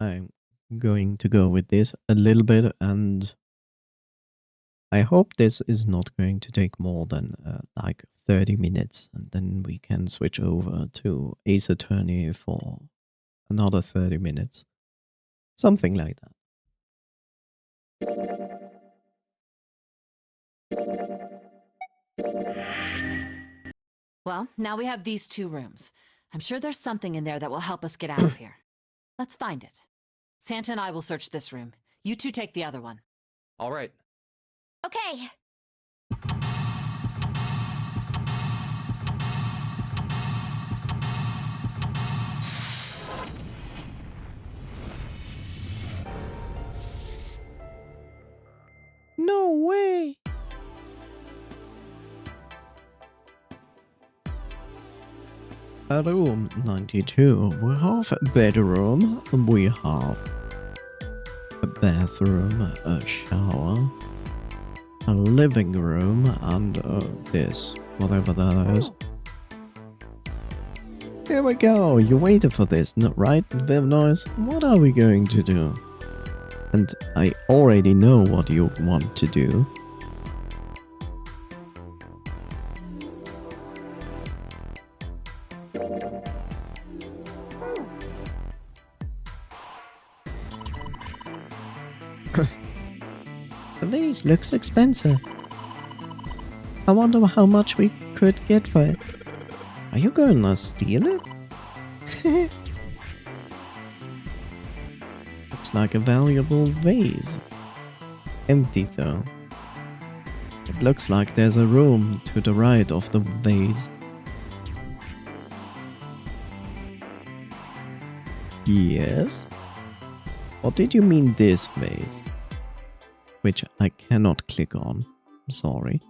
I'm going to go with this a little bit, and I hope this is not going to take more than like 30 minutes, and then we can switch over to Ace Attorney for another 30 minutes. Something like that. Well, now we have these 2 rooms. I'm sure there's something in there that will help us get out of here. Let's find it. Santa and I will search this room. You 2 take the other one. All right. Okay. No way! Room 92. We have a bedroom, we have a bathroom, a shower, a living room, and this, whatever that is. Here we go, you waited for this, right, Viv Noise? What are we going to do? And I already know what you want to do. The vase looks expensive. I wonder how much we could get for it. Are you gonna steal it? Looks like a valuable vase. Empty though. It looks like there's a room to the right of the vase. Yes? Or did you mean this vase? Which I cannot click on. I'm sorry.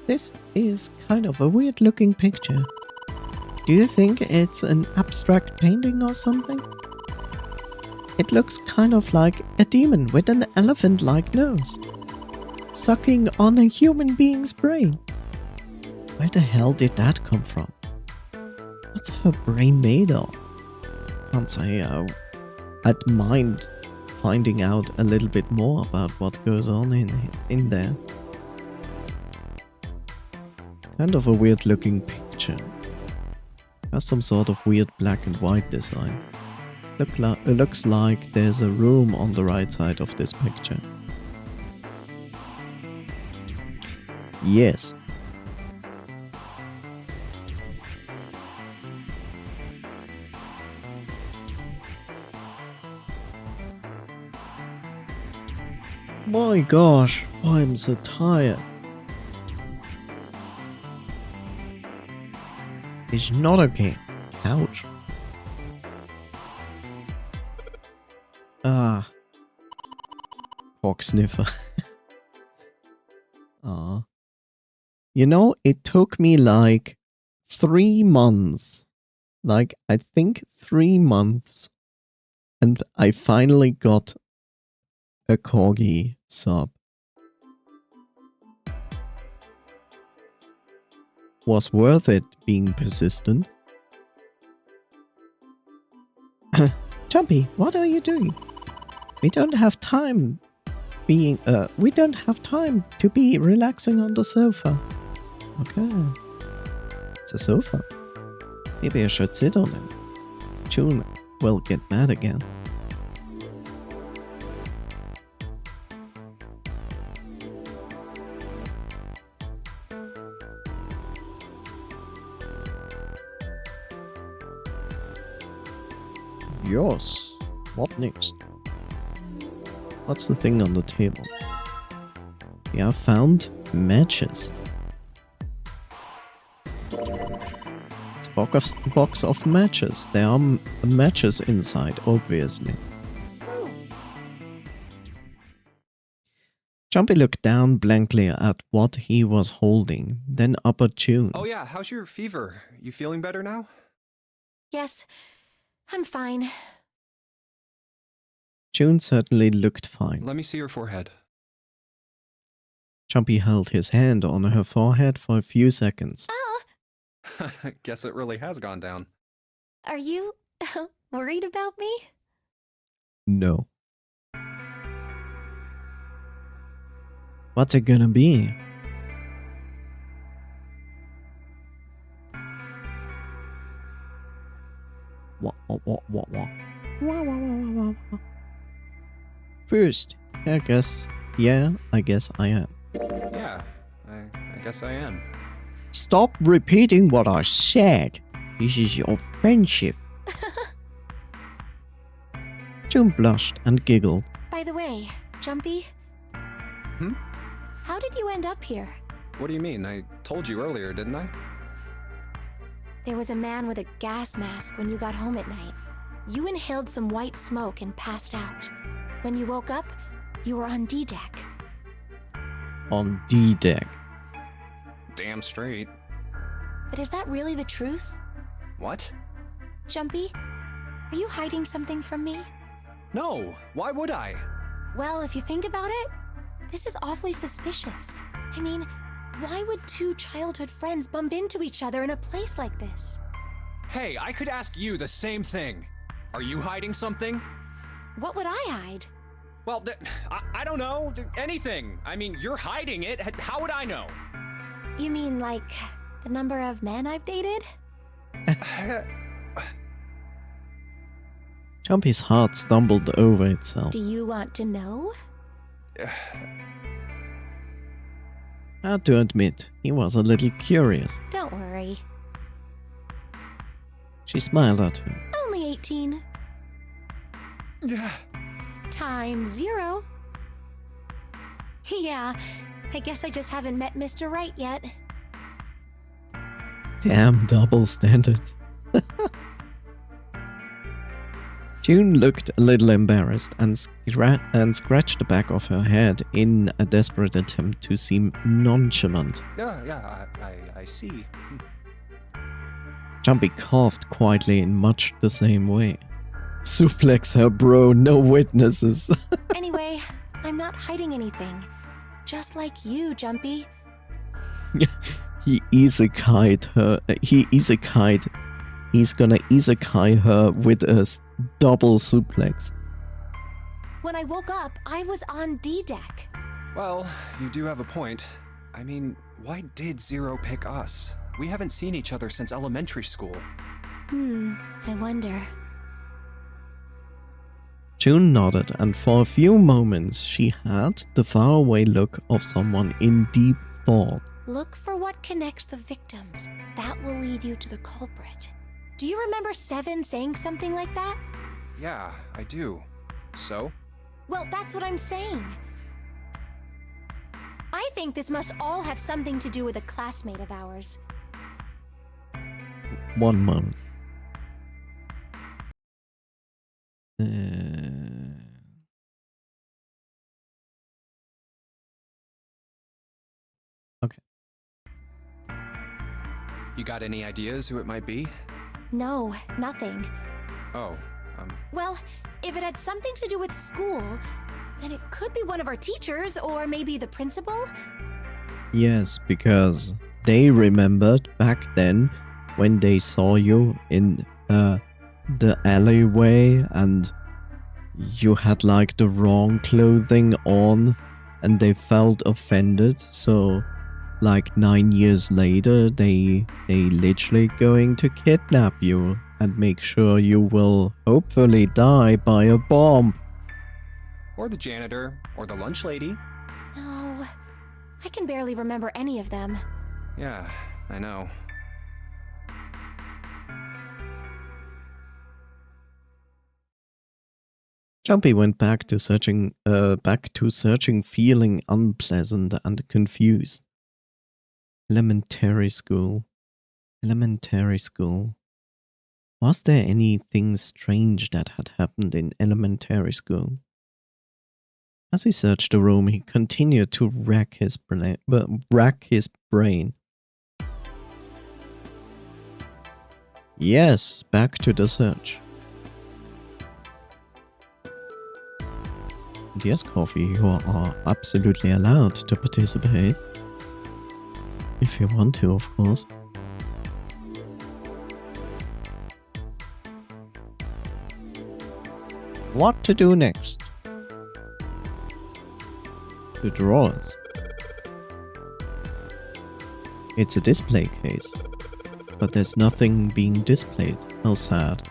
This is kind of a weird looking picture. Do you think it's an abstract painting or something? It looks kind of like a demon with an elephant-like nose, sucking on a human being's brain. Where the hell did that come from? What's her brain made of? Can't say I'd mind finding out a little bit more about what goes on in there. It's kind of a weird looking picture. Has some sort of weird black and white design. It looks like there's a room on the right side of this picture. Yes. My gosh, I'm so tired. It's not okay. Couch. Ah. Cock sniffer. Ah. You know, it took me like 3 months. Like, I think 3 months. And I finally got a corgi sub. Was worth it being persistent. Jumpy, what are you doing? We don't have time to be relaxing on the sofa. Okay. It's a sofa. Maybe I should sit on it. June will get mad again. Yes. What next? What's the thing on the table? We have found matches. It's a box of matches. There are matches inside, obviously. Jumpy looked down blankly at what he was holding, then up at June. Oh yeah, how's your fever? You feeling better now? Yes. I'm fine. June certainly looked fine. Let me see your forehead. Jumpy held his hand on her forehead for a few seconds. Oh, Guess it really has gone down. are you worried about me? No. What's it gonna be? What? First, I guess I am. Yeah, I guess I am. Stop repeating what I said. This is your friendship. June blushed and giggled. By the way, Jumpy. Hmm? How did you end up here? What do you mean? I told you earlier, didn't I? There was a man with a gas mask when you got home at night. You inhaled some white smoke and passed out. When you woke up, you were on D deck. On D deck. Damn straight. But is that really the truth? What? Jumpy, are you hiding something from me? No, why would I? Well, if you think about it, this is awfully suspicious. I mean, why would two childhood friends bump into each other in a place like this? Hey, I could ask you the same thing. Are you hiding something? What would I hide? Well, I don't know. Anything. I mean, you're hiding it. How would I know? You mean like the number of men I've dated? Jumpy's heart stumbled over itself. Do you want to know? I had to admit, he was a little curious. Don't worry. She smiled at him. Only 18. Times 0. Yeah, I guess I just haven't met Mr. Right yet. Damn double standards. June looked a little embarrassed and scratched the back of her head in a desperate attempt to seem nonchalant. Yeah, I see. Jumpy coughed quietly in much the same way. Suplex her, bro, no witnesses. Anyway, I'm not hiding anything. Just like you, Jumpy. He isekai'd her. He's gonna isekai her with a double suplex. When I woke up, I was on D deck. Well, you do have a point. I mean, why did Zero pick us? We haven't seen each other since elementary school. I wonder. June nodded, and for a few moments she had the faraway look of someone in deep thought. Look for what connects the victims. That will lead you to the culprit. Do you remember Seven saying something like that? Yeah, I do. So? Well, that's what I'm saying. I think this must all have something to do with a classmate of ours. One moment. Okay. You got any ideas who it might be? No, nothing. Oh, Well, if it had something to do with school, then it could be one of our teachers or maybe the principal. Yes, because they remembered back then when they saw you in the alleyway and you had like the wrong clothing on and they felt offended. So like 9 years later, they literally going to kidnap you and make sure you will hopefully die by a bomb. or the janitor, or the lunch lady. No, I can barely remember any of them. Yeah, I know. Jumpy went back to searching, feeling unpleasant and confused. Elementary school. Was there anything strange that had happened in elementary school? As he searched the room, he continued to rack his brain. Yes, back to the search. Yes, Coffee, you are absolutely allowed to participate. If you want to, of course. What to do next? The drawers. It's a display case, but there's nothing being displayed. How sad.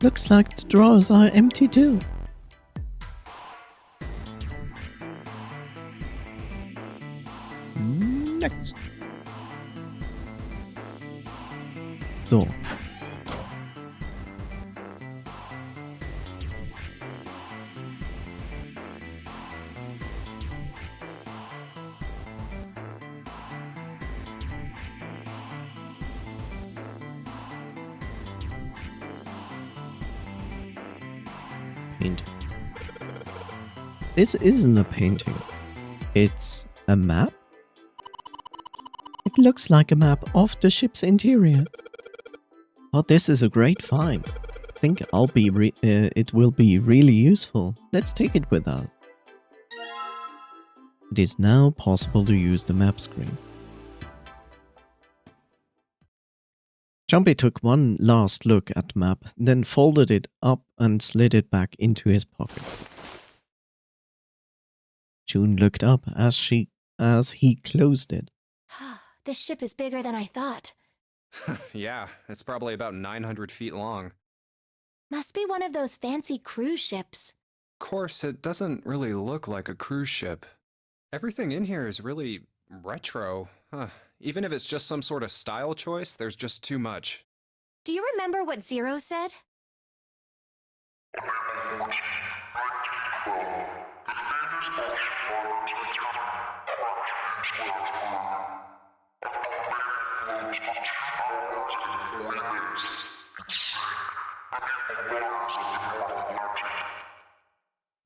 Looks like the drawers are empty too. Next. Door. Painting. This isn't a painting. It's a map? It looks like a map of the ship's interior. Oh, this is a great find. I think it will be really useful. Let's take it with us. It is now possible to use the map screen. Jumpy took one last look at the map, then folded it up and slid it back into his pocket. June looked up as he closed it. This ship is bigger than I thought. Yeah, it's probably about 900 feet long. Must be one of those fancy cruise ships. Of course, it doesn't really look like a cruise ship. Everything in here is really retro. Even if it's just some sort of style choice, there's just too much. Do you remember what Zero said?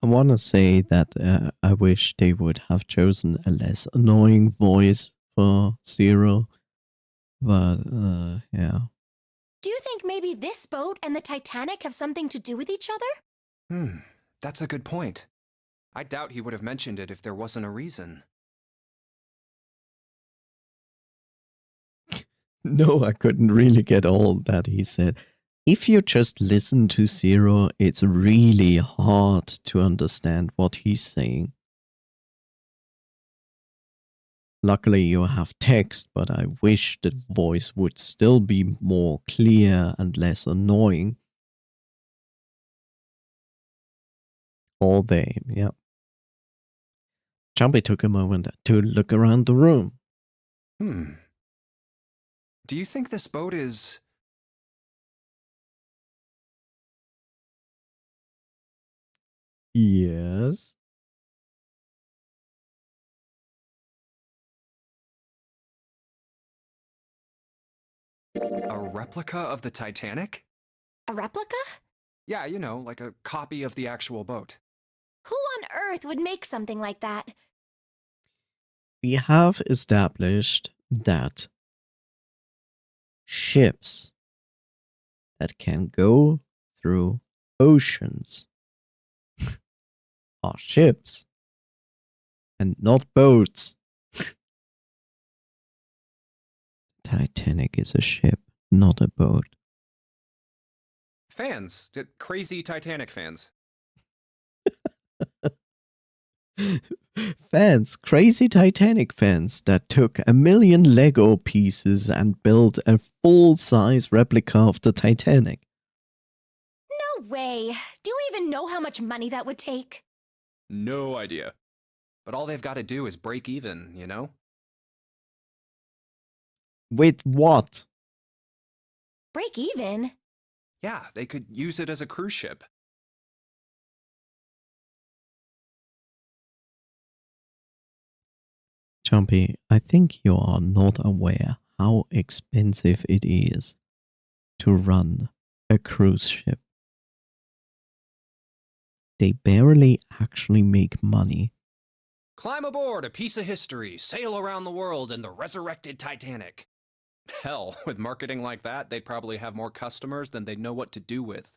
I want to say that I wish they would have chosen a less annoying voice for Zero, but yeah. Do you think maybe this boat and the Titanic have something to do with each other? That's a good point. I doubt he would have mentioned it if there wasn't a reason. No, I couldn't really get all that he said. If you just listen to Zero, it's really hard to understand what he's saying. Luckily, you have text, but I wish the voice would still be more clear and less annoying. All they, yeah. Jumpy took a moment to look around the room. Do you think this boat is... Yes. a replica of the Titanic? A replica? Yeah, you know, like a copy of the actual boat. Who on earth would make something like that? We have established that ships that can go through oceans are ships and not boats. Titanic is a ship, not a boat. Fans. Crazy Titanic fans. Fans, crazy Titanic fans that took 1 million Lego pieces and built a full-size replica of the Titanic. No way. Do you even know how much money that would take? No idea. But all they've got to do is break even, you know? With what? Break even? Yeah, they could use it as a cruise ship. Jumpy, I think you are not aware how expensive it is to run a cruise ship. They barely actually make money. Climb aboard a piece of history, sail around the world in the resurrected Titanic. Hell, with marketing like that, they'd probably have more customers than they'd know what to do with.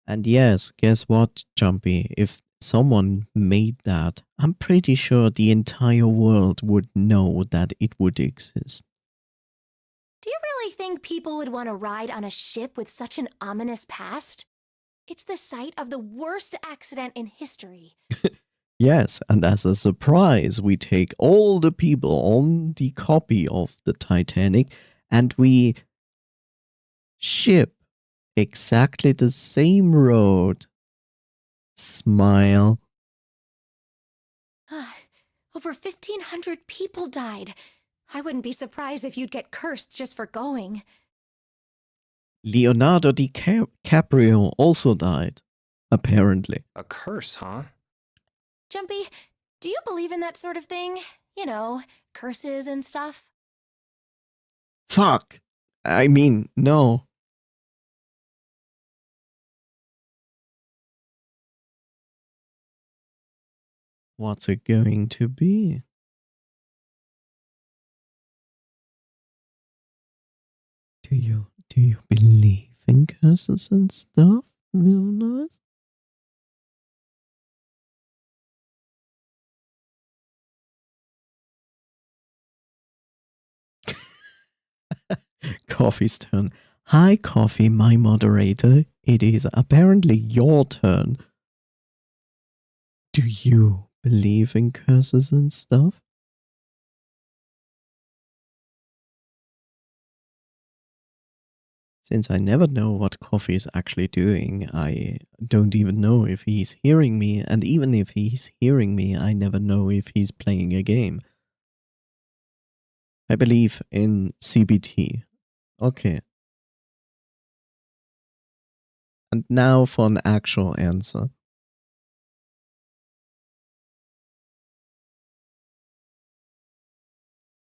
And yes, guess what, Jumpy? If someone made that, I'm pretty sure the entire world would know that it would exist. Do you really think people would want to ride on a ship with such an ominous past? It's the site of the worst accident in history. Yes, and as a surprise, we take all the people on the copy of the Titanic and we ship exactly the same road. Smile. Over 1,500 people died. I wouldn't be surprised if you'd get cursed just for going. Leonardo DiCaprio also died, apparently. A curse, huh? Jumpy, do you believe in that sort of thing? You know, curses and stuff? Fuck! I mean, no. What's it going to be? Do you believe in curses and stuff, Vilnius? Coffee's turn. Hi, Coffee, my moderator. It is apparently your turn. Do you believe in curses and stuff? Since I never know what Coffee is actually doing, I don't even know if he's hearing me, and even if he's hearing me, I never know if he's playing a game. I believe in CBT. Okay. And now for an actual answer.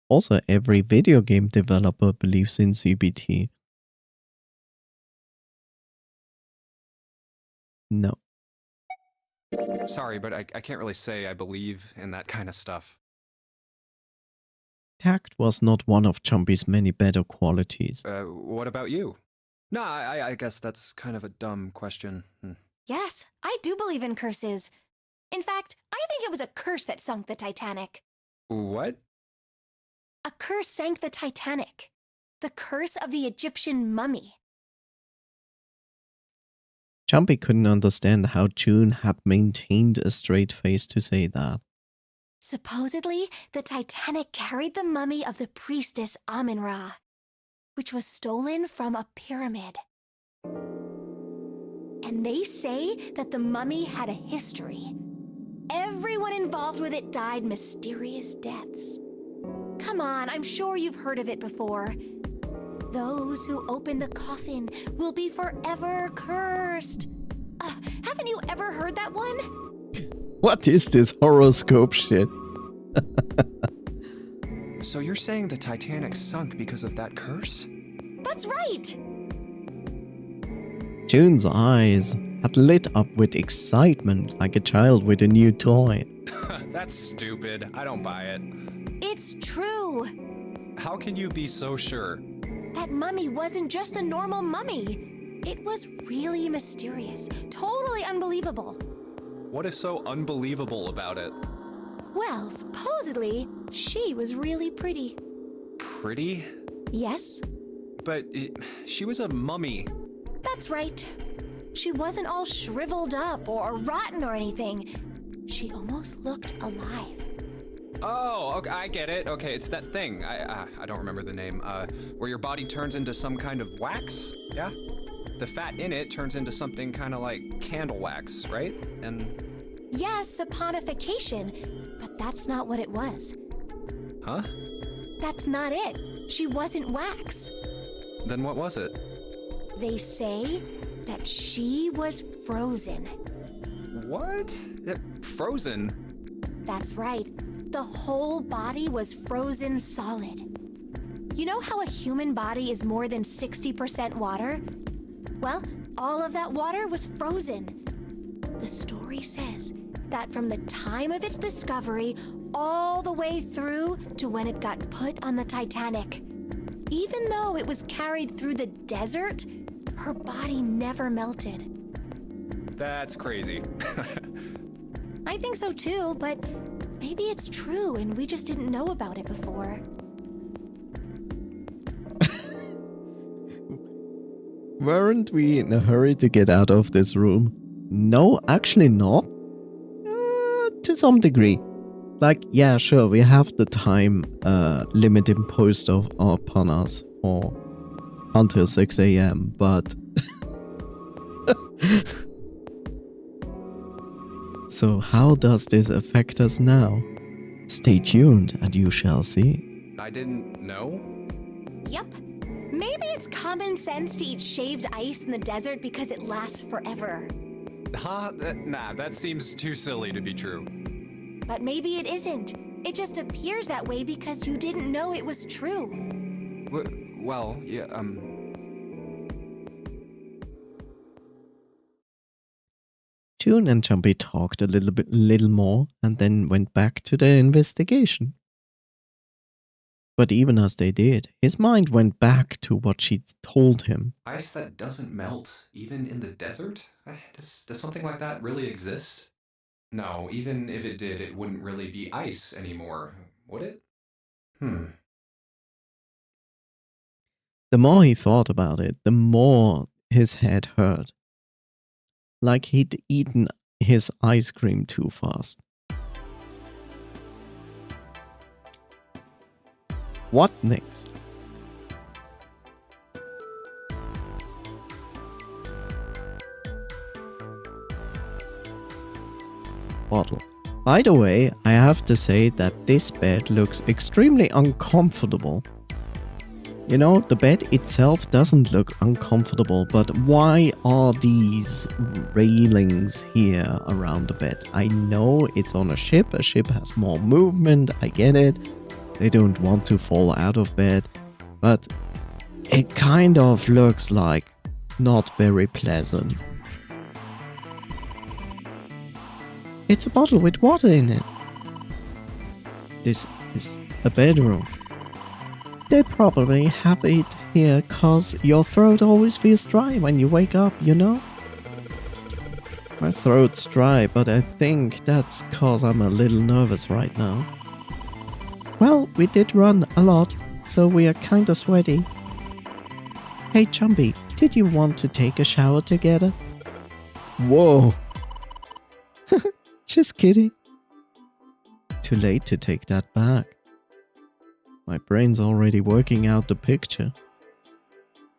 Also, every video game developer believes in CBT. No. Sorry, but I can't really say I believe in that kind of stuff. Tact was not one of Jumpy's many better qualities. What about you? No, I guess that's kind of a dumb question. Yes, I do believe in curses. In fact, I think it was a curse that sunk the Titanic. What? A curse sank the Titanic. The curse of the Egyptian mummy. Jumpy couldn't understand how June had maintained a straight face to say that. Supposedly, the Titanic carried the mummy of the priestess Amun-Ra, which was stolen from a pyramid. And they say that the mummy had a history. Everyone involved with it died mysterious deaths. Come on, I'm sure you've heard of it before. Those who open the coffin will be forever cursed. Haven't you ever heard that one? What is this horoscope shit? So you're saying the Titanic sunk because of that curse? That's right! June's eyes had lit up with excitement like a child with a new toy. That's stupid. I don't buy it. It's true! How can you be so sure? That mummy wasn't just a normal mummy. It was really mysterious, totally unbelievable. What is so unbelievable about it? Well, supposedly, she was really pretty. Pretty? Yes, But she was a mummy. that's right. She wasn't all shriveled up or rotten or anything. She almost looked alive. Oh, okay, I get it. Okay, it's that thing. I don't remember the name. Where your body turns into some kind of wax? Yeah? The fat in it turns into something kind of like candle wax, right? And Yes, saponification, but that's not what it was. huh? That's not it. She wasn't wax. Then what was it? They say that she was frozen. What? Frozen? That's right. The whole body was frozen solid. You know how a human body is more than 60% water? Well, all of that water was frozen. The story says that from the time of its discovery all the way through to when it got put on the Titanic, even though it was carried through the desert, her body never melted. That's crazy. I think so too, but maybe it's true and we just didn't know about it before. Weren't we in a hurry to get out of this room? No, actually not. To some degree. Like, yeah, sure, we have the time limit imposed upon us for until 6 a.m., but... So how does this affect us now? Stay tuned and you shall see. I didn't know? Yup. Maybe it's common sense to eat shaved ice in the desert because it lasts forever. Huh? Nah, that seems too silly to be true. But maybe it isn't. It just appears that way because you didn't know it was true. Well, yeah, June and Jumpy talked a little more and then went back to their investigation. But even as they did, his mind went back to what she'd told him. Ice that doesn't melt, even in the desert? Does something like that really exist? No, even if it did, it wouldn't really be ice anymore, would it? The more he thought about it, the more his head hurt. Like he'd eaten his ice cream too fast. What next? Bottle. By the way, I have to say that this bed looks extremely uncomfortable. You know, the bed itself doesn't look uncomfortable, but why are these railings here around the bed? I know it's on a ship has more movement, I get it. They don't want to fall out of bed, but it kind of looks like not very pleasant. It's a bottle with water in it. This is a bedroom. They probably have it here cause your throat always feels dry when you wake up, you know? My throat's dry, but I think that's cause I'm a little nervous right now. Well, we did run a lot, so we are kinda sweaty. Hey Jumpy, did you want to take a shower together? Whoa! Just kidding. Too late to take that back. My brain's already working out the picture.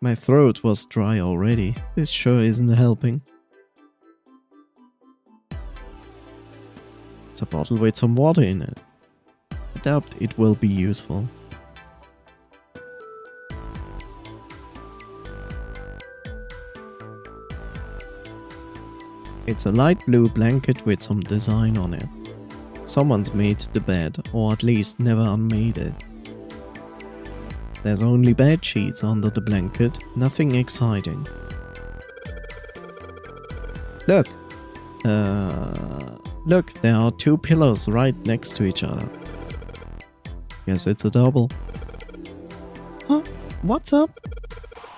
My throat was dry already. This sure isn't helping. It's a bottle with some water in it. I doubt it will be useful. It's a light blue blanket with some design on it. Someone's made the bed, or at least never unmade it. There's only bed sheets under the blanket, nothing exciting. Look! Look, there are two pillows right next to each other. Guess it's a double. Huh? What's up?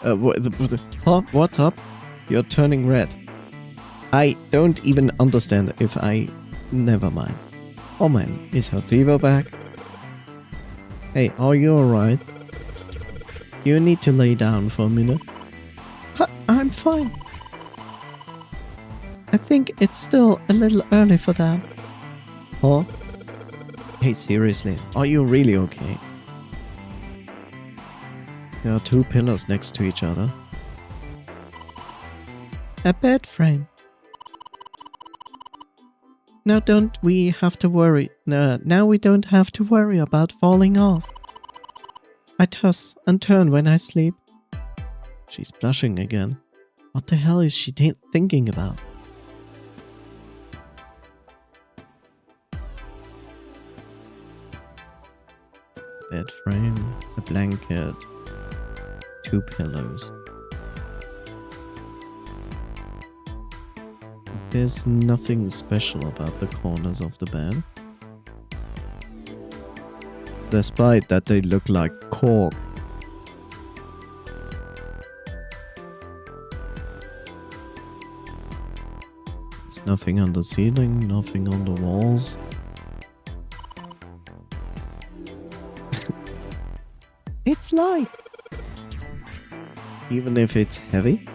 Huh? What's up? You're turning red. I don't even understand if I... Never mind. Oh man, is her fever back? Hey, are you alright? You need to lay down for a minute. I'm fine. I think it's still a little early for that. Huh? Hey, seriously, are you really okay? There are two pillows next to each other. A bed frame. Now don't we have to worry? Now we don't have to worry about falling off. I toss and turn when I sleep. She's blushing again. What the hell is she thinking about? Bed frame, a blanket, two pillows. There's nothing special about the corners of the bed. Despite that they look like cork. There's nothing on the ceiling, nothing on the walls. It's light. Even if it's heavy.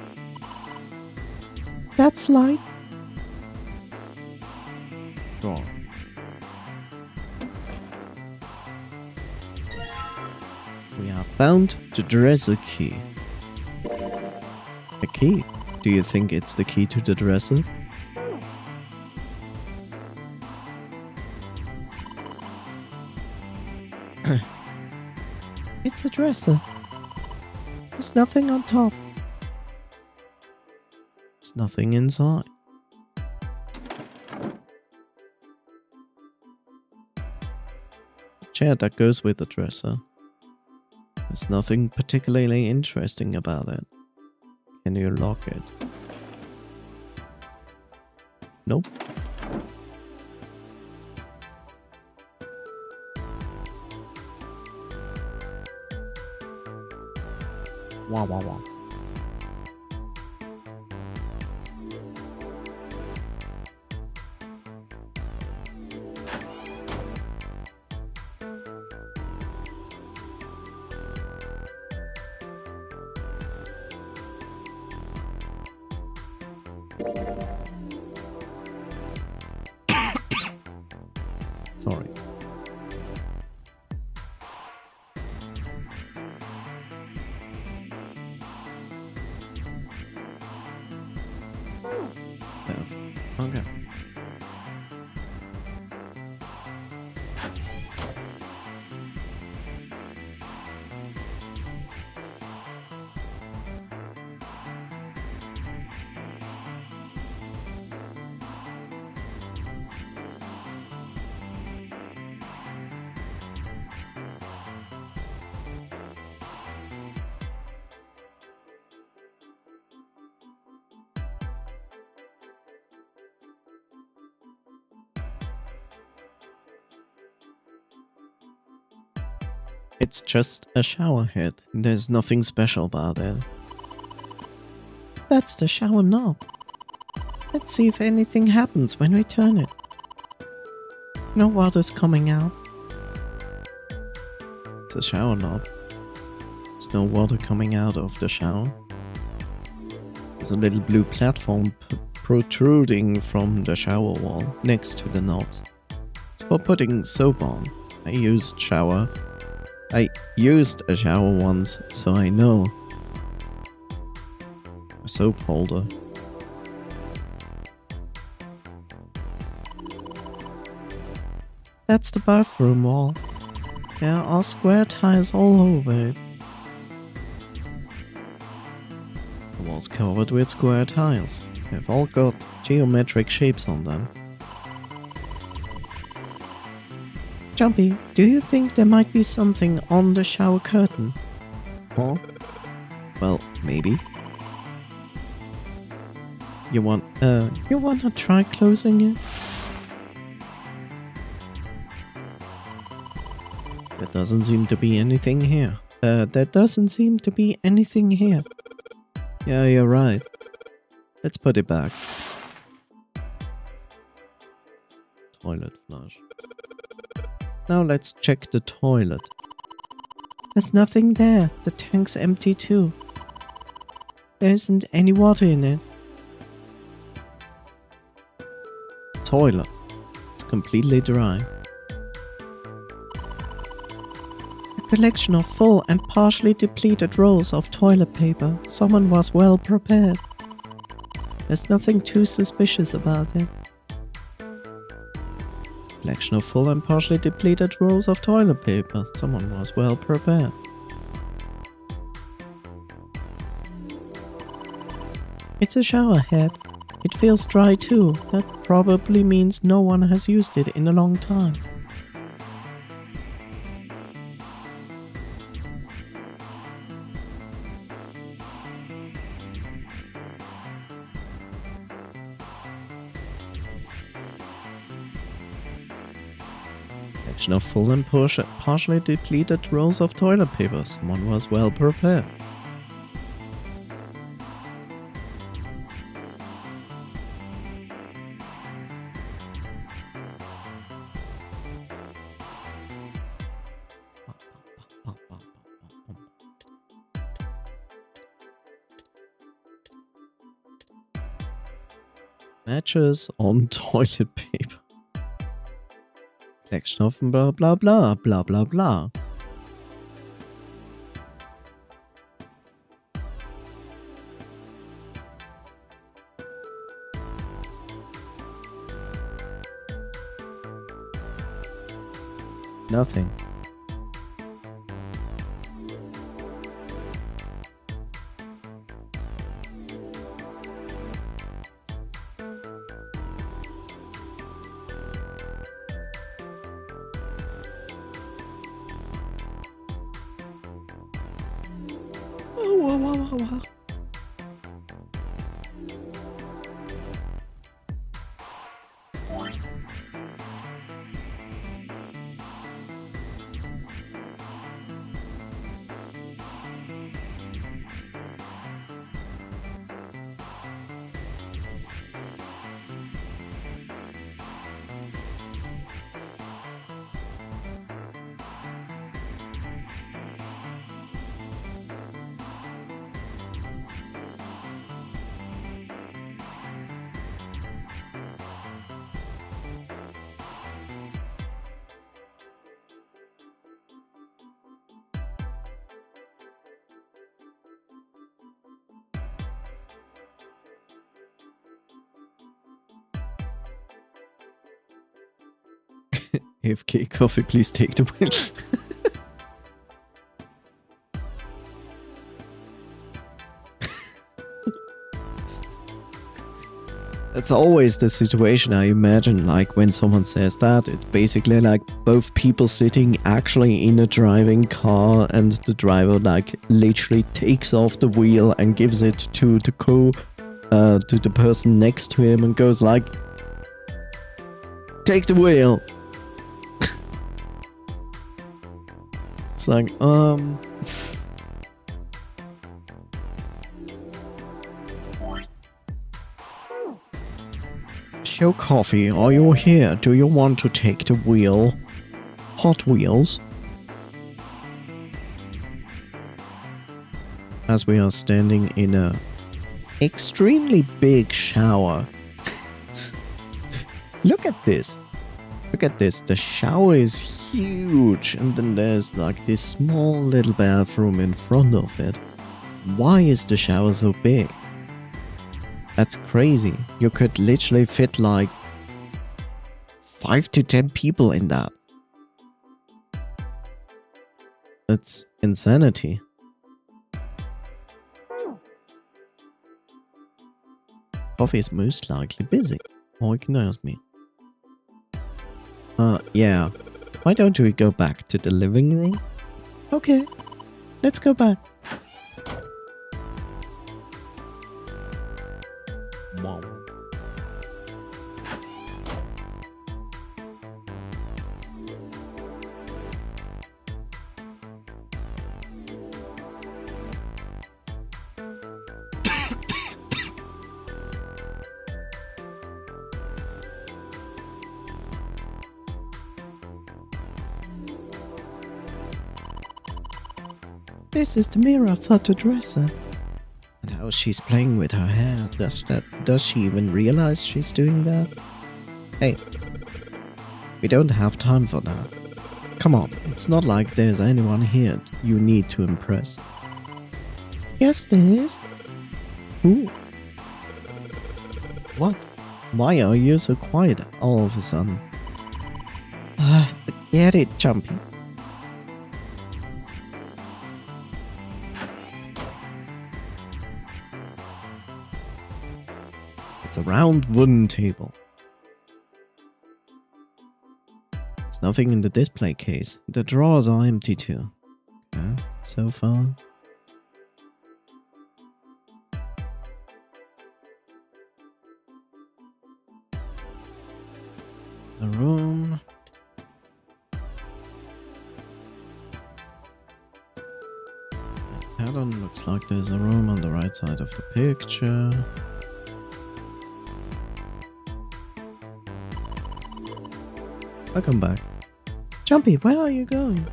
That's light. Sure. We have found the dresser key. A key? Do you think it's the key to the dresser? It's a dresser. There's nothing on top. There's nothing inside. Chair that goes with the dresser. There's nothing particularly interesting about it. Can you lock it? Nope. Wow, wow, wow. Sorry. Okay. It's just a shower head. There's nothing special about it. That's the shower knob. Let's see if anything happens when we turn it. No water's coming out. It's a shower knob. There's no water coming out of the shower. There's a little blue platform protruding from the shower wall next to the knobs. It's for putting soap on. I used a shower once, so I know. A soap holder. That's the bathroom wall. There are square tiles all over it. The wall's covered with square tiles. They've all got geometric shapes on them. Jumpy, do you think there might be something on the shower curtain? Huh? Well, maybe. You wanna try closing it? There doesn't seem to be anything here. Yeah, you're right. Let's put it back. Toilet flush. Now let's check the toilet. There's nothing there. The tank's empty too. There isn't any water in it. Toilet. It's completely dry. A collection of full and partially depleted rolls of toilet paper. Someone was well prepared. There's nothing too suspicious about it. Collection of full and partially depleted rolls of toilet paper. Someone was well prepared. It's a shower head. It feels dry too. That probably means no one has used it in a long time. Collection of full and partially depleted rolls of toilet paper. Someone was well prepared. Matches on toilet paper. Collection of blah blah blah blah blah blah. Nothing. Wow. AFK coffee, please take the wheel. It's always the situation I imagine, like when someone says that, it's basically like both people sitting actually in a driving car and the driver like literally takes off the wheel and gives it to the person next to him and goes like, take the wheel. It's like, Show Coffee, are you here? Do you want to take the wheel? Hot Wheels. As we are standing in a extremely big shower. Look at this. Look at this. The shower is huge, and then there's like this small little bathroom in front of it. Why is the shower so big? That's crazy. You could literally fit like 5 to 10 people in that. That's insanity. Coffee is most likely busy. Or ignores me. Yeah. Why don't we go back to the living room? Okay. Let's go back. Wow. This is the mirror for the dresser. And how she's playing with her hair. Does she even realize she's doing that? Hey, we don't have time for that. Come on, it's not like there's anyone here you need to impress. Yes, there is. Who? What? Why are you so quiet all of a sudden? Forget it, Jumpy. It's a round wooden table. There's nothing in the display case. The drawers are empty too. Okay, so far. The room. Pattern looks like there's a room on the right side of the picture. Welcome back. Jumpy, where are you going?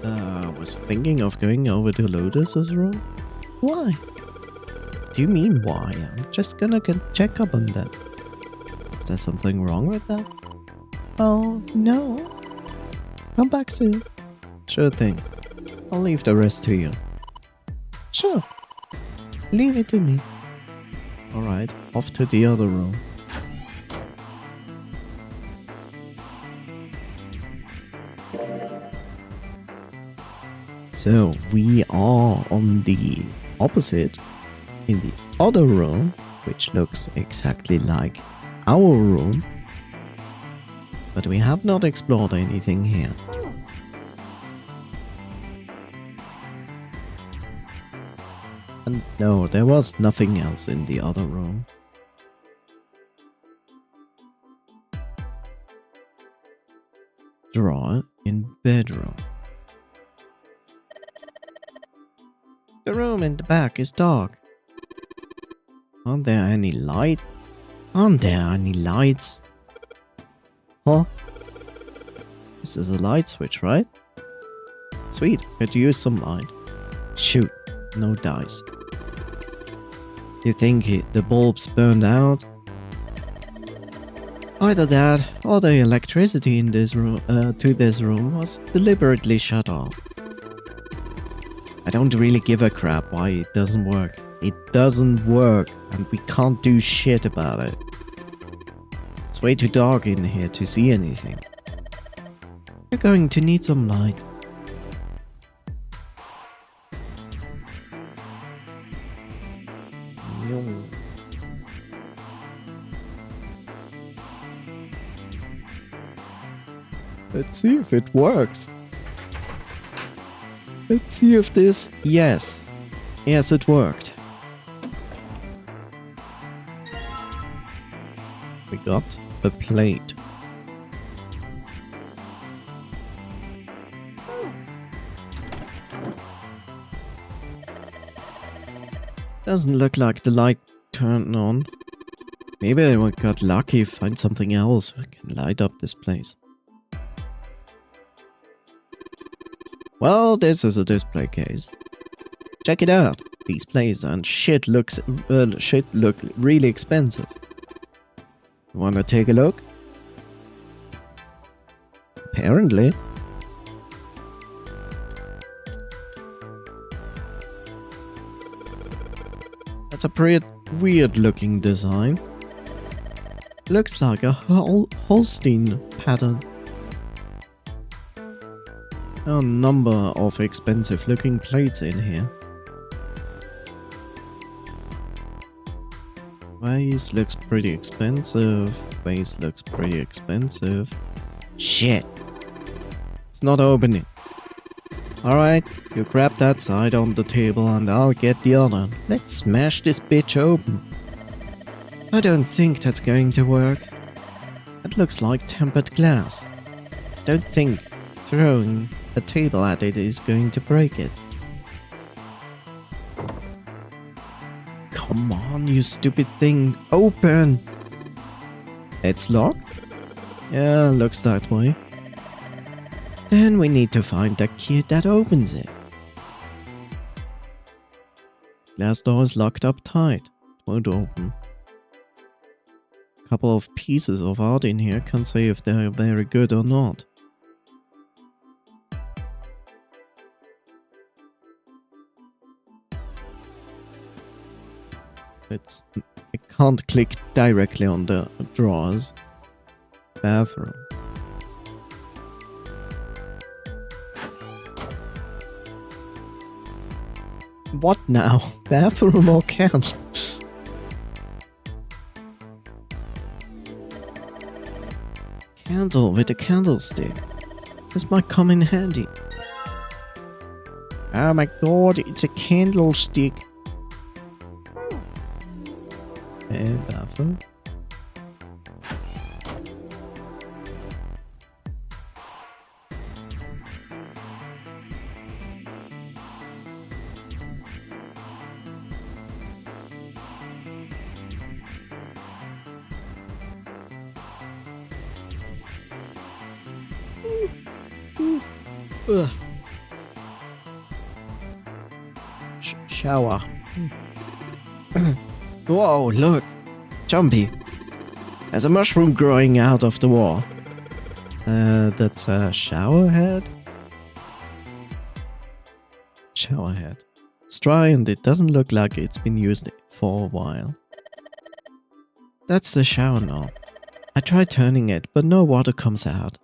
I was thinking of going over to Lotus's room. Why? Do you mean why? I'm just gonna check up on that. there something wrong with that? Oh, no. Come back soon. Sure thing. I'll leave the rest to you. Sure. Leave it to me. Alright, off to the other room. So, we are on the opposite, in the other room, which looks exactly like our room. But we have not explored anything here. And no, there was nothing else in the other room. Drawer in bedroom. The room in the back is dark. Aren't there any light? Aren't there any lights? Huh? This is a light switch, right? Sweet, could use some light. Shoot, no dice. You think the bulbs burned out? Either that, or the electricity in this room, to this room was deliberately shut off. I don't really give a crap why it doesn't work. It doesn't work, and we can't do shit about it. It's way too dark in here to see anything. You're going to need some light. Let's see if it works. Let's see if this... Yes. Yes, it worked. We got a plate. Doesn't look like the light turned on. Maybe we got lucky, find something else we can light up this place. Well, this is a display case. Check it out. These plays and shit look really expensive. You wanna take a look? Apparently. That's a pretty weird looking design. Looks like a Holstein pattern. A number of expensive looking plates in here. Vase looks pretty expensive. Vase looks pretty expensive. Shit. It's not opening. Alright, you grab that side on the table and I'll get the other. Let's smash this bitch open. I don't think that's going to work. It looks like tempered glass. Don't think throwing a table at it is going to break it. Come on, you stupid thing. Open! It's locked? Yeah, looks that way. Then we need to find the key that opens it. Glass door is locked up tight. It won't open. Couple of pieces of art in here, can't say if they're very good or not. I can't click directly on the drawers. Bathroom. What now? Bathroom or candle? Candle with a candlestick. This might come in handy. Oh my god, it's a candlestick. And bathroom. Ugh. Shower. Whoa, look. Jumpy. There's a mushroom growing out of the wall. That's a shower head? Shower head. It's dry and it doesn't look like it's been used for a while. That's the shower knob. I tried turning it, but no water comes out.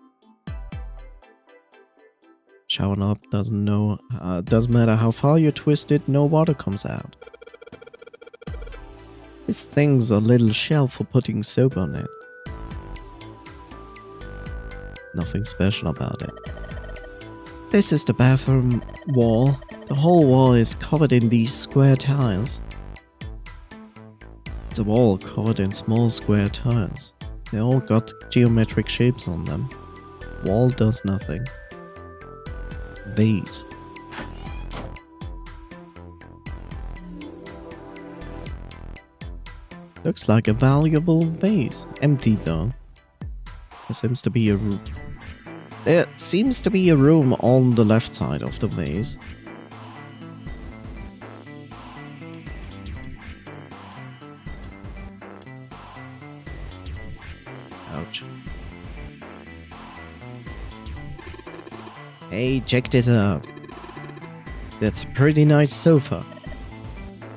Shower knob doesn't matter how far you twist it, no water comes out. This thing's a little shelf for putting soap on it. Nothing special about it. This is the bathroom wall. The whole wall is covered in these square tiles. It's a wall covered in small square tiles. They all got geometric shapes on them. Wall does nothing. Vase. Looks like a valuable vase. Empty though. There seems to be a room. There seems to be a room on the left side of the vase. Ouch. Hey, check this out. That's a pretty nice sofa.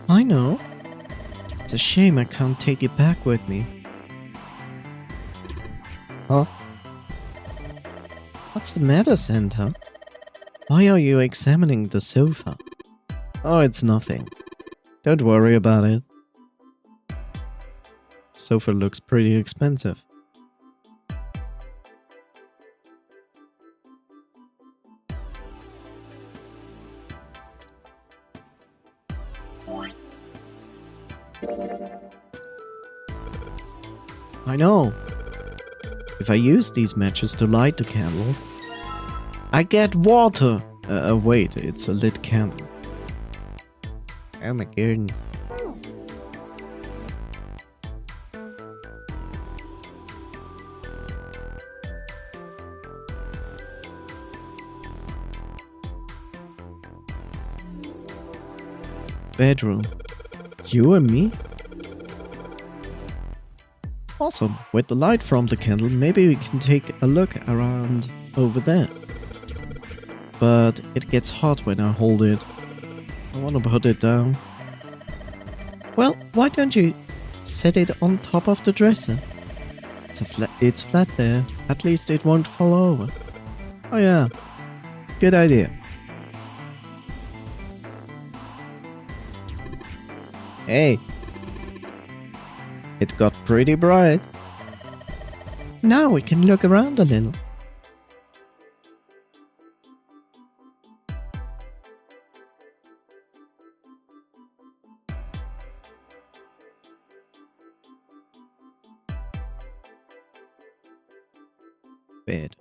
I know. It's a shame I can't take it back with me. Huh? What's the matter, Santa? Why are you examining the sofa? Oh, it's nothing. Don't worry about it. Sofa looks pretty expensive. I know. If I use these matches to light the candle, I get water. Wait, it's a lit candle. Oh my god. Bedroom. You and me? Awesome. With the light from the candle, maybe we can take a look around over there. But it gets hot when I hold it. I want to put it down. Well, why don't you set it on top of the dresser? It's flat there. At least it won't fall over. Oh yeah. Good idea. Hey. It got pretty bright. Now we can look around a little. Bed.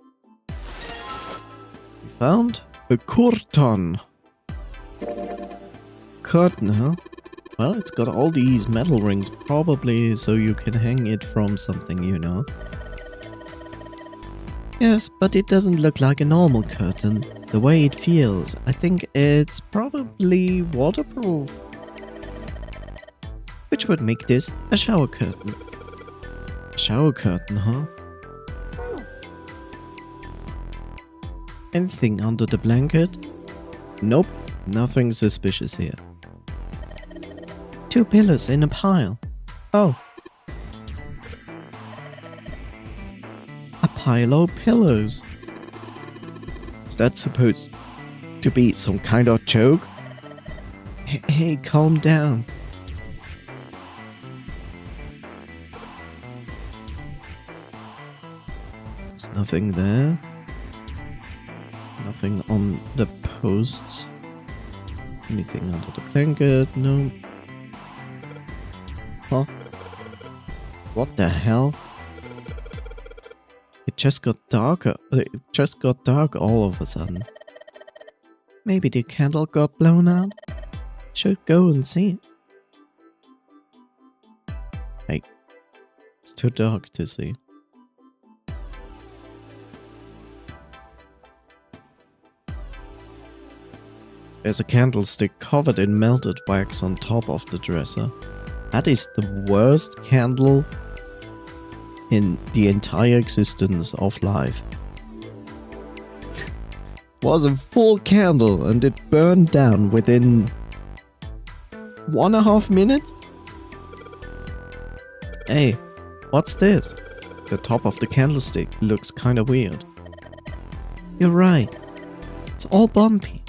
We found a curtain. Curtain, huh? Well, it's got all these metal rings, probably so you can hang it from something, you know. Yes, but it doesn't look like a normal curtain. The way it feels, I think it's probably waterproof. Which would make this a shower curtain. A shower curtain, huh? Anything under the blanket? Nope, nothing suspicious here. 2 pillows in a pile. Oh. A pile of pillows. Is that supposed to be some kind of joke? Hey, calm down. There's nothing there. Nothing on the posts. Anything under the blanket? No. Huh? What the hell? It just got darker. It just got dark all of a sudden. Maybe the candle got blown out? Should go and see. Hey, it's too dark to see. There's a candlestick covered in melted wax on top of the dresser. That is the worst candle in the entire existence of life. Was a full candle and it burned down within 1.5 minutes? Hey, what's this? The top of the candlestick looks kinda weird. You're right. It's all bumpy.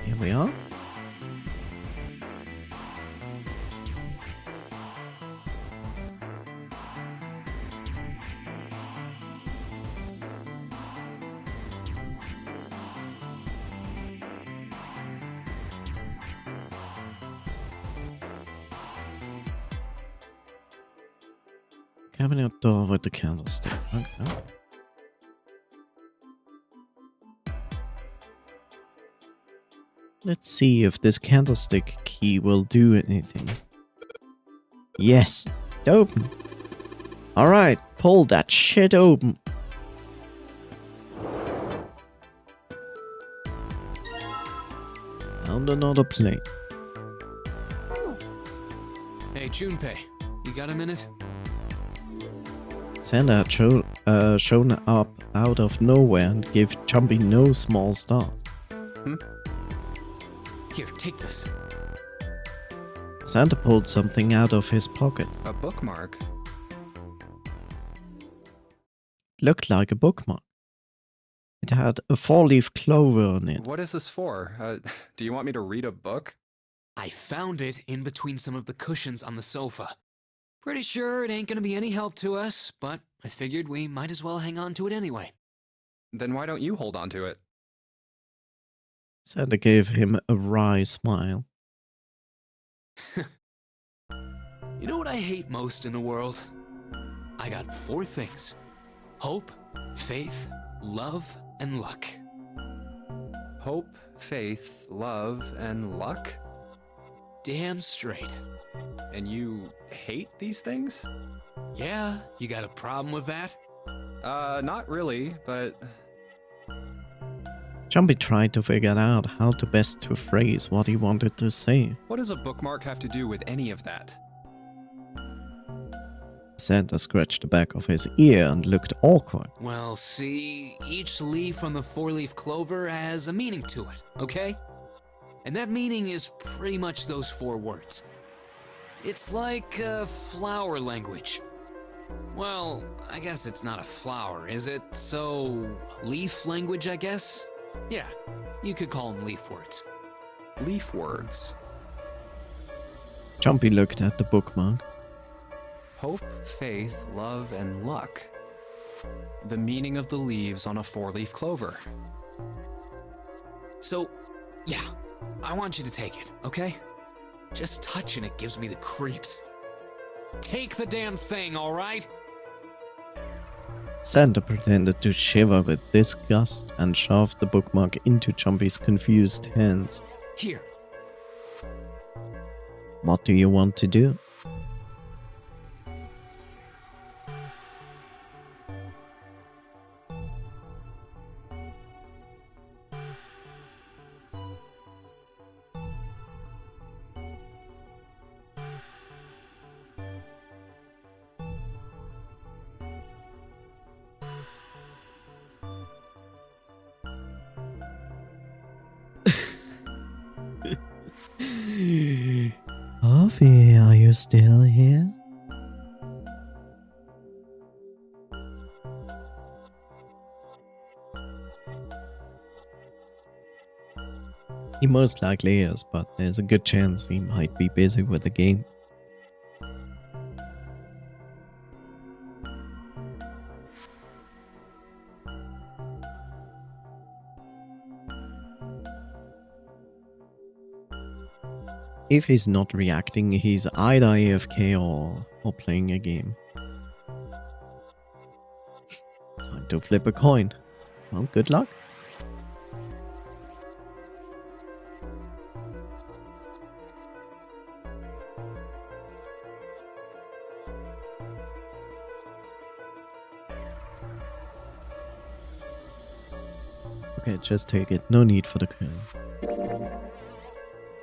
Here we are. Cabinet door with the candlestick. Okay. Let's see if this candlestick key will do anything. Yes, it opened. Alright, pull that shit open. Found another plate. Hey, Junpei, you got a minute? Santa had shown up out of nowhere and gave Jumpy no small start. Here, take this. Santa pulled something out of his pocket. A bookmark? Looked like a bookmark. It had a 4-leaf clover on it. What is this for? Do you want me to read a book? I found it in between some of the cushions on the sofa. Pretty sure it ain't gonna be any help to us, but I figured we might as well hang on to it anyway. Then why don't you hold on to it? Santa gave him a wry smile. You know what I hate most in the world? I got 4 things. Hope, faith, love, and luck. Hope, faith, love, and luck? Damn straight. And you hate these things? Yeah, you got a problem with that? Not really, but... Jumpy tried to figure out how to best to phrase what he wanted to say. What does a bookmark have to do with any of that? Santa scratched the back of his ear and looked awkward. Well, see, each leaf on the 4-leaf clover has a meaning to it, okay? And that meaning is pretty much those 4 words. It's like a flower language. Well, I guess it's not a flower, is it? So, leaf language, I guess? Yeah, you could call them leaf words. Leaf words. Jumpy looked at the bookmark. Hope, faith, love, and luck. The meaning of the leaves on a 4-leaf clover. So, yeah, I want you to take it, okay? Just touching it gives me the creeps. Take the damn thing, alright? Santa pretended to shiver with disgust and shoved the bookmark into Jumpy's confused hands. Here. What do you want to do? Harvey, are you still here? He most likely is, but there's a good chance he might be busy with the game. If he's not reacting, he's either AFK or playing a game. Time to flip a coin. Well, good luck. Okay, just take it. No need for the coin.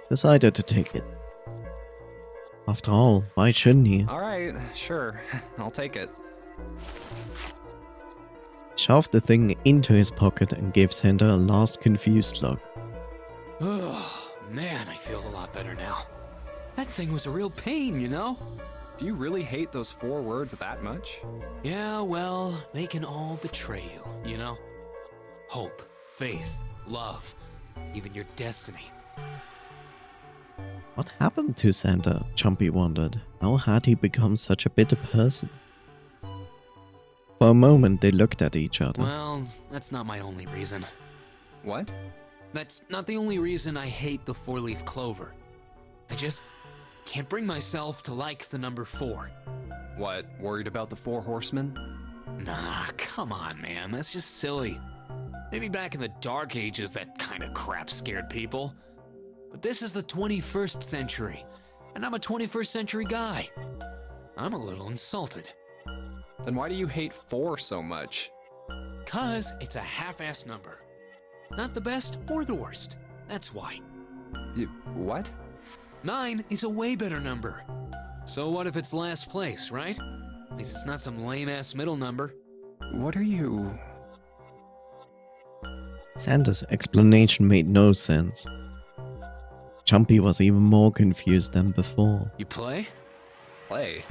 Decided to take it. After all, why shouldn't he? Alright, sure. I'll take it. Shoved the thing into his pocket and gave Santa a last confused look. Oh, man, I feel a lot better now. That thing was a real pain, you know? Do you really hate those 4 words that much? Yeah, well, they can all betray you, you know? Hope, faith, love, even your destiny. What happened to Santa? Jumpy wondered. How had he become such a bitter person? For a moment they looked at each other. Well, that's not my only reason. What? That's not the only reason I hate the 4-leaf clover. I just can't bring myself to like the number 4. What, worried about the 4 horsemen? Nah, come on, man, that's just silly. Maybe back in the Dark Ages that kind of crap scared people. But this is the 21st century, and I'm a 21st century guy. I'm a little insulted. Then why do you hate 4 so much? 'Cause it's a half-ass number. Not the best or the worst, that's why. What? 9 is a way better number. So what if it's last place, right? At least it's not some lame-ass middle number. What are you... Santa's explanation made no sense. Jumpy was even more confused than before. You play? play?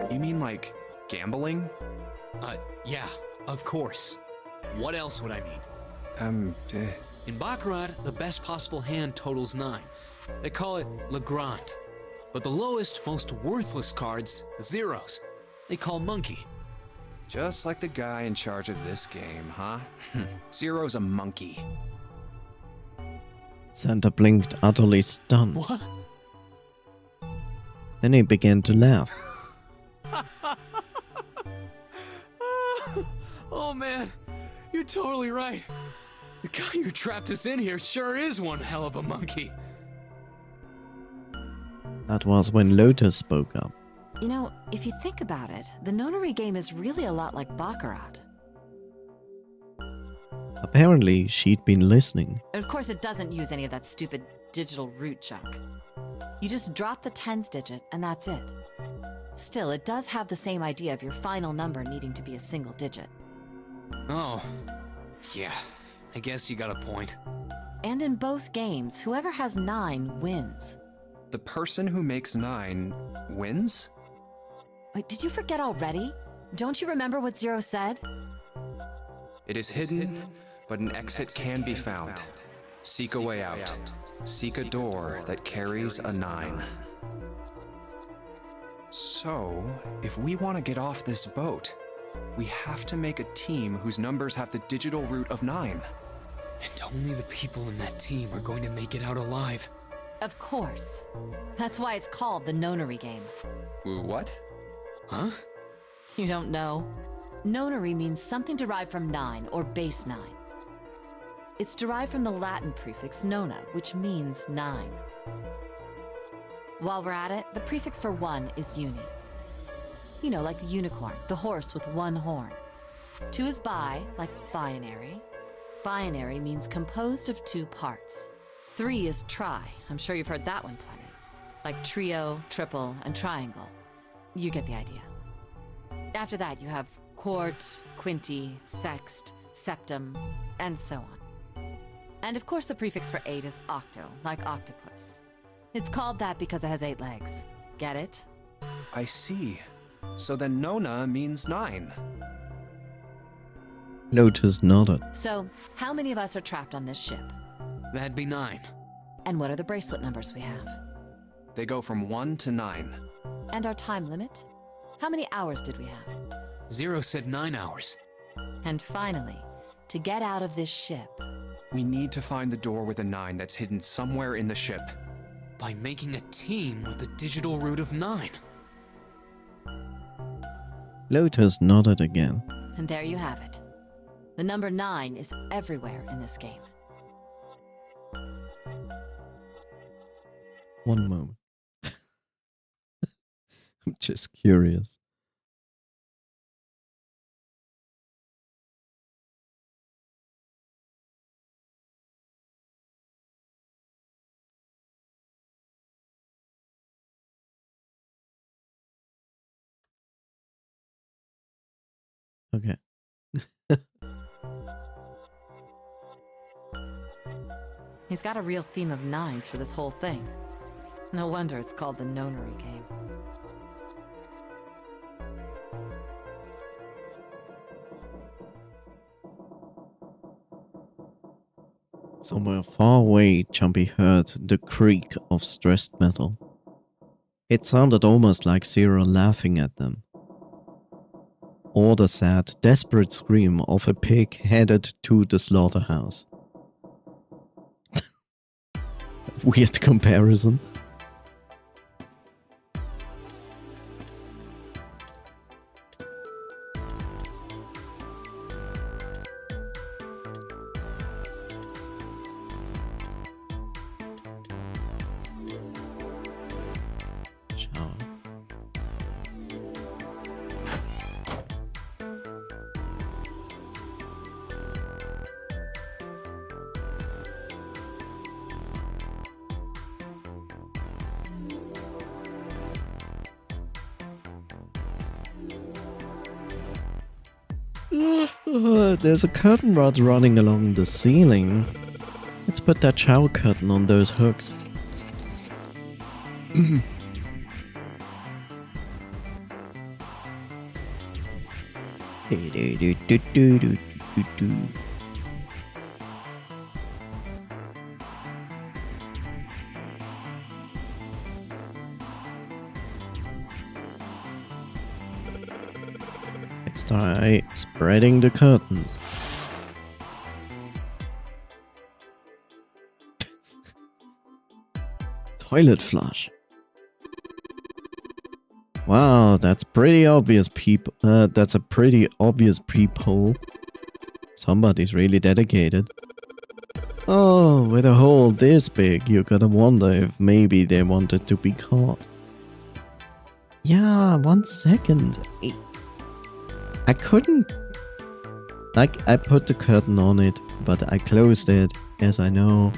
You mean like gambling? Yeah, of course. What else would I mean? Eh. In Baccarat, the best possible hand totals 9. They call it Le Grand. But the lowest, most worthless cards, the zeros, they call Monkey. Just like the guy in charge of this game, huh? Zero's a monkey. Santa blinked, utterly stunned. What? Then he began to laugh. Oh man, you're totally right. The guy who trapped us in here sure is one hell of a monkey. That was when Lotus spoke up. You know, if you think about it, the nonary game is really a lot like Baccarat. Apparently, she'd been listening. Of course, it doesn't use any of that stupid digital root junk. You just drop the tens digit, and that's it. Still, it does have the same idea of your final number needing to be a single digit. Oh, yeah, I guess you got a point. And in both games, whoever has 9 wins. The person who makes 9 wins? Wait, did you forget already? Don't you remember what Zero said? It is hidden, but an exit can be found. Seek a way out. Seek a door that carries a 9. So, if we want to get off this boat, we have to make a team whose numbers have the digital root of 9. And only the people in that team are going to make it out alive. Of course. That's why it's called the nonary game. What? Huh? You don't know? Nonary means something derived from 9, or base 9. It's derived from the Latin prefix nona, which means 9. While we're at it, the prefix for 1 is uni. You know, like the unicorn, the horse with 1 horn. 2 is bi, like binary. Binary means composed of 2 parts. 3 is tri. I'm sure you've heard that one plenty. Like trio, triple, and triangle. You get the idea. After that, you have quart, quinti, sext, septum, and so on. And of course, the prefix for 8 is octo, like octopus. It's called that because it has 8 legs. Get it? I see. So then Nona means 9. Lotus nodded. So, how many of us are trapped on this ship? That'd be 9. And what are the bracelet numbers we have? They go from 1 to 9. And our time limit? How many hours did we have? Zero said 9 hours. And finally, to get out of this ship, We need to find the door with a 9 that's hidden somewhere in the ship. By making a team with the digital root of 9. Lotus nodded again. And there you have it. The number 9 is everywhere in this game. One moment. I'm just curious. Okay. He's got a real theme of 9s for this whole thing. No wonder it's called the Nonary game. Somewhere far away, Jumpy heard the creak of stressed metal. It sounded almost like Zero laughing at them. Or the sad, desperate scream of a pig headed to the slaughterhouse. Weird comparison. Shower. There's a curtain rod running along the ceiling. Let's put that shower curtain on those hooks. Let's try spreading the curtains. Toilet flush. Wow, that's pretty obvious that's a pretty obvious peephole. Somebody's really dedicated. Oh, with a hole this big, you gotta wonder if maybe they wanted to be caught. Yeah, 1 second. I couldn't... Like, I put the curtain on it, but I closed it, as I know.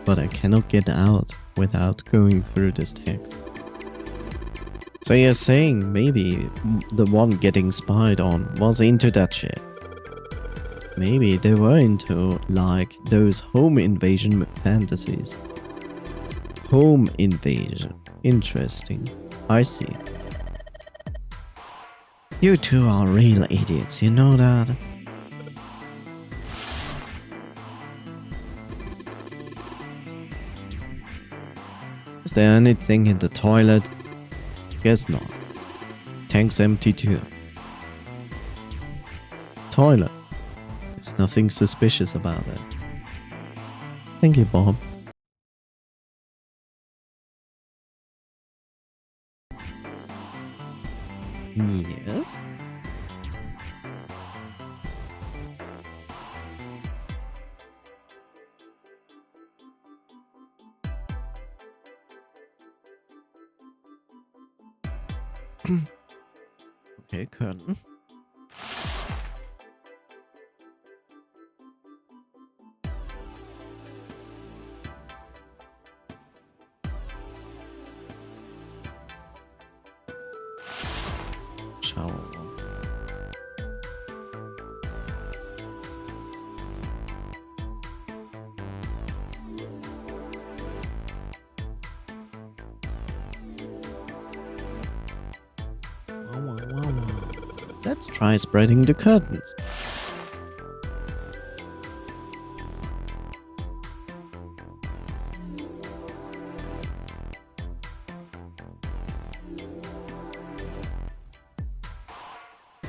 But I cannot get out without going through this text. So you're saying maybe the one getting spied on was into that shit. Maybe they were into, like, those home invasion fantasies. Home invasion. Interesting. I see. You two are real idiots, you know that? Is there anything in the toilet? Guess not. Tank's empty too. Toilet. There's nothing suspicious about that. Thank you, Bob. Yes? Okay, curtain. Shower one. Wow. Let's try spreading the curtains.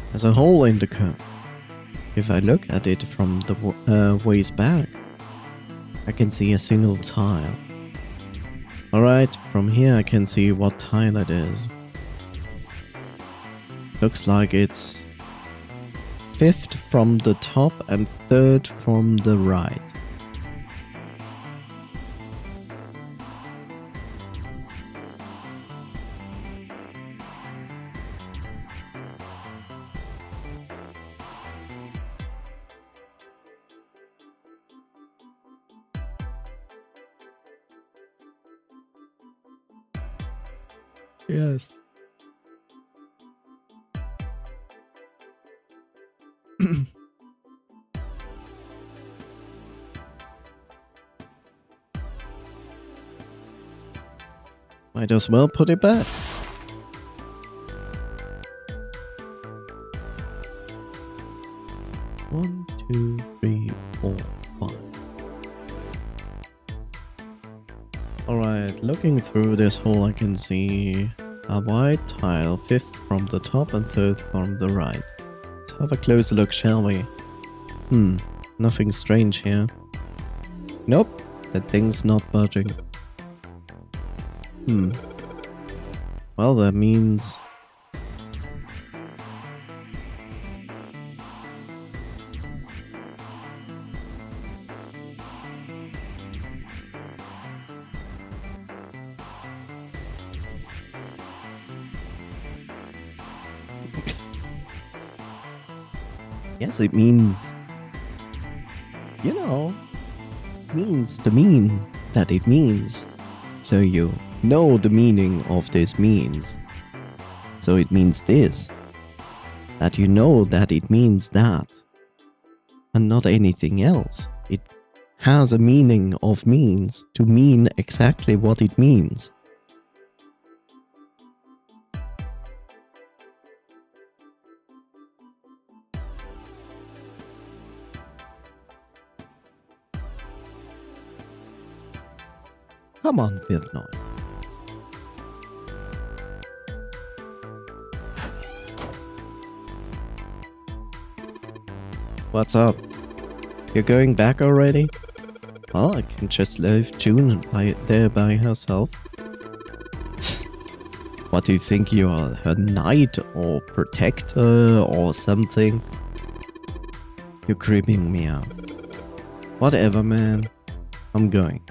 There's a hole in the curtain. if I look at it from the ways back, I can see a single tile. Alright, from here I can see what tile it is. Looks like it's 5th from the top and 3rd from the right. Yes. Might as well put it back. One, two, three, 4, 5. Alright, looking through this hole I can see a white tile, 5th from the top and 3rd from the right. Let's have a closer look, shall we? Nothing strange here. Nope, that thing's not budging. Well, that means... Yes, it means... You know, means to mean that it means. So you know the meaning of this means. So it means this. That you know that it means that. And not anything else. It has a meaning of means to mean exactly what it means. Come on, Fifth Noise. What's up? You're going back already? Well, I can just leave June there by herself. What do you think you are, her knight or protector or something? You're creeping me out. Whatever, man. I'm going.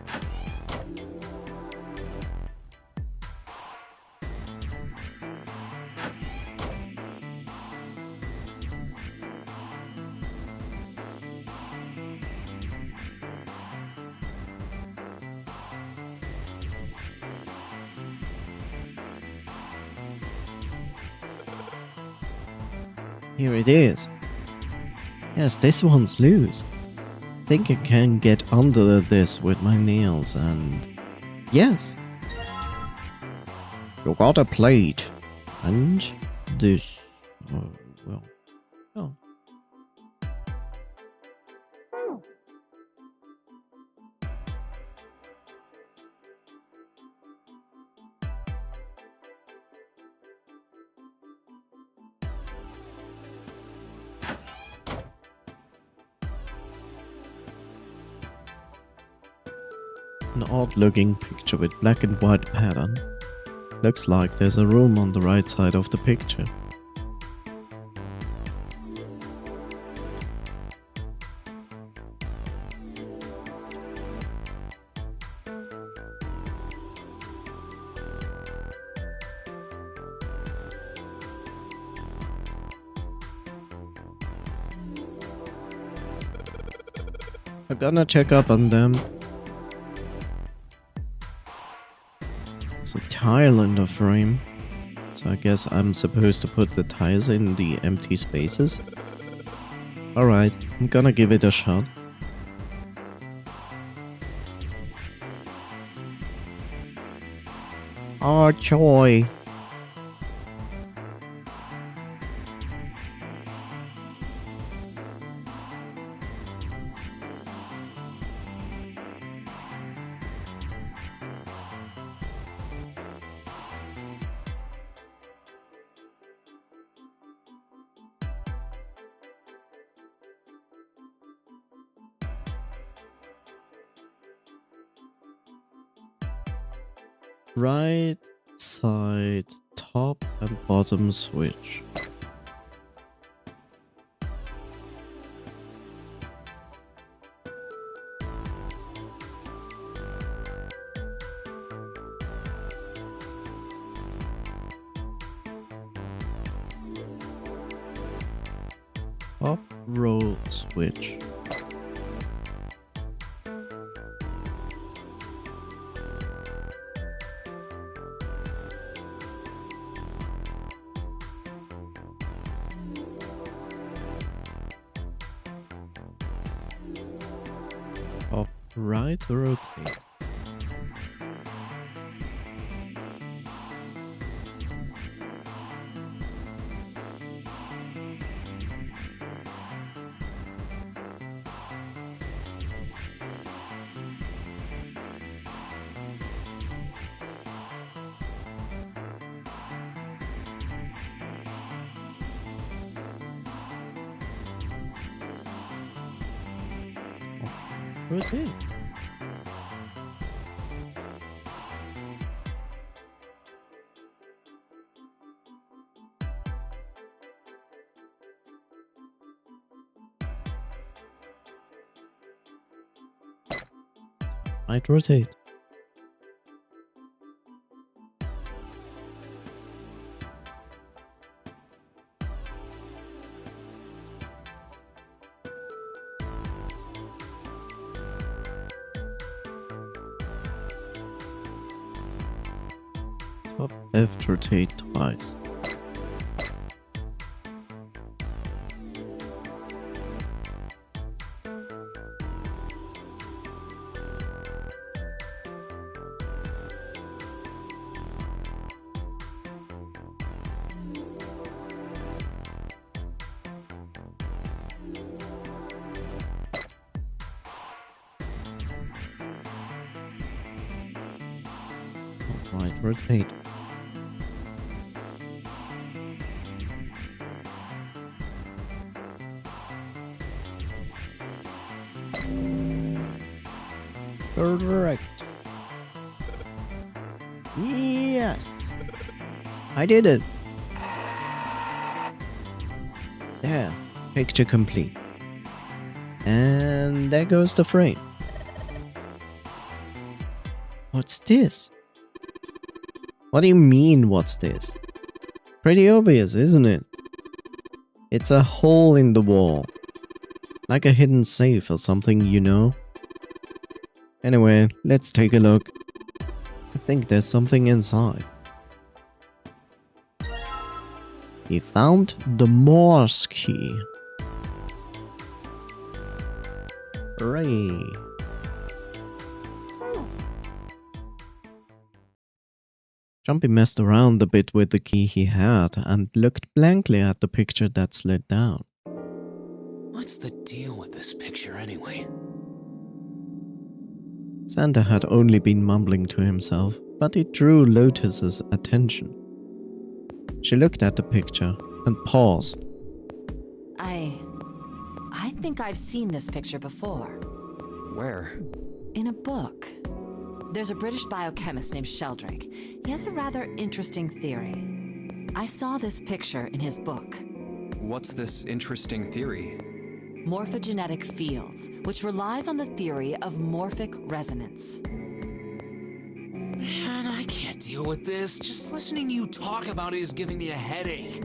Here it is. Yes, this one's loose. I think I can get under this with my nails and... Yes! You got a plate. And this... well... Oh. An odd-looking picture with black and white pattern. Looks like there's a room on the right side of the picture. I'm gonna check up on them. There's a tile in the frame, so I guess I'm supposed to put the tiles in the empty spaces. Alright, I'm gonna give it a shot. Oh, joy! Right side, top and bottom switch. Top row switch. Top right rotate. Rotate. Right rotate. Top left rotate twice. Top right rotate. Correct. Yes. I did it. There. Picture complete. And there goes the frame. What's this? What do you mean, what's this? Pretty obvious, isn't it? It's a hole in the wall. Like a hidden safe or something, you know? Anyway, let's take a look. I think there's something inside. He found the Morse key. Hooray! Jumpy messed around a bit with the key he had and looked blankly at the picture that slid down. What's the deal with this picture anyway? Santa had only been mumbling to himself, but it drew Lotus's attention. She looked at the picture and paused. I think I've seen this picture before. Where? In a book. There's a British biochemist named Sheldrake. He has a rather interesting theory. I saw this picture in his book. What's this interesting theory? Morphogenetic fields, which relies on the theory of morphic resonance. Man, I can't deal with this. Just listening to you talk about it is giving me a headache.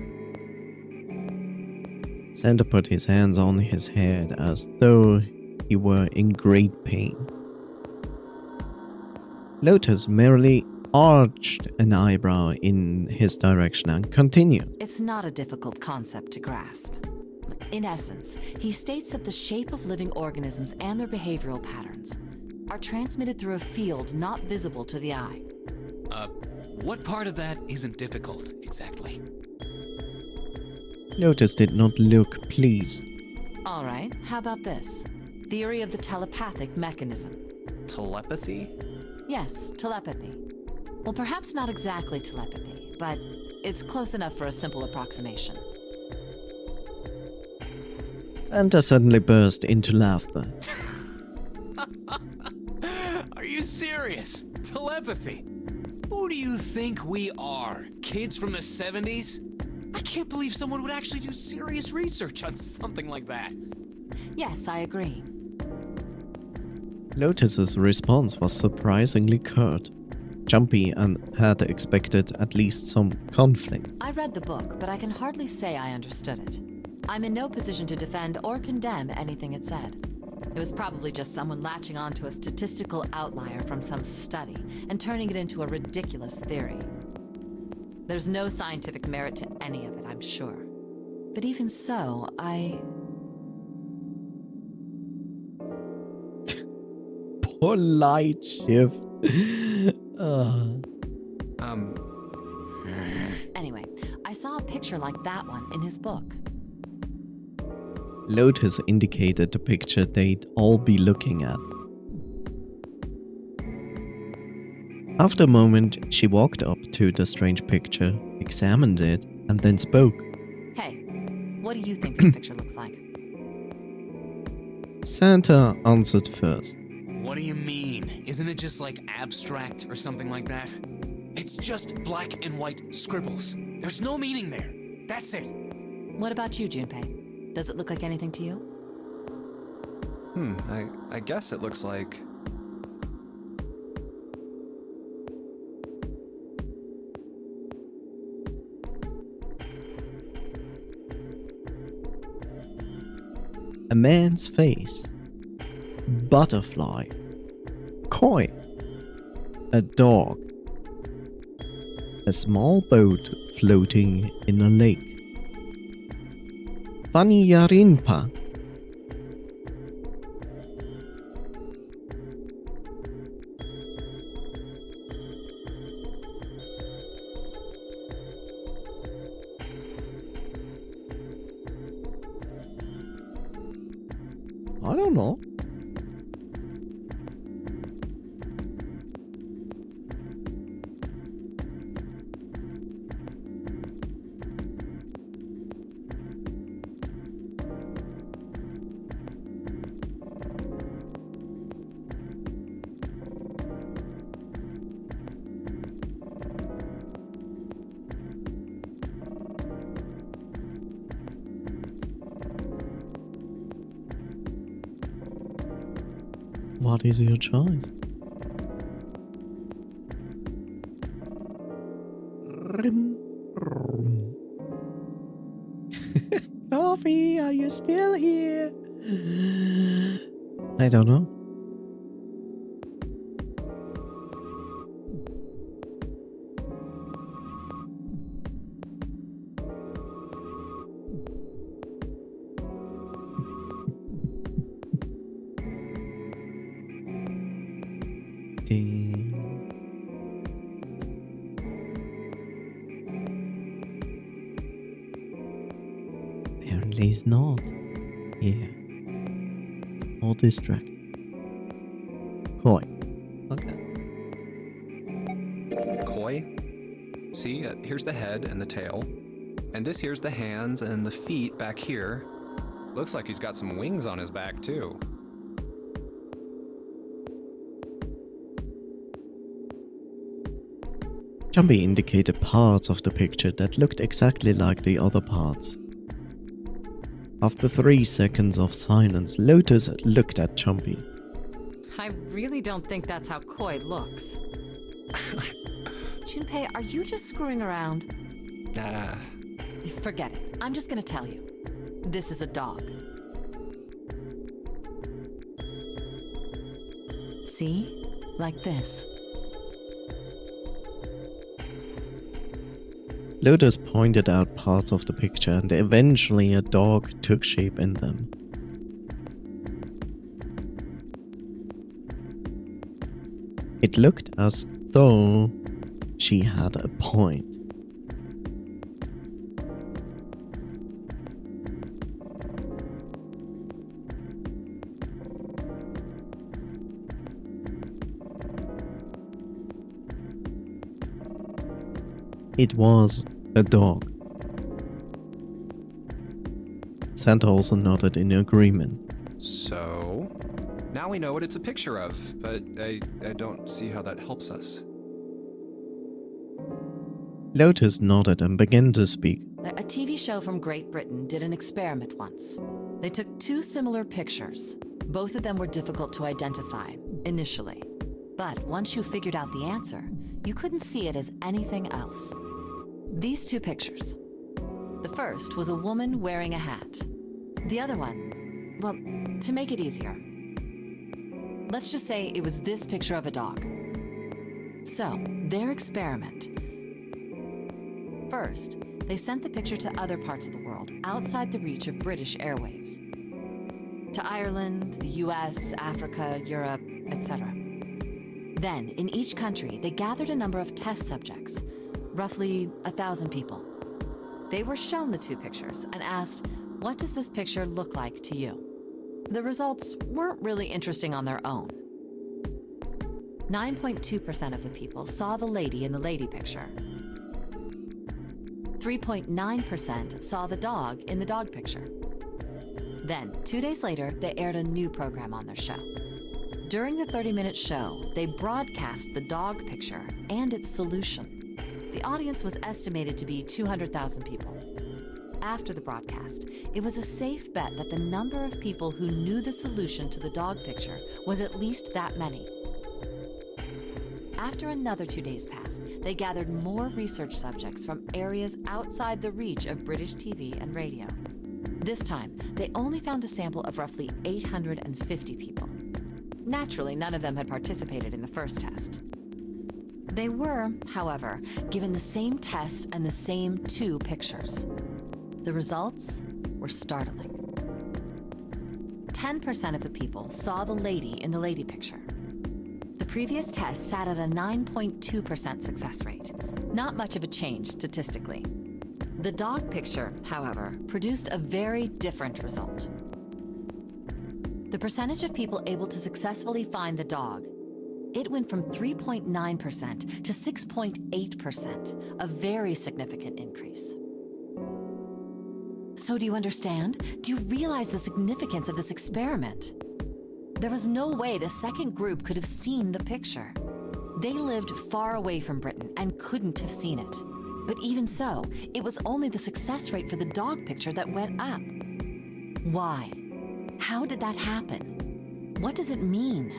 Santa put his hands on his head as though he were in great pain. Lotus merely arched an eyebrow in his direction and continued. It's not a difficult concept to grasp. In essence, he states that the shape of living organisms and their behavioral patterns are transmitted through a field not visible to the eye. What part of that isn't difficult, exactly? Lotus did not look pleased. All right, how about this? Theory of the telepathic mechanism. Telepathy? Yes, telepathy. Well, perhaps not exactly telepathy, but it's close enough for a simple approximation. Santa suddenly burst into laughter. Are you serious? Telepathy? Who do you think we are? Kids from the 70s? I can't believe someone would actually do serious research on something like that. Yes, I agree. Lotus's response was surprisingly curt, jumpy, and had expected at least some conflict. I read the book, but I can hardly say I understood it. I'm in no position to defend or condemn anything it said. It was probably just someone latching onto a statistical outlier from some study and turning it into a ridiculous theory. There's no scientific merit to any of it, I'm sure. But even so, Polite shift. Anyway, I saw a picture like that one in his book. Lotus indicated the picture they'd all be looking at. After a moment, she walked up to the strange picture, examined it, and then spoke. Hey, what do you think this picture looks like? Santa answered first. What do you mean? Isn't it just like abstract or something like that? It's just black and white scribbles. There's no meaning there. That's it. What about you, Junpei? Does it look like anything to you? I guess it looks like... A man's face. Butterfly. Koi. A dog. A small boat floating in a lake. Vaniyarinpa. I don't know. What is your choice? Coffee, are you still here? I don't know. Apparently he's not here. Or distracted. Koi. Okay. Koi? See, here's the head and the tail. And this here's the hands and the feet back here. Looks like he's got some wings on his back, too. Jumpy indicated parts of the picture that looked exactly like the other parts. After 3 seconds of silence, Lotus looked at Jumpy. I really don't think that's how Koi looks. Junpei, are you just screwing around? Nah. Forget it. I'm just gonna tell you. This is a dog. See? Like this. Lotus pointed out parts of the picture and eventually a dog took shape in them. It looked as though she had a point. It was a dog. Santa also nodded in agreement. So, now we know what it's a picture of, but I don't see how that helps us. Lotus nodded and began to speak. A TV show from Great Britain did an experiment once. They took two similar pictures. Both of them were difficult to identify, initially. But once you figured out the answer, you couldn't see it as anything else. These two pictures. The first was a woman wearing a hat. The other one, well, to make it easier, let's just say it was this picture of a dog. So, their experiment. First, they sent the picture to other parts of the world outside the reach of British airwaves. To Ireland, the US, Africa, Europe, etc. Then, in each country, they gathered a number of test subjects, roughly 1,000 people. They were shown the two pictures and asked, what does this picture look like to you? The results weren't really interesting on their own. 9.2% of the people saw the lady in the lady picture. 3.9% saw the dog in the dog picture. Then, 2 days later, they aired a new program on their show. During the 30-minute show, they broadcast the dog picture and its solution. The audience was estimated to be 200,000 people. After the broadcast, it was a safe bet that the number of people who knew the solution to the dog picture was at least that many. After another 2 days passed, they gathered more research subjects from areas outside the reach of British TV and radio. This time, they only found a sample of roughly 850 people. Naturally, none of them had participated in the first test. They were, however, given the same tests and the same two pictures. The results were startling. 10% of the people saw the lady in the lady picture. The previous test sat at a 9.2% success rate. Not much of a change statistically. The dog picture, however, produced a very different result. The percentage of people able to successfully find the dog, it went from 3.9% to 6.8%, a very significant increase. So do you understand? Do you realize the significance of this experiment? There was no way the second group could have seen the picture. They lived far away from Britain and couldn't have seen it. But even so, it was only the success rate for the dog picture that went up. Why? How did that happen? What does it mean?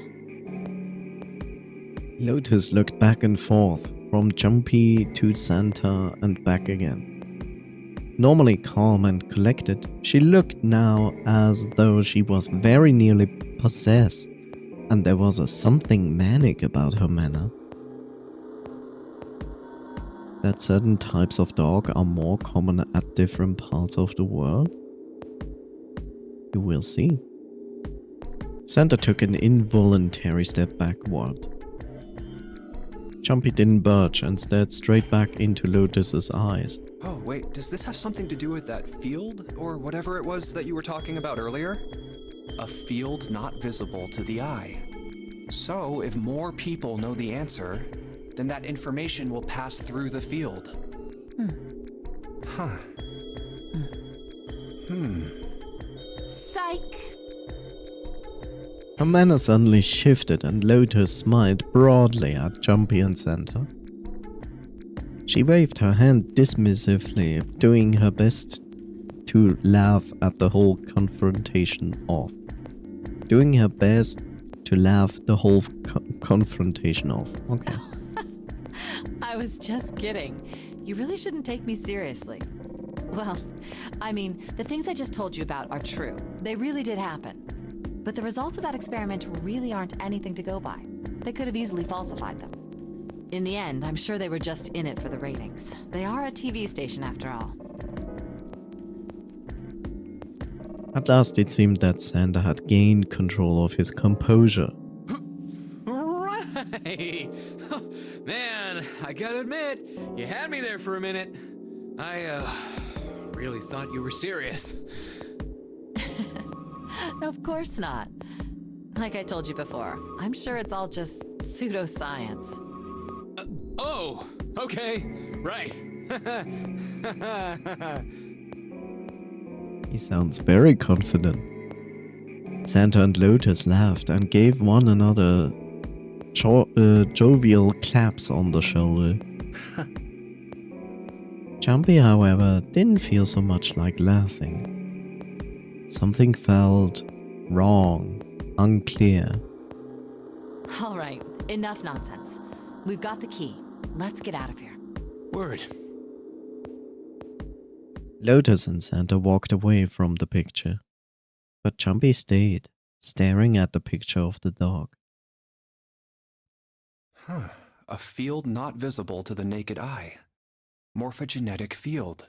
Lotus looked back and forth, from Jumpy to Santa and back again. Normally calm and collected, she looked now as though she was very nearly possessed, and there was a something manic about her manner. That certain types of dog are more common at different parts of the world? You will see. Santa took an involuntary step backward. Jumpy didn't budge and stared straight back into Lotus's eyes. Oh, wait, does this have something to do with that field or whatever it was that you were talking about earlier? A field not visible to the eye. So, if more people know the answer, then that information will pass through the field. Huh. Psych! Her manner suddenly shifted and Lotus smiled broadly at Jumpy and Santa. She waved her hand dismissively, doing her best to laugh at the whole confrontation off. Doing her best to laugh the whole confrontation off. Okay. I was just kidding. You really shouldn't take me seriously. Well, I mean, the things I just told you about are true. They really did happen. But the results of that experiment really aren't anything to go by. They could have easily falsified them. In the end, I'm sure they were just in it for the ratings. They are a TV station after all. At last it seemed that Santa had gained control of his composure. Right! Man, I gotta admit, you had me there for a minute. I, really thought you were serious. Of course not. Like I told you before, I'm sure it's all just pseudoscience. Oh, okay, right. He sounds very confident. Santa and Lotus laughed and gave one another jovial claps on the shoulder. Jumpy, however, didn't feel so much like laughing. Something felt wrong, unclear. All right, enough nonsense. We've got the key. Let's get out of here. Word. Lotus and Santa walked away from the picture, but Jumpy stayed, staring at the picture of the dog. Huh. A field not visible to the naked eye. Morphogenetic field.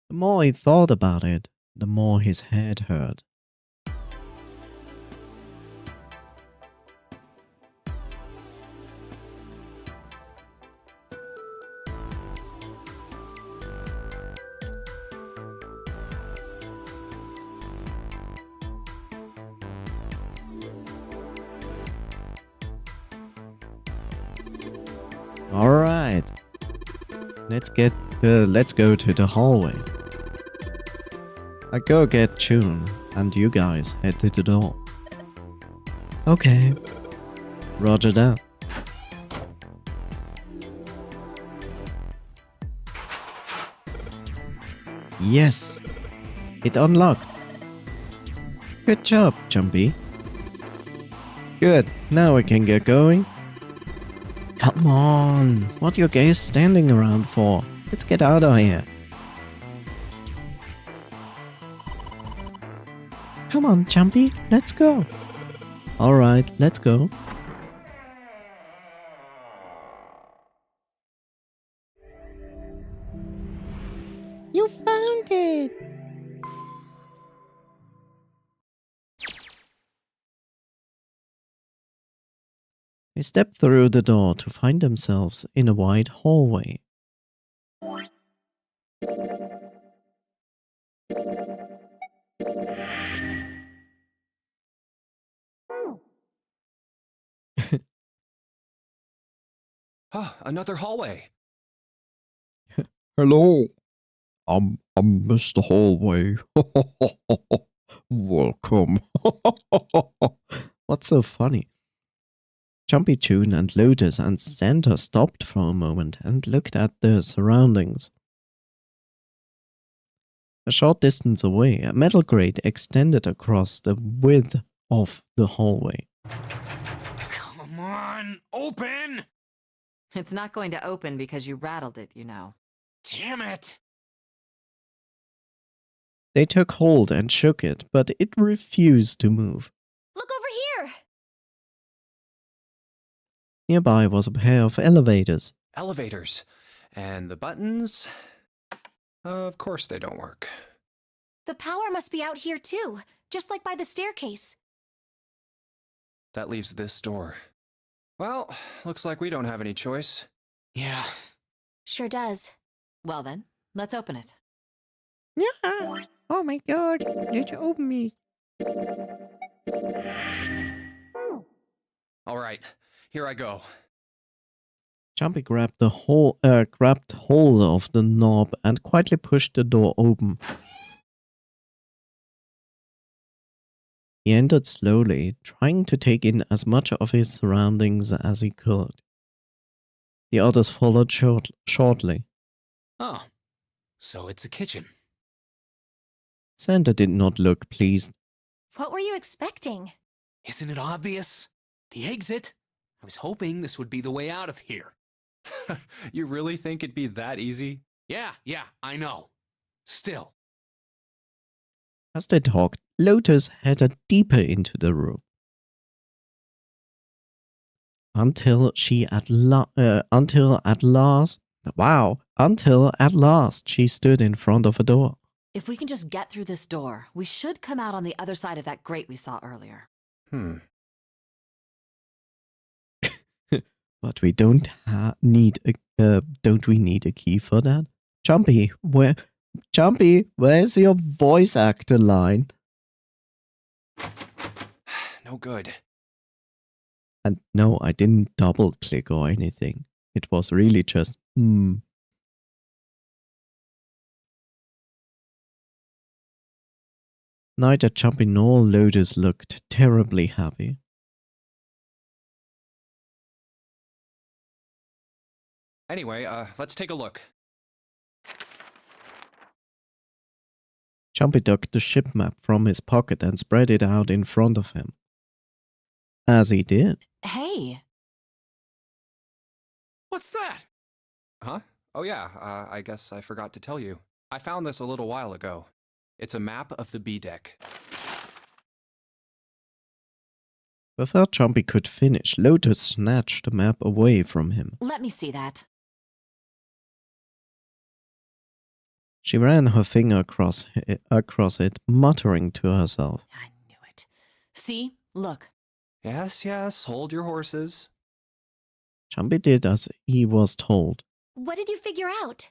The more he thought about it, the more his head hurt. All right, let's go to the hallway. I go get June, and you guys head to the door. Okay, roger that. Yes, it unlocked. Good job, Jumpy. Good, now we can get going. Come on, what are you guys standing around for? Let's get out of here. Come on, Jumpy, let's go. Alright, let's go. You found it! They step through the door to find themselves in a wide hallway. Huh, another hallway. Hello, I'm Mr. Hallway. Welcome. What's so funny? Jumpy, June and Lotus and Santa stopped for a moment and looked at their surroundings. A short distance away, a metal grate extended across the width of the hallway. Come on, open! It's not going to open because you rattled it, you know. Damn it! They took hold and shook it, but it refused to move. Look over here! Nearby was a pair of elevators. Elevators. And the buttons? Of course they don't work. The power must be out here too, just like by the staircase. That leaves this door. Well, looks like we don't have any choice. Yeah. Sure does. Well then, let's open it. Yeah. Oh my god, let you open me. All right, here I go. Jumpy grabbed hold of the knob and quietly pushed the door open. He entered slowly, trying to take in as much of his surroundings as he could. The others followed shortly. Oh, so it's a kitchen. Santa did not look pleased. What were you expecting? Isn't it obvious? The exit? I was hoping this would be the way out of here. You really think it'd be that easy? Yeah, I know. Still. As they talked, Lotus headed deeper into the room. Until at last she stood in front of a door. If we can just get through this door, we should come out on the other side of that grate we saw earlier. But we don't need a key for that? Jumpy, where's your voice actor line? No good. And no, I didn't double click or anything. It was really just Neither Jumpy nor Lotus looked terribly happy. Anyway, let's take a look. Jumpy took the ship map from his pocket and spread it out in front of him. As he did, Hey, What's that? Huh? Oh yeah, I guess I forgot to tell you. I found this a little while ago. It's a map of the B deck. before Jumpy could finish, Lotus snatched the map away from him. let me see that. She ran her finger across it, muttering to herself. I knew it. See? Look. Yes, yes, hold your horses. Jumpy did as he was told. What did you figure out?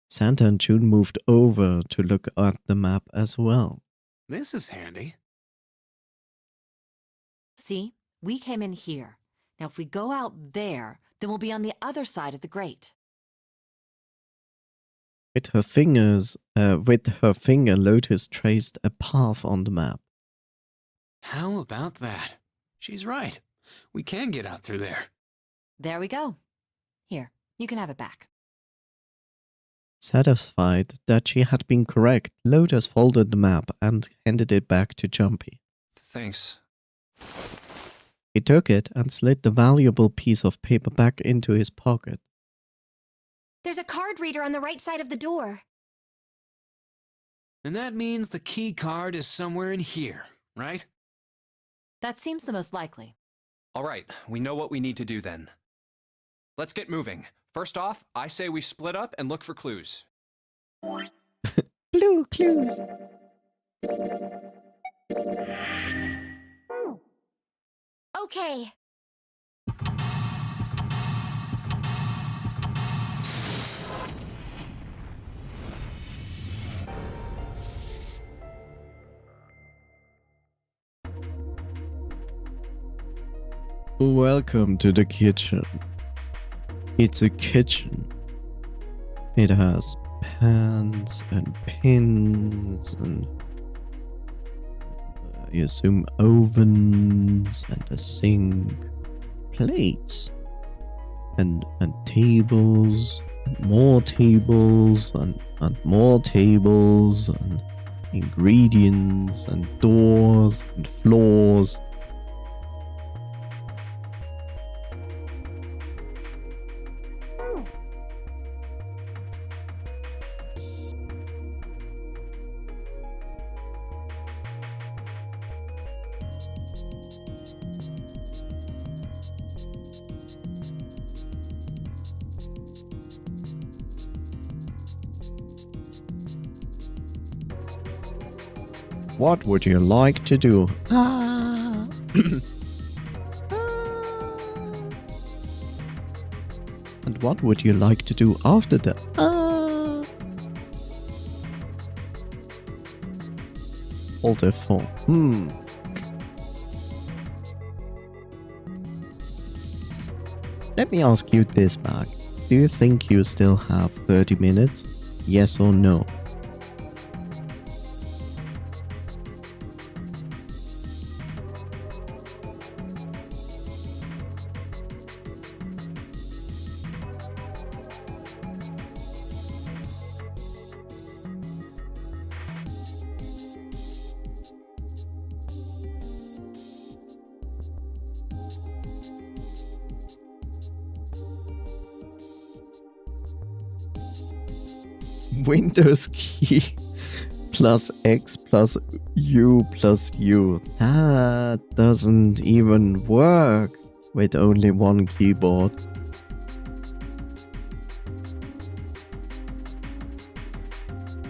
Santa and June moved over to look at the map as well. This is handy. See? We came in here. Now if we go out there, then we'll be on the other side of the grate. With her finger, Lotus traced a path on the map. How about that? She's right. We can get out through there. There we go. Here, you can have it back. Satisfied that she had been correct, Lotus folded the map and handed it back to Jumpy. Thanks. He took it and slid the valuable piece of paper back into his pocket. There's a card reader on the right side of the door. And that means the key card is somewhere in here, right? That seems the most likely. All right, we know what we need to do then. Let's get moving. First off, I say we split up and look for clues. Blue clues! Okay. Welcome to the kitchen. It's a kitchen. It has pans and pins and I assume ovens and a sink, plates and tables and more tables and more tables and ingredients and doors and floors. What would you like to do? And what would you like to do after that? Alt F4. Let me ask you this back. Do you think you still have 30 minutes? Yes or no? Windows key plus X plus U plus U. That doesn't even work with only one keyboard.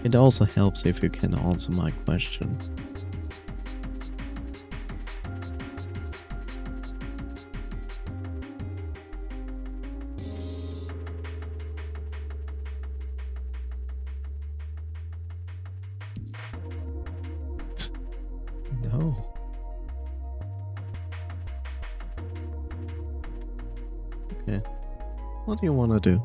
It also helps if you can answer my question. No. Okay. What do you want to do?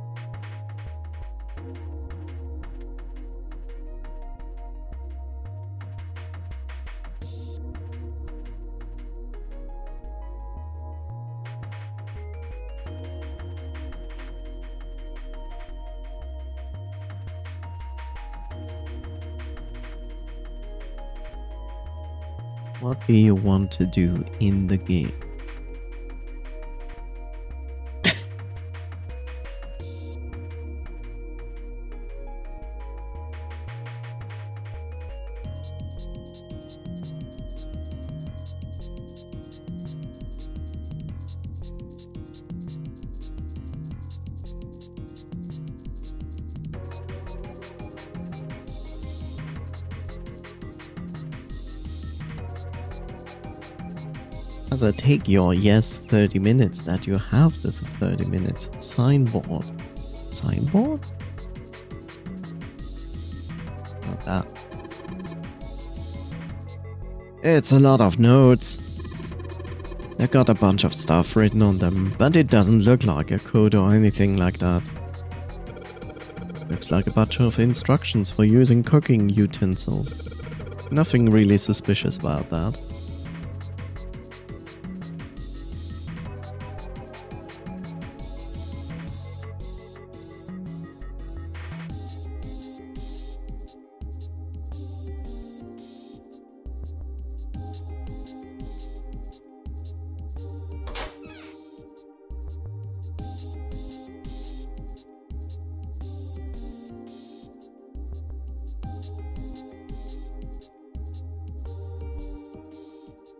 What do you want to do in the game? As I take your yes 30 minutes that you have this 30 minutes signboard. Signboard? Not that. It's a lot of notes. They got a bunch of stuff written on them, but it doesn't look like a code or anything like that. Looks like a bunch of instructions for using cooking utensils. Nothing really suspicious about that.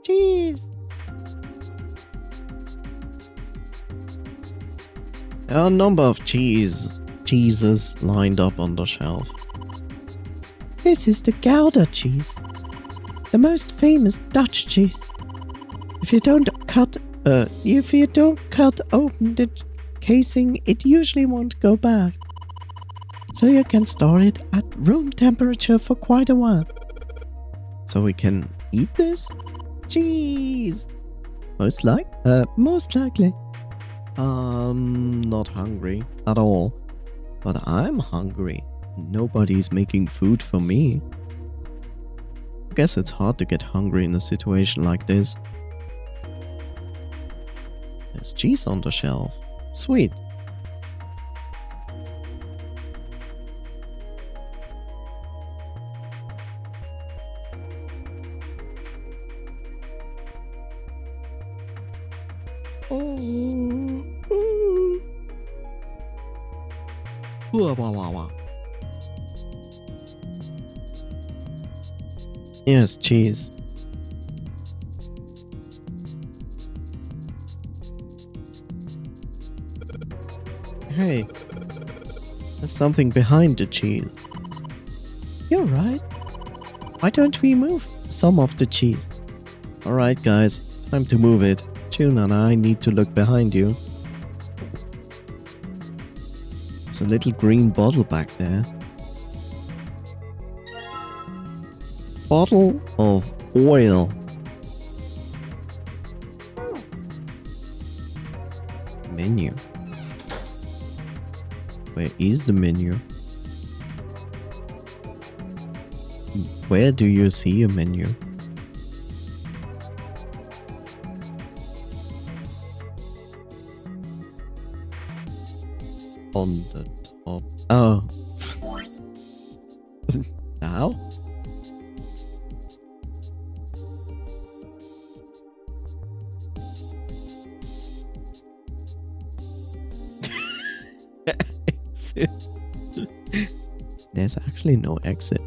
Cheese! There are a number of cheeses lined up on the shelf. This is the Gouda cheese, the most famous Dutch cheese. If you don't cut open the casing, it usually won't go bad. So you can store it at room temperature for quite a while. So we can eat this? Cheese! Most likely. Not hungry at all. But I'm hungry. Nobody's making food for me. I guess it's hard to get hungry in a situation like this. There's cheese on the shelf. Sweet. Yes, cheese. Hey, there's something behind the cheese. You're right. Why don't we move some of the cheese? Alright guys, time to move it. June and I need to look behind you. There's a little green bottle back there. Bottle of oil. Menu. Where is the menu? Where do you see a menu? On the top. Oh. Now? Exit. There's actually no exit.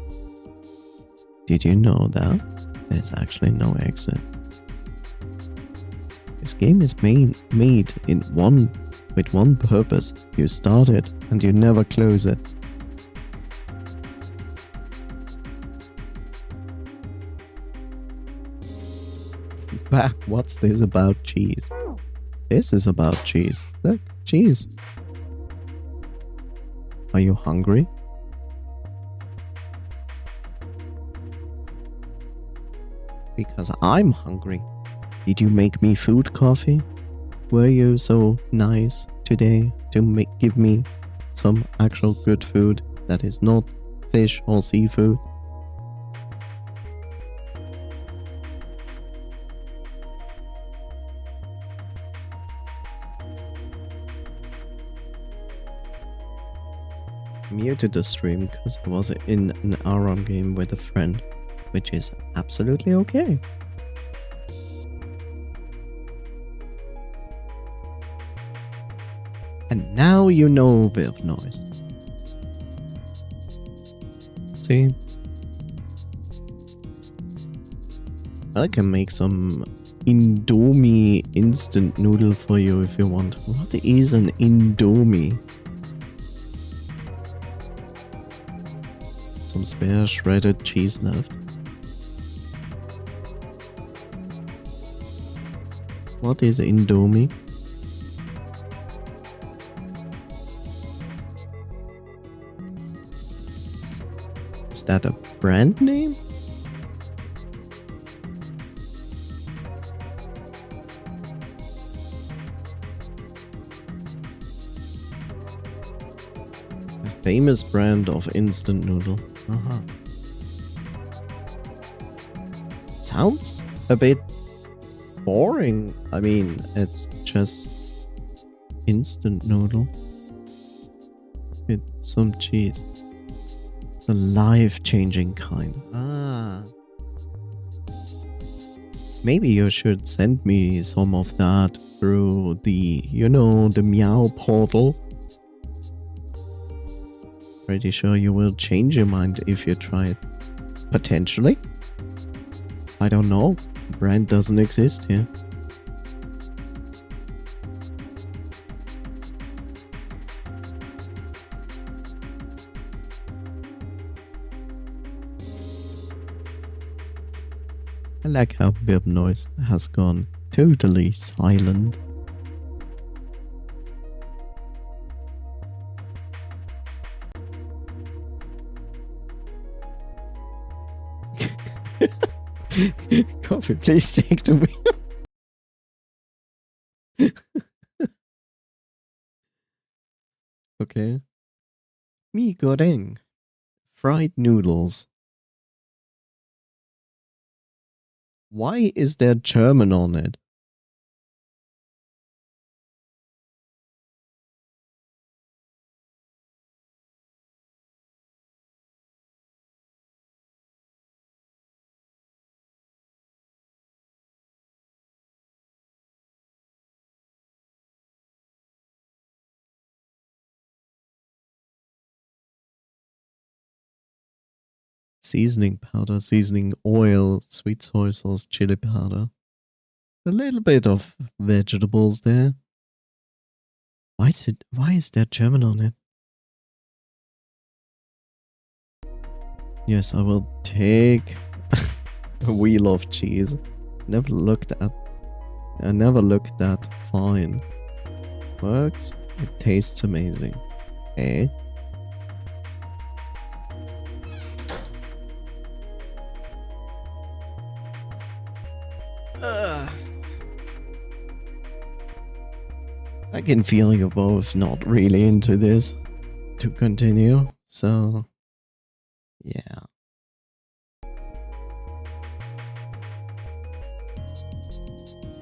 Did you know that? There's actually no exit. This game is made with one purpose. You start it and you never close it. Back, what's this about cheese? This is about cheese. Look, cheese. Are you hungry? Because I'm hungry. Did you make me food, Coffee? Were you so nice today to give me some actual good food that is not fish or seafood? Muted the stream because I was in an Aron game with a friend, which is absolutely okay. And now you know with noise. See? I can make some Indomie instant noodle for you if you want. What is an Indomie? Some spare shredded cheese left. What is Indomie? Is that a brand name? A famous brand of instant noodle. Uh-huh. Sounds a bit boring. I mean, it's just instant noodle with some cheese. The life-changing kind. Ah. Maybe you should send me some of that through the, you know, the Meow portal. Pretty sure you will change your mind if you try it. Potentially. I don't know. The brand doesn't exist here. I like how Web Noise has gone totally silent. Coffee, please take the wheel. Okay. Mi goreng. Fried noodles. Why is there German on it? Seasoning powder, seasoning oil, sweet soy sauce, chili powder. A little bit of vegetables there. Why is there German on it? Yes, I will take a wheel of cheese. I never looked that fine. Works. It tastes amazing. Okay. I can feel you're both not really into this to continue, so yeah.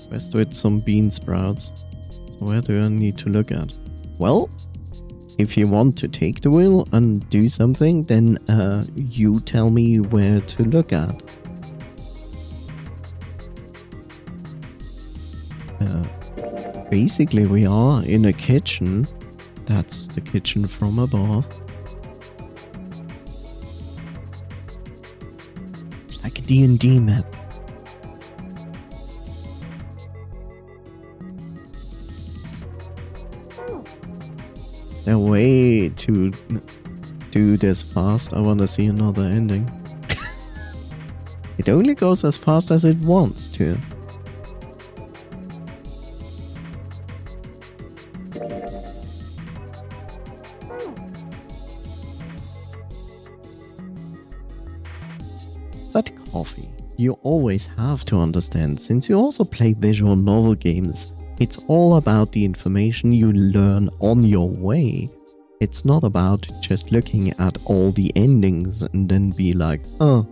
Best with some bean sprouts. So where do I need to look at? Well, if you want to take the wheel and do something, then you tell me where to look at. Basically, we are in a kitchen. That's the kitchen from above. It's like a D&D map. Is there a way to do this fast? I want to see another ending. It only goes as fast as it wants to. But coffee, you always have to understand, since you also play visual novel games, it's all about the information you learn on your way. It's not about just looking at all the endings and then be like, oh,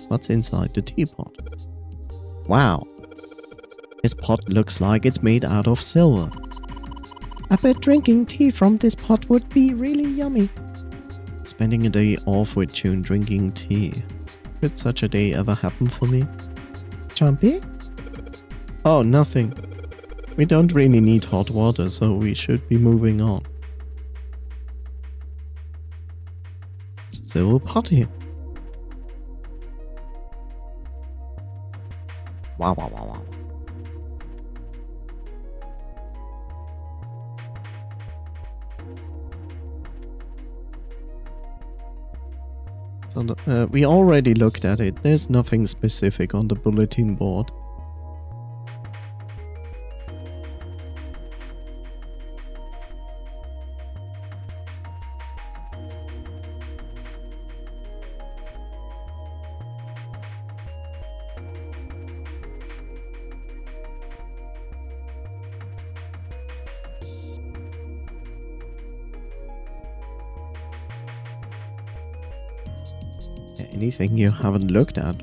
what's inside the teapot? Wow, this pot looks like it's made out of silver. I bet drinking tea from this pot would be really yummy. Spending a day off with you and drinking tea. Could such a day ever happen for me? Jumpy? Oh, nothing. We don't really need hot water, so we should be moving on. Still a pot here. Wow, wow, wow, wow. So we already looked at it. There's nothing specific on the bulletin board. Anything you haven't looked at?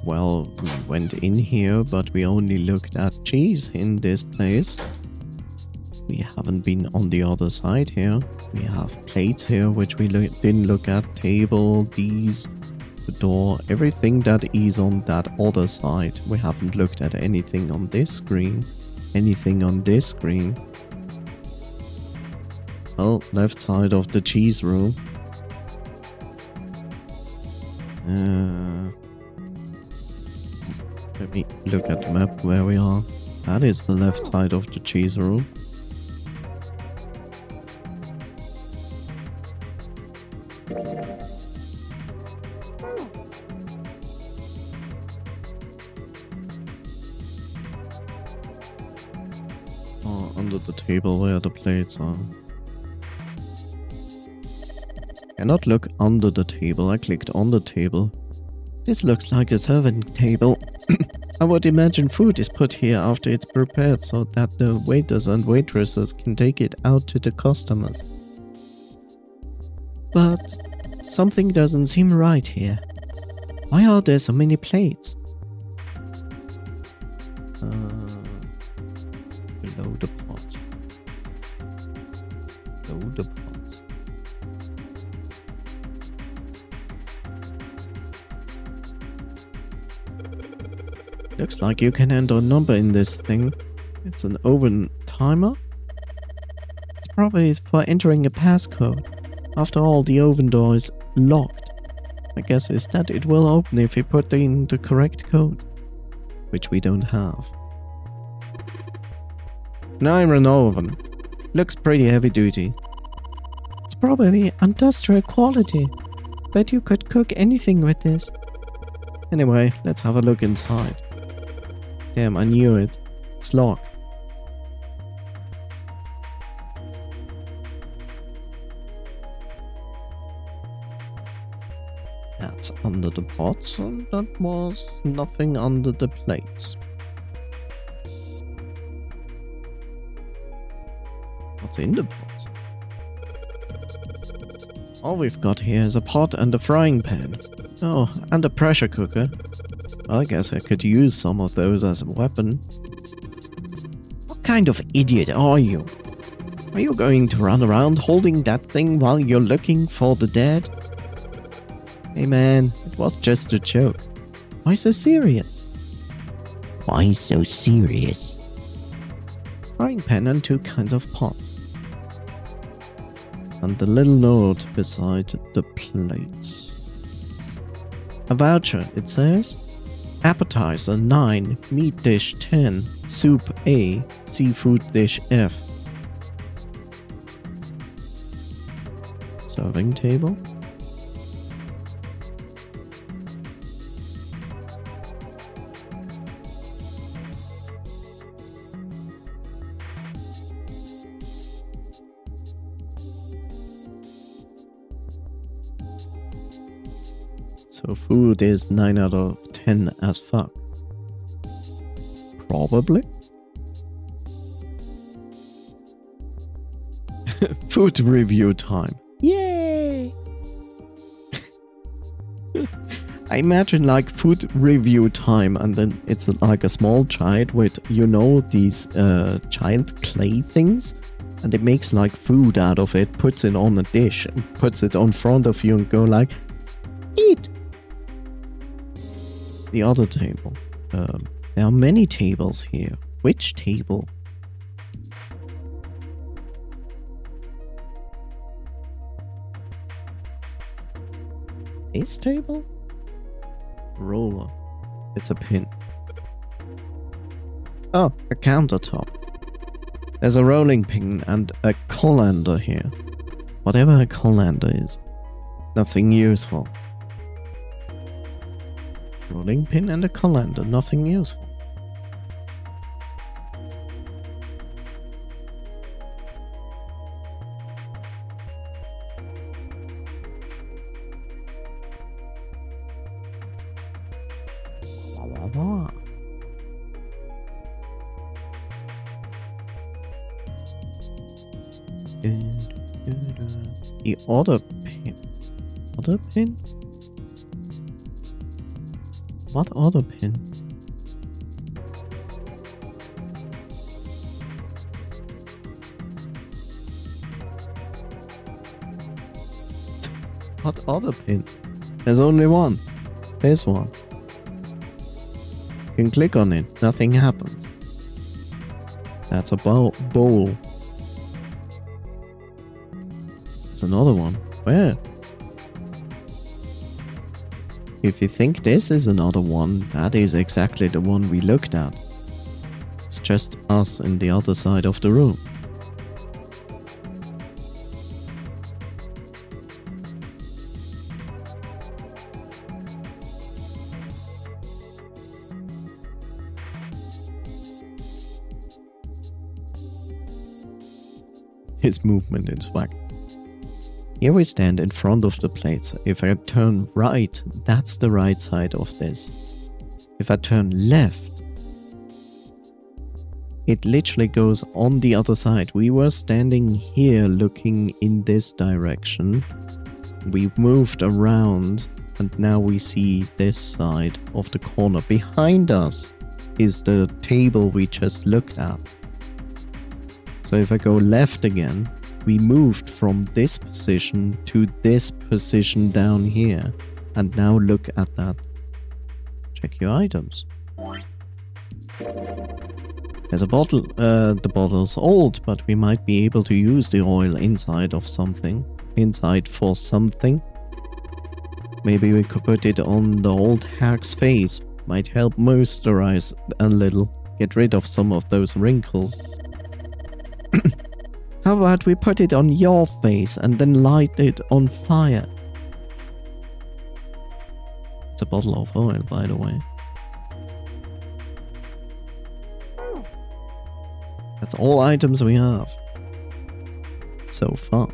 Well, we went in here, but we only looked at cheese in this place. We haven't been on the other side here. We have plates here, which we didn't look at. Table, these, the door, everything that is on that other side. We haven't looked at anything on this screen. Anything on this screen. Well, left side of the cheese room. Let me look at the map where we are. That is the left side of the cheese room. Oh, under the table where the plates are. Cannot look under the table. I clicked on the table. This looks like a serving table. I would imagine food is put here after it's prepared so that the waiters and waitresses can take it out to the customers. But something doesn't seem right here. Why are there so many plates? Below the pots. Below the pots. Looks like you can enter a number in this thing. It's an oven timer. It's probably for entering a passcode. After all, the oven door is locked. My guess is that it will open if you put in the correct code. Which we don't have. An iron oven. Looks pretty heavy duty. It's probably industrial quality. Bet you could cook anything with this. Anyway, let's have a look inside. Damn, I knew it. It's locked. That's under the pots, and that was nothing under the plates. What's in the pots? All we've got here is a pot and a frying pan. Oh, and a pressure cooker. I guess I could use some of those as a weapon. What kind of idiot are you? Are you going to run around holding that thing while you're looking for the dead? Hey man, it was just a joke. Why so serious? Why so serious? Frying pan and 2 kinds of pots. And the little note beside the plates. A voucher, it says. Appetizer 9, meat dish 10, soup A, seafood dish F. Serving table. So food is 9 out of 10 as fuck. Probably. Food review time. Yay! I imagine like food review time, and then it's like a small child with, you know, these child clay things, and it makes like food out of it, puts it on a dish, and puts it on front of you and go like, eat! The other table. There are many tables here. Which table? This table? Roller. It's a pin. Oh, a countertop. There's a rolling pin and a colander here. Whatever a colander is. Nothing useful. Rolling pin and a colander, nothing useful. Blah, blah, blah. The other pin. Other pin? What other pin? What other pin? There's only one. There's one. You can click on it, nothing happens. That's a bowl. There's another one. Where? If you think this is another one, that is exactly the one we looked at. It's just us in the other side of the room. His movement is whack. Here we stand in front of the plates. If I turn right, that's the right side of this. If I turn left, it literally goes on the other side. We were standing here looking in this direction. We've moved around and now we see this side of the corner. Behind us is the table we just looked at. So if I go left again, we moved from this position to this position down here. And now look at that. Check your items. There's a bottle. The bottle's old, but we might be able to use the oil inside of something. Inside for something. Maybe we could put it on the old hack's face. Might help moisturize a little. Get rid of some of those wrinkles. How about we put it on your face and then light it on fire? It's a bottle of oil, by the way. That's all items we have. So far.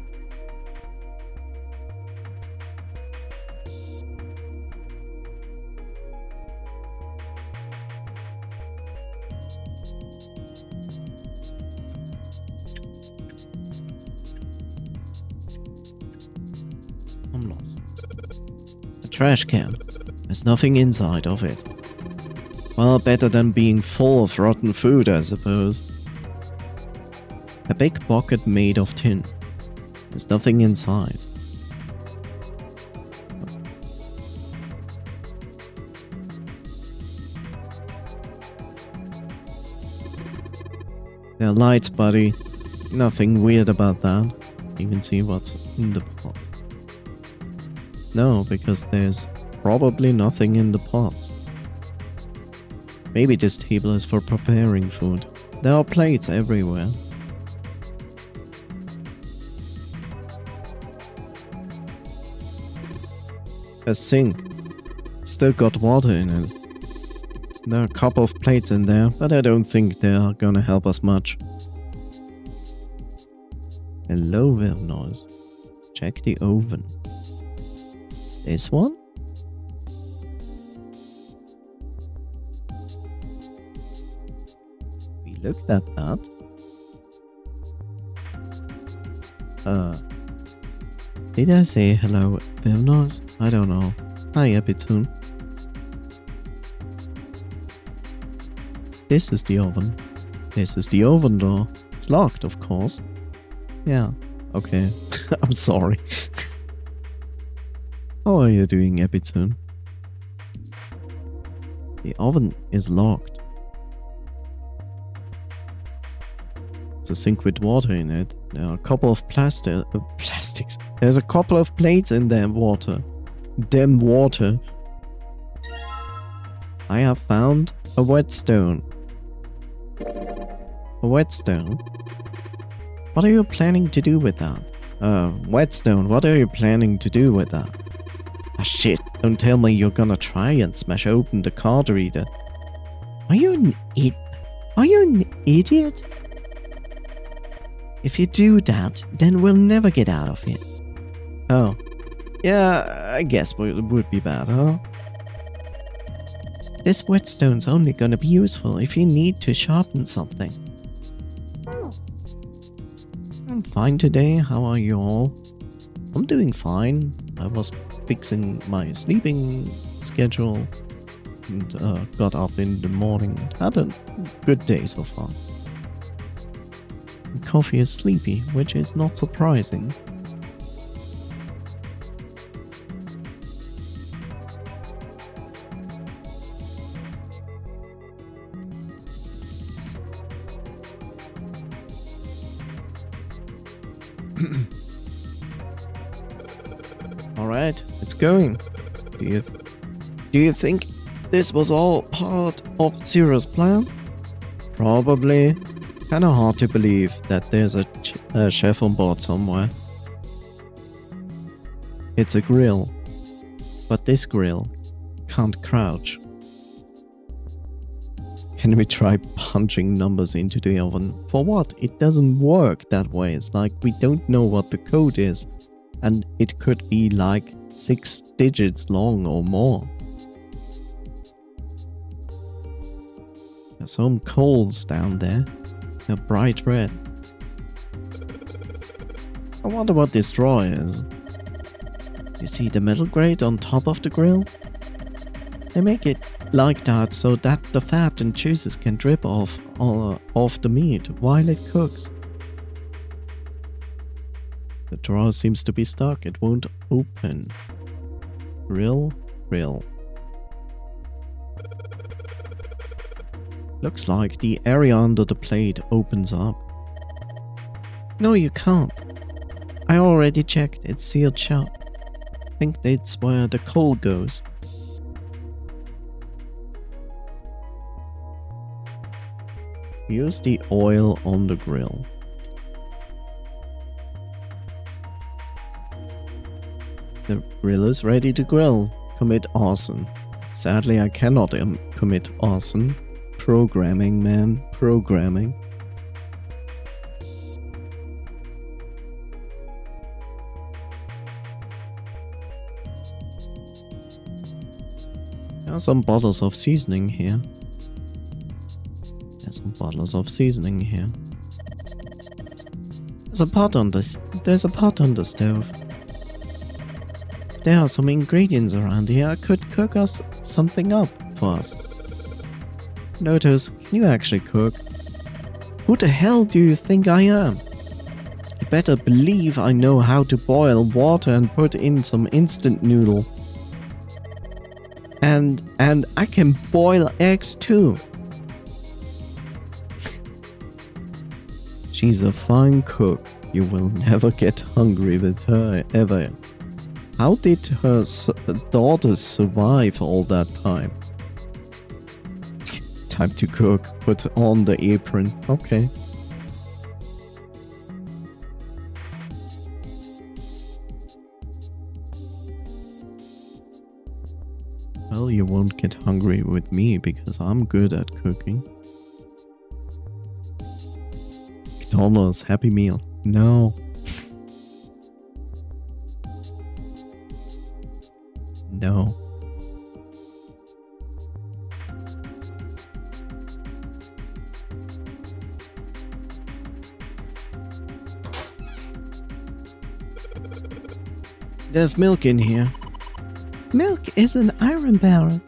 I'm lost. A trash can. There's nothing inside of it. Well, better than being full of rotten food, I suppose. A big bucket made of tin. There's nothing inside. There are lights, buddy. Nothing weird about that. You can see what's in the pot. No, because there's probably nothing in the pot. Maybe this table is for preparing food. There are plates everywhere. A sink. It's still got water in it. There are a couple of plates in there, but I don't think they are gonna help us much. Hello there, noise. Check the oven. This one? We looked at that. Did I say hello, Vilnos? I don't know. Hi, Epitune. This is the oven. This is the oven door. It's locked, of course. Yeah, okay. I'm sorry. How are you doing, Epitune? The oven is locked. It's a sink with water in it. There are a couple of plastics. There's a couple of plates in there, water. damn water. I have found a whetstone. A whetstone? What are you planning to do with that? Whetstone, what are you planning to do with that? Ah, shit, don't tell me you're gonna try and smash open the card reader. Are you an idiot? If you do that, then we'll never get out of here. Oh. Yeah, I guess it would be bad, huh? This whetstone's only gonna be useful if you need to sharpen something. I'm fine today, how are you all? I'm doing fine. I was fixing my sleeping schedule and got up in the morning. Had a good day so far. Coffee is sleepy, which is not surprising. Alright, it's going. Do you think this was all part of Zero's plan? Probably. Kinda hard to believe that there's a chef on board somewhere. It's a grill. But this grill can't crouch. Can we try punching numbers into the oven? For what? It doesn't work that way. It's like we don't know what the code is. And it could be like 6 digits long or more. There's some coals down there. They're bright red. I wonder what this drawer is. You see the metal grate on top of the grill? They make it like that so that the fat and juices can drip off the meat while it cooks. The drawer seems to be stuck. It won't open. Grill. Looks like the area under the plate opens up. No, you can't. I already checked. It's sealed shut. I think that's where the coal goes. Use the oil on the grill. The grill is ready to grill. Commit arson. Sadly, I cannot commit arson. Programming, man. Programming. There are some bottles of seasoning here. There's a pot on the stove. There are some ingredients around here. I could cook us something up for us. Lotus, can you actually cook? Who the hell do you think I am? You better believe I know how to boil water and put in some instant noodle. And I can boil eggs too. She's a fine cook. You will never get hungry with her ever. How did her daughters survive all that time? Time to cook. Put on the apron. Okay. Well, you won't get hungry with me because I'm good at cooking. McDonald's Happy Meal. No. No. There's milk in here. Milk is an iron barrel.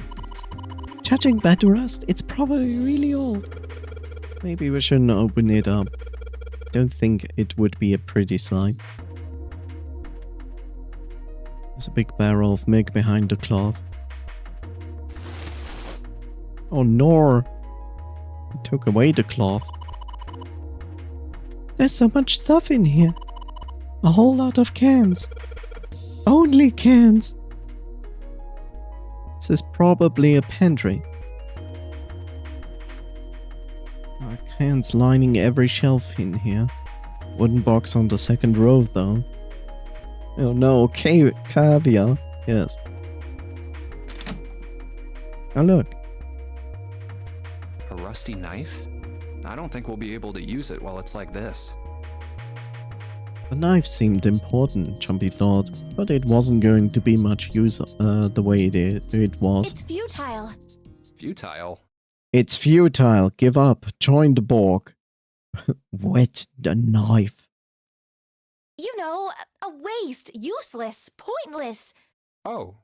Judging by the rust, it's probably really old. Maybe we shouldn't open it up. Don't think it would be a pretty sight. There's a big barrel of milk behind the cloth. Oh no! It took away the cloth. There's so much stuff in here. A whole lot of cans. Only cans. This is probably a pantry. Cans lining every shelf in here. Wooden box on the second row though. Oh no, caviar. Yes. Oh look. A rusty knife? I don't think we'll be able to use it while it's like this. The knife seemed important, Jumpy thought, but it wasn't going to be much use the way it was. It's futile. Futile? It's futile. Give up. Join the Borg. Wet the knife. You know, a waste, useless, pointless. Oh.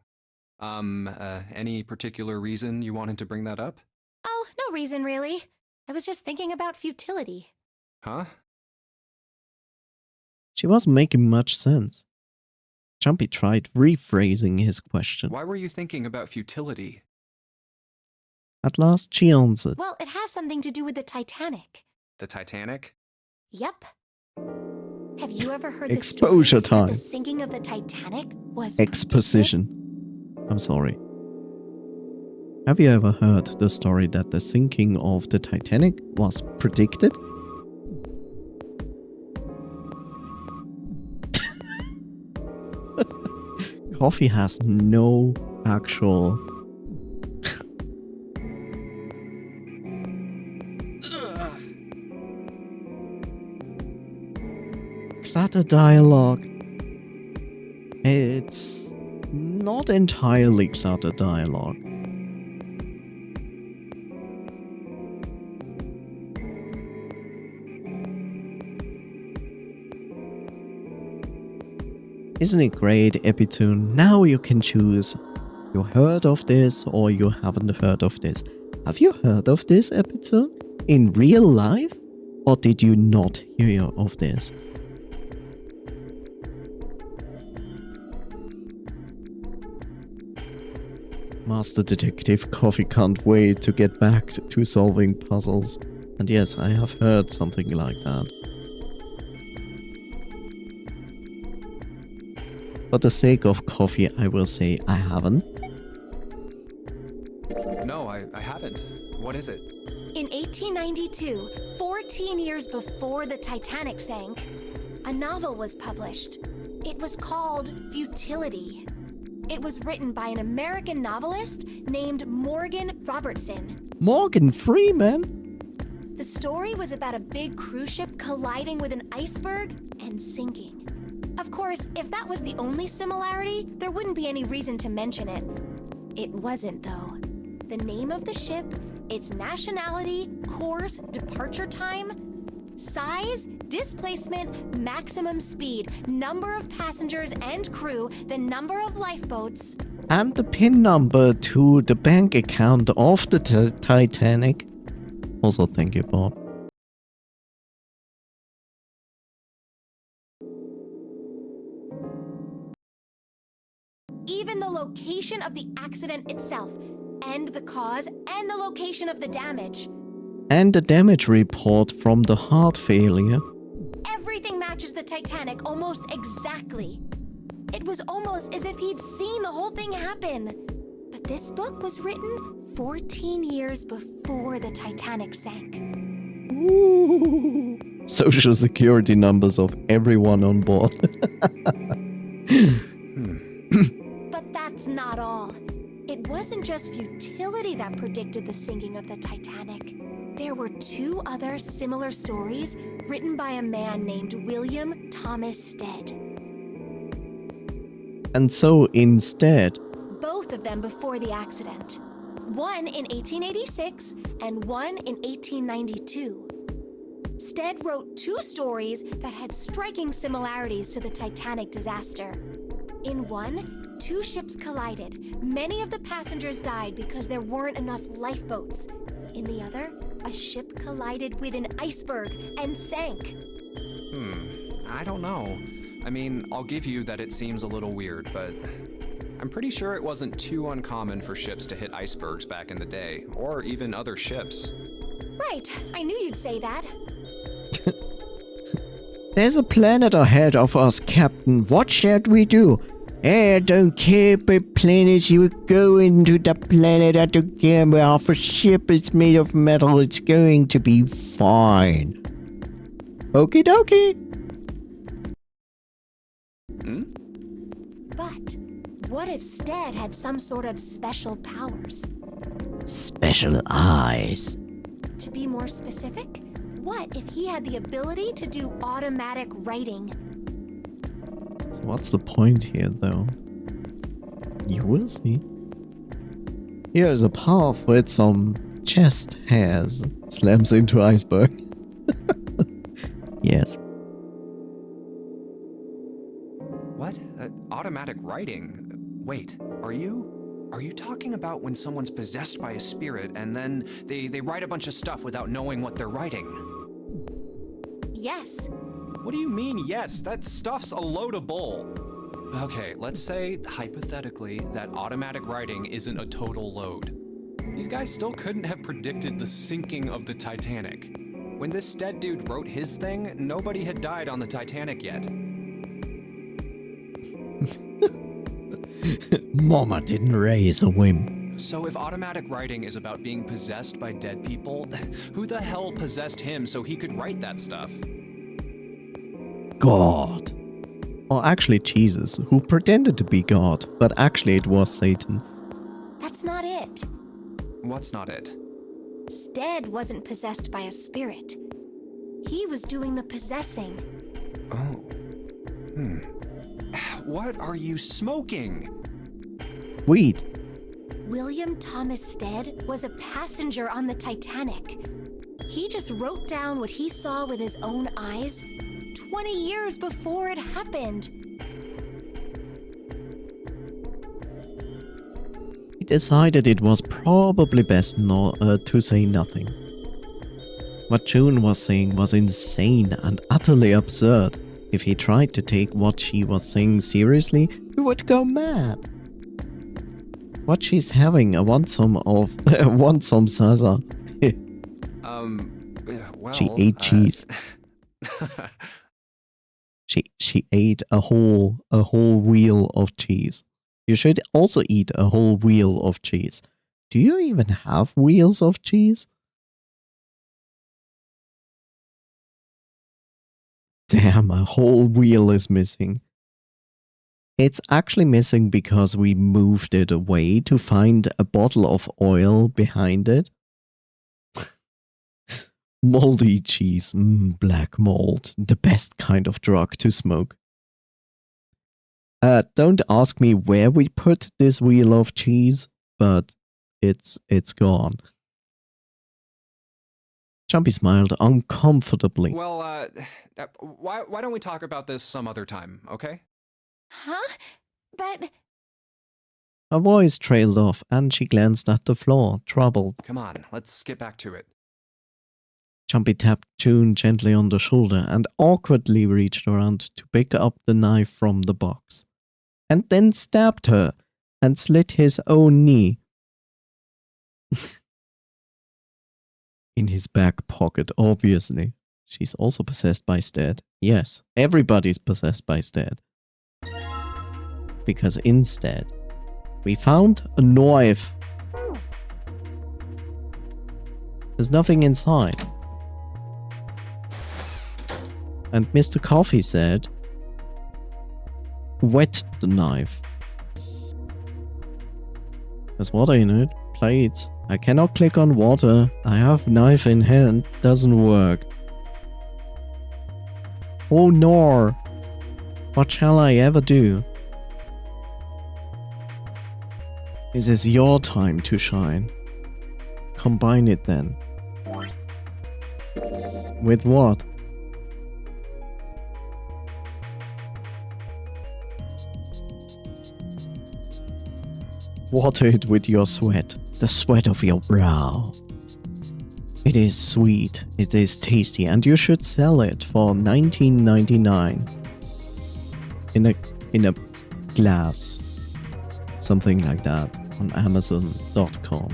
Any particular reason you wanted to bring that up? Oh, no reason really. I was just thinking about futility. Huh? She wasn't making much sense. Jumpy tried rephrasing his question. Why were you thinking about futility? At last, she answered. Well, it has something to do with the Titanic. The Titanic? Yep. Have you ever heard Exposure the story time. that the sinking of the Titanic was Exposition. I'm sorry. Have you ever heard the story that the sinking of the Titanic was predicted? Coffee has no actual... Clutter dialogue. It's not entirely clutter dialogue. Isn't it great, Epitune? Now you can choose. You heard of this or you haven't heard of this. Have you heard of this, Epitune? In real life? Or did you not hear of this? Master Detective Coffee can't wait to get back to solving puzzles. And yes, I have heard something like that. For the sake of coffee, I will say I haven't. No, I haven't. What is it? In 1892, 14 years before the Titanic sank, a novel was published. It was called Futility. It was written by an American novelist named Morgan Robertson. Morgan Freeman? The story was about a big cruise ship colliding with an iceberg and sinking. Of course, if that was the only similarity, there wouldn't be any reason to mention it. It wasn't, though. The name of the ship, its nationality, course, departure time, size, displacement, maximum speed, number of passengers and crew, the number of lifeboats, And the PIN number to the bank account of the Titanic. Also, thank you, Bob. even the location of the accident itself, and the cause and the location of the damage. And the damage report from the heart failure. Everything matches the Titanic almost exactly. It was almost as if he'd seen the whole thing happen. But this book was written 14 years before the Titanic sank. Ooh. Social security numbers of everyone on board. But that's not all. It wasn't just futility that predicted the sinking of the Titanic. There were two other similar stories written by a man named William Thomas Stead. And so instead, Both of them before the accident. One in 1886 and one in 1892. Stead wrote two stories that had striking similarities to the Titanic disaster. In one, two ships collided. Many of the passengers died because there weren't enough lifeboats. In the other, a ship collided with an iceberg and sank. I don't know. I mean, I'll give you that it seems a little weird, but I'm pretty sure it wasn't too uncommon for ships to hit icebergs back in the day, or even other ships. Right, I knew you'd say that. there's a planet ahead of us, Captain. What should we do? I don't care what planet you are going to, the planet. I don't care if a ship is made of metal. It's going to be fine. Okie dokie. But what if Stead had some sort of special powers? Special eyes. To be more specific, what if he had the ability to do automatic writing? So what's the point here, though? You will see. Here is a path with some chest hairs. Slams into iceberg. Yes. What? Automatic writing? Wait, are you talking about when someone's possessed by a spirit and then they write a bunch of stuff without knowing what they're writing? Yes. What do you mean, yes? That stuff's a load of bull. Okay, let's say, hypothetically, that automatic writing isn't a total load. These guys still couldn't have predicted the sinking of the Titanic. When this Stead dude wrote his thing, nobody had died on the Titanic yet. Mama didn't raise a whim. So if automatic writing is about being possessed by dead people, who the hell possessed him so he could write that stuff? God. Or actually Jesus, who pretended to be God, but actually it was Satan. That's not it. What's not it? Stead wasn't possessed by a spirit. He was doing the possessing. Oh. What are you smoking? Weed. William Thomas Stead was a passenger on the Titanic. He just wrote down what he saw with his own eyes 20 years before it happened. He decided it was probably best not to say nothing. What June was saying was insane and utterly absurd. If he tried to take what she was saying seriously, he would go mad. What she's having, I want some of, want some Zaza. Well... She ate cheese. She ate a whole wheel of cheese. You should also eat a whole wheel of cheese. Do you even have wheels of cheese? Damn, a whole wheel is missing. It's actually missing because we moved it away to find a bottle of oil behind it. Moldy cheese, black mold, the best kind of drug to smoke. Don't ask me where we put this wheel of cheese, but it's gone. Jumpy smiled uncomfortably. Well, why don't we talk about this some other time, okay? Huh? But... Her voice trailed off, and she glanced at the floor, troubled. Come on, let's get back to it. Jumpy tapped June gently on the shoulder and awkwardly reached around to pick up the knife from the box. And then stabbed her and slit his own knee. In his back pocket, obviously. She's also possessed by Stead. Yes, everybody's possessed by Stead. Because instead, we found a knife. There's nothing inside. And Mr. Coffee said, wet the knife. There's water in it. Plates. I cannot click on water. I have knife in hand. Doesn't work. Oh no. What shall I ever do? This is your time to shine. Combine it then. With what? Water it with your sweat, the sweat of your brow. It is sweet, it is tasty, and you should sell it for $19.99 in a glass, something like that, on Amazon.com.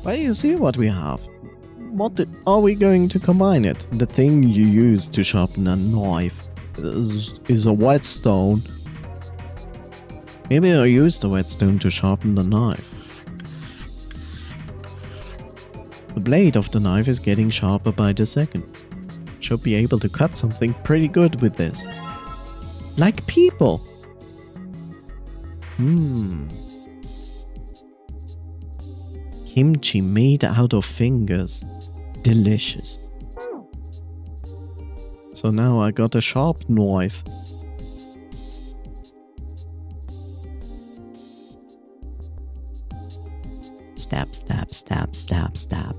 Well, you see what we have. Are we going to combine it? The thing you use to sharpen a knife is a whetstone. Maybe I use the whetstone to sharpen the knife. The blade of the knife is getting sharper by the second. Should be able to cut something pretty good with this. Like people. Kimchi made out of fingers. Delicious. So now I got a sharp knife. Stab, stab, stab, stab, stab.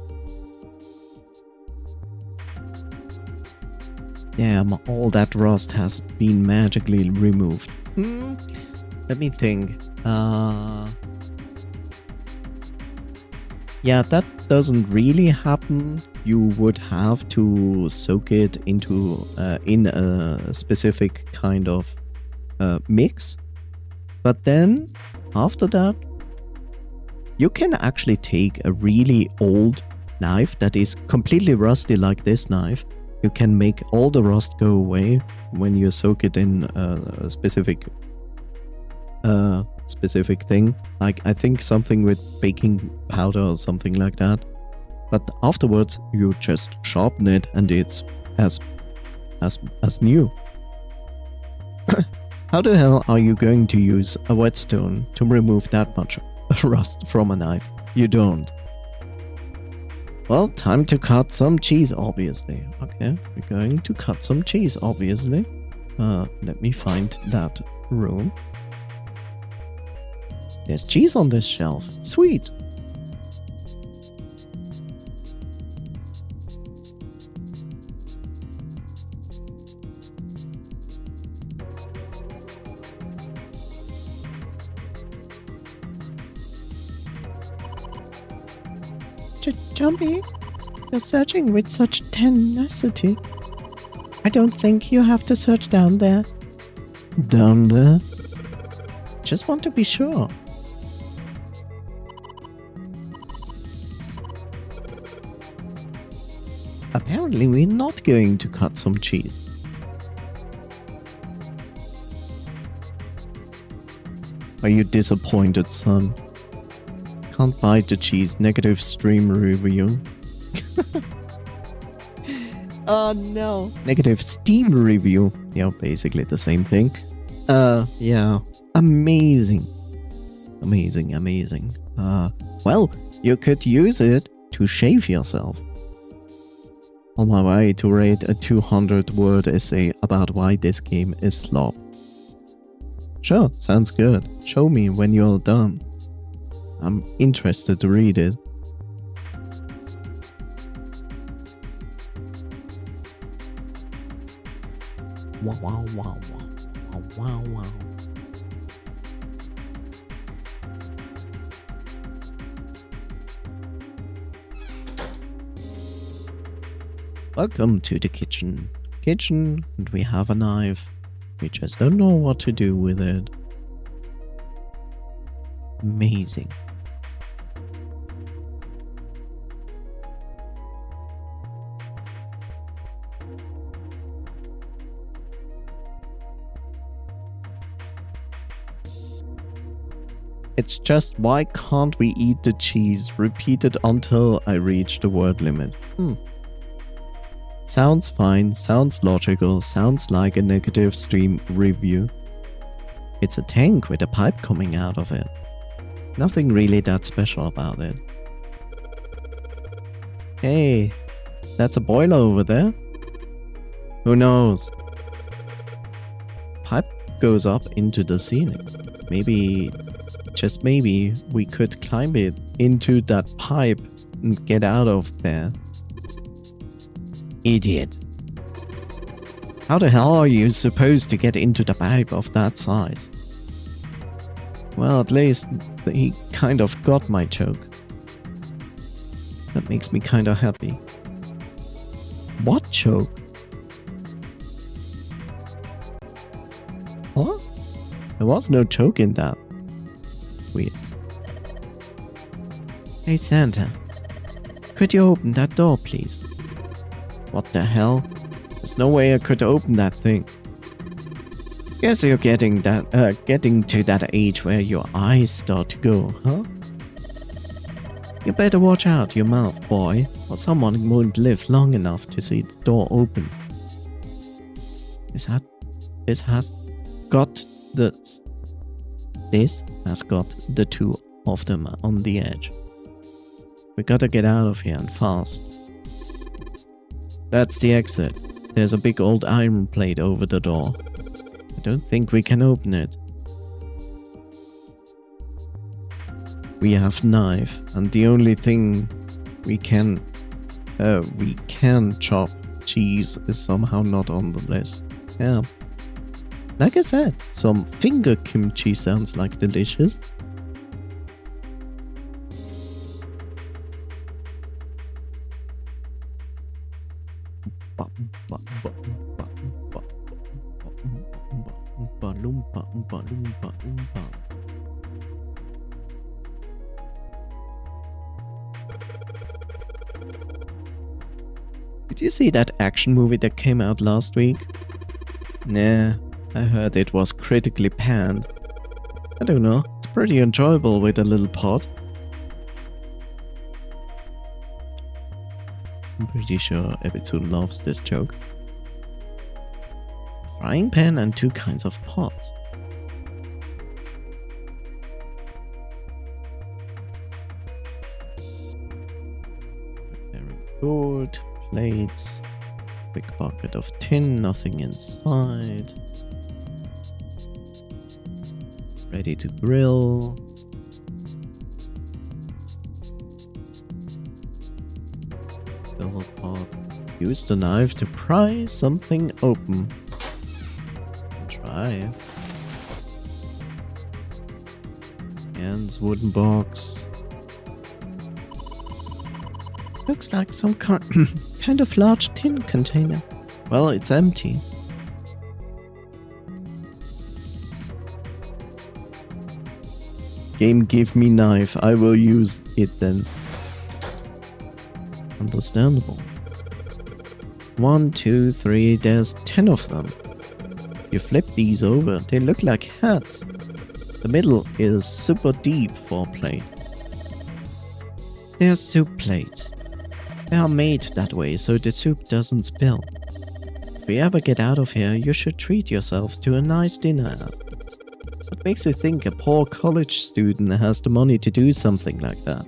Damn, all that rust has been magically removed. Let me think. Yeah, that doesn't really happen. You would have to soak it into in a specific kind of mix. But then, after that, you can actually take a really old knife that is completely rusty like this knife. You can make all the rust go away when you soak it in a specific thing. Like, I think something with baking powder or something like that. But afterwards, you just sharpen it and it's as new. How the hell are you going to use a whetstone to remove that much rust from a knife? You don't. Well, time to cut some cheese, obviously. Okay, we're going to cut some cheese, obviously. Let me find that room. There's cheese on this shelf. Sweet. Jumpy, you're searching with such tenacity. I don't think you have to search down there. Down there? Just want to be sure. Apparently we're not going to cut some cheese. Are you disappointed, son? Can't bite the cheese. Negative stream review. Oh no. Negative Steam review. Yeah, basically the same thing. Yeah. Amazing. Amazing, amazing. Well, you could use it to shave yourself. On my way to rate a 200-word essay about why this game is slop. Sure, sounds good. Show me when you're done. I'm interested to read it. Wow, wow, wow, wow, wow, wow. Welcome to the kitchen. And we have a knife. We just don't know what to do with it. Amazing. It's just, why can't we eat the cheese? Repeat it until I reach the word limit. Sounds fine, sounds logical, sounds like a negative stream review. It's a tank with a pipe coming out of it. Nothing really that special about it. Hey, that's a boiler over there? Who knows? Pipe goes up into the ceiling. Maybe, just maybe, we could climb it into that pipe and get out of there. Idiot. How the hell are you supposed to get into the pipe of that size? Well, at least he kind of got my joke. That makes me kind of happy. What joke? What? There was no joke in that. Weird. Hey Santa, Could you open that door, please? What the hell? There's no way I could open that thing. Guess you're getting to that age where your eyes start to go, huh? You better watch out your mouth, boy, or someone won't live long enough to see the door open. This has got the two of them on the edge. We gotta get out of here and fast. That's the exit. There's a big old iron plate over the door. I don't think we can open it. We have knife, and the only thing we can chop cheese is somehow not on the list. Yeah. Like I said, some finger kimchi sounds like delicious. Did you see that action movie that came out last week? Nah, I heard it was critically panned. I don't know, it's pretty enjoyable with a little pot. I'm pretty sure Ebisu loves this joke. A frying pan and two kinds of pots. Preparing food, plates, big bucket of tin, nothing inside. Ready to grill. Silver pot. Use the knife to pry something open. Try. Hands, wooden box. Looks like some kind of large tin container. Well, it's empty. Game, give me knife. I will use it then. Understandable. 1, 2, 3. There's 10 of them. You flip these over. They look like hats. The middle is super deep for a plate. They're soup plates. They are made that way so the soup doesn't spill. If we ever get out of here, you should treat yourself to a nice dinner. What makes you think a poor college student has the money to do something like that?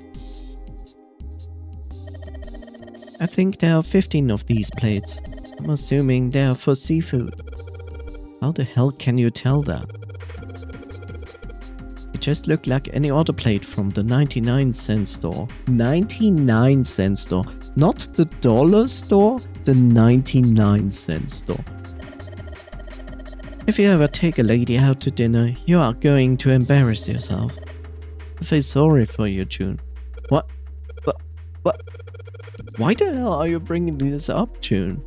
I think there are 15 of these plates. I'm assuming they are for seafood. How the hell can you tell that? It just looked like any other plate from the 99-cent store. 99-cent store. Not the dollar store, the 99-cent store. If you ever take a lady out to dinner, you are going to embarrass yourself. I feel sorry for you, June. What? Why the hell are you bringing this up, June?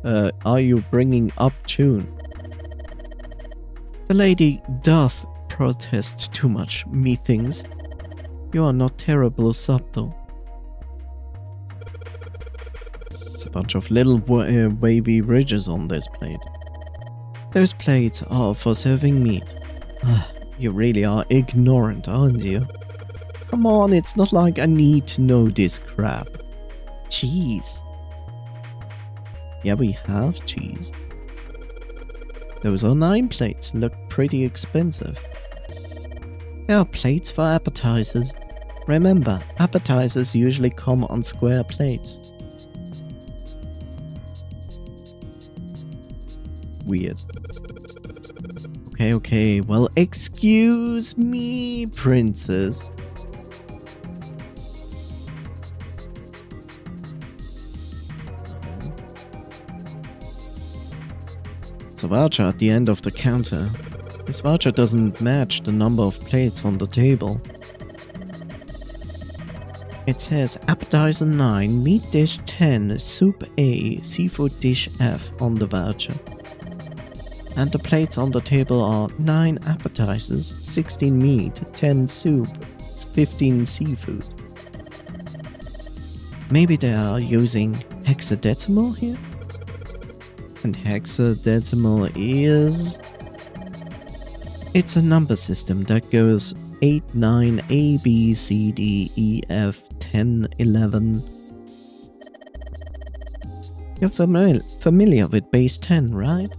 Are you bringing up June? The lady doth protest too much, methinks. You are not terribly subtle. It's a bunch of little wavy ridges on this plate. Those plates are for serving meat. You really are ignorant, aren't you? Come on, it's not like I need to know this crap. Cheese. Yeah, we have cheese. Those are 9 plates, look pretty expensive. There are plates for appetizers. Remember, appetizers usually come on square plates. Weird. Okay, well, excuse me, princess. It's a voucher at the end of the counter. This voucher doesn't match the number of plates on the table. It says appetizer 9, meat dish 10, soup A, seafood dish F on the voucher. And the plates on the table are 9 appetizers, 16 meat, 10 soup, 15 seafood. Maybe they are using hexadecimal here? And hexadecimal is... It's a number system that goes 8, 9, A, B, C, D, E, F, 10, 11. You're familiar with base 10, right?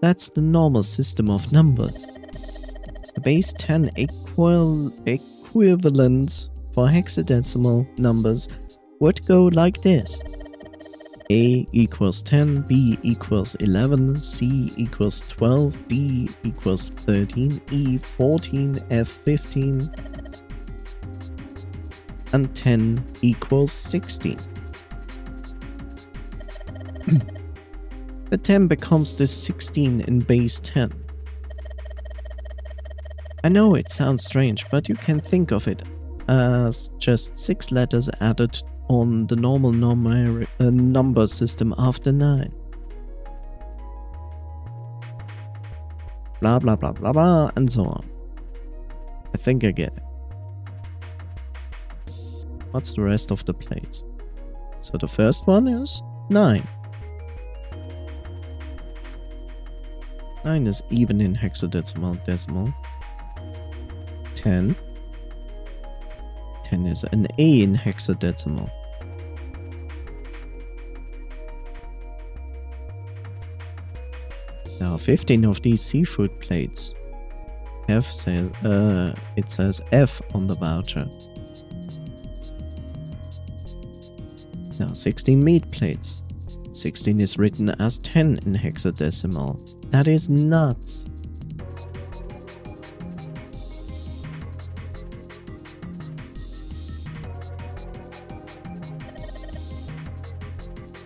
That's the normal system of numbers. The base 10 equivalents for hexadecimal numbers would go like this. A equals 10, B equals 11, C equals 12, D equals 13, E 14, F 15, and 10 equals 16. The 10 becomes the 16 in base 10. I know it sounds strange, but you can think of it as just 6 letters added on the normal number system after 9. Blah blah blah blah blah and so on. I think I get it. What's the rest of the plates? So the first one is 9. 9 is even in hexadecimal decimal. 10. 10 is an A in hexadecimal. There are 15 of these seafood plates. It says F on the voucher. There are 16 meat plates. 16 is written as 10 in hexadecimal. That is nuts.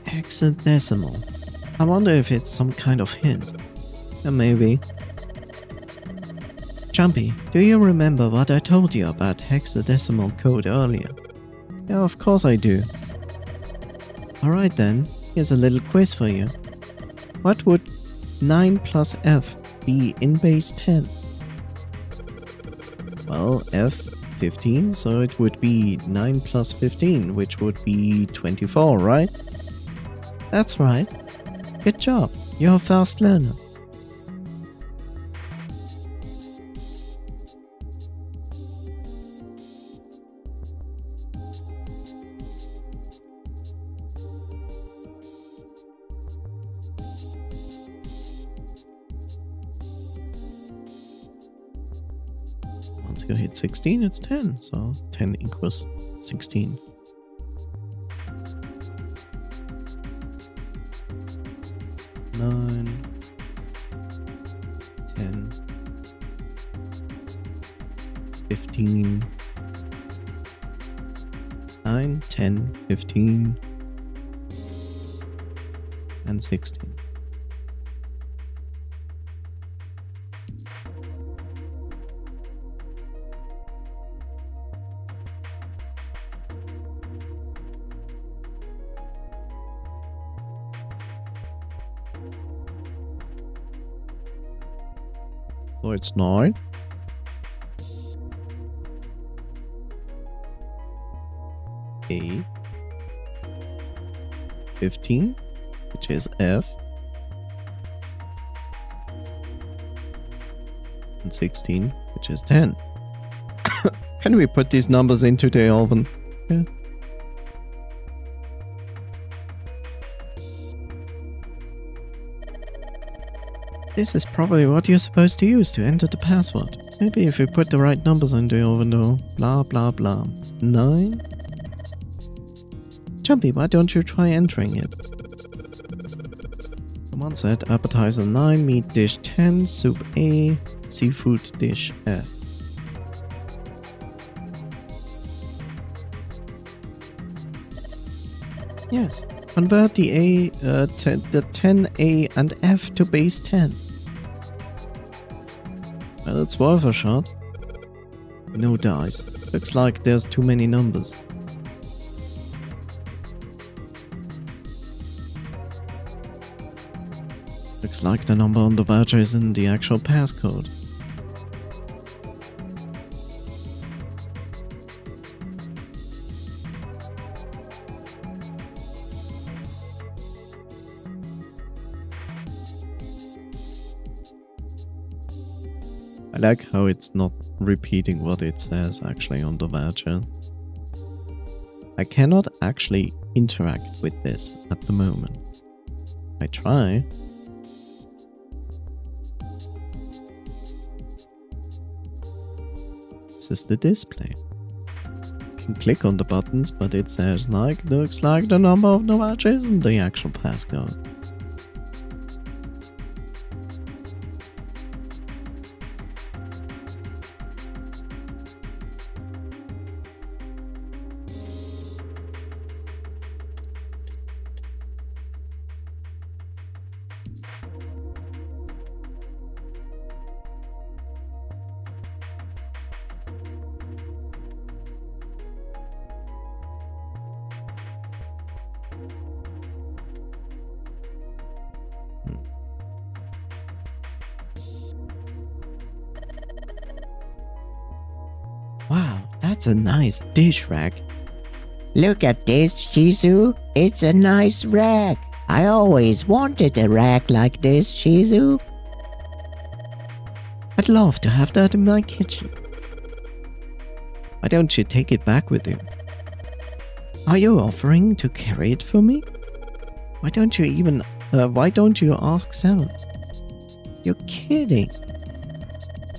Hexadecimal. I wonder if it's some kind of hint. Maybe. Jumpy, do you remember what I told you about hexadecimal code earlier? Yeah, of course I do. Alright then, here's a little quiz for you. What would 9 plus F be in base 10? Well, F 15, so it would be 9 plus 15, which would be 24, right? That's right. Good job, you're a fast learner. Once you hit 16, it's 10, so 10 equals 16. Nine, 10, 15, 9, 10, 15, and 16. So it's 9. A. 15, which is F. And 16, which is 10. Can we put these numbers into the oven? Yeah. This is probably what you're supposed to use to enter the password. Maybe if you put the right numbers in the oven though. Blah blah blah. 9. Jumpy, why don't you try entering it? One set, appetizer 9, meat dish 10, soup A, seafood dish F. Yes, convert the the 10A and F to base 10. Well, it's worth a shot. No dice. Looks like there's too many numbers. Looks like the number on the voucher is in the actual passcode. I like how it's not repeating what it says actually on the voucher. I cannot actually interact with this at the moment. I try. This is the display. You can click on the buttons, but it says looks like the number of the voucher isn't the actual passcode. Wow, that's a nice dish rack. Look at this, Shizu. It's a nice rack. I always wanted a rack like this, Shizu. I'd love to have that in my kitchen. Why don't you take it back with you? Are you offering to carry it for me? Why don't you ask Sam? You're kidding.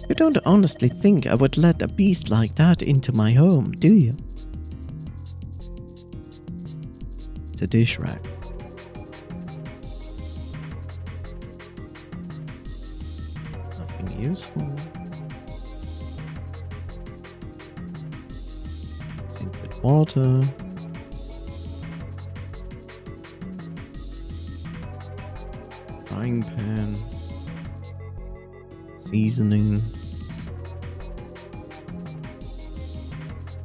You don't honestly think I would let a beast like that into my home, do you? It's a dish rack. Nothing useful. Sink with water. Frying pan. Seasoning.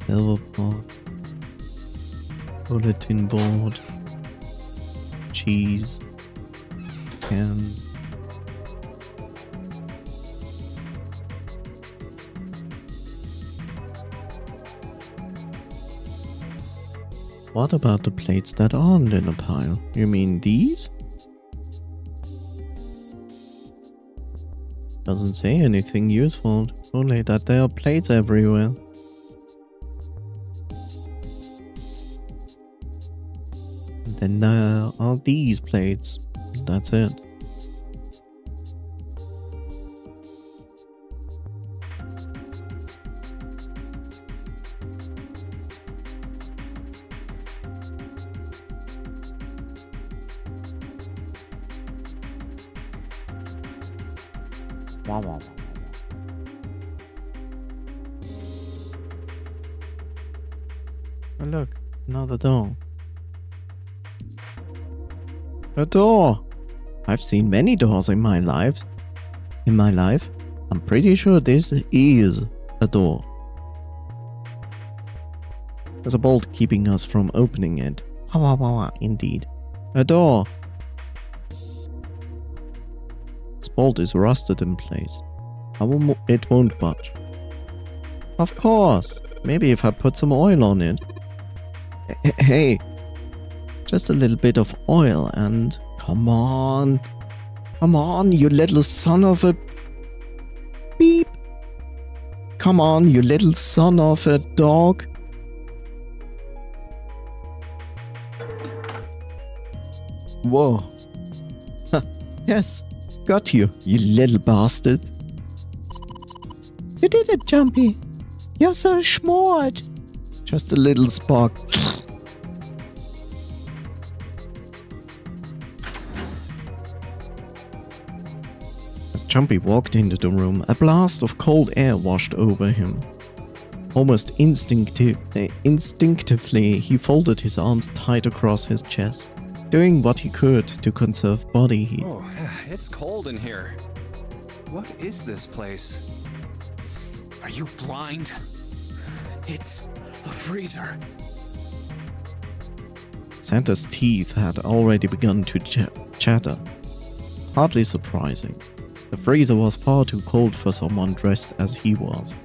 Silver pot. Bulletin board. Cheese. Cans. What about the plates that aren't in a pile? You mean these? Doesn't say anything useful, only that there are plates everywhere. And then there are these plates. That's it. Wow, wow. Oh look, another door. A door! I've seen many doors in my life. I'm pretty sure this is a door. There's a bolt keeping us from opening it. Indeed. A door! This bolt is rusted in place. It won't budge. Of course! Maybe if I put some oil on it. Hey! Just a little bit of oil and... Come on! Come on, you little son of a... Beep! Come on, you little son of a dog! Whoa. Yes, got you, you little bastard. You did it, Jumpy. You're so smart. Just a little spark. As Jumpy walked into the room, a blast of cold air washed over him. Almost instinctively, he folded his arms tight across his chest, doing what he could to conserve body heat. Oh, it's cold in here. What is this place? Are you blind? It's a freezer. Santa's teeth had already begun to chatter. Hardly surprising. The freezer was far too cold for someone dressed as he was.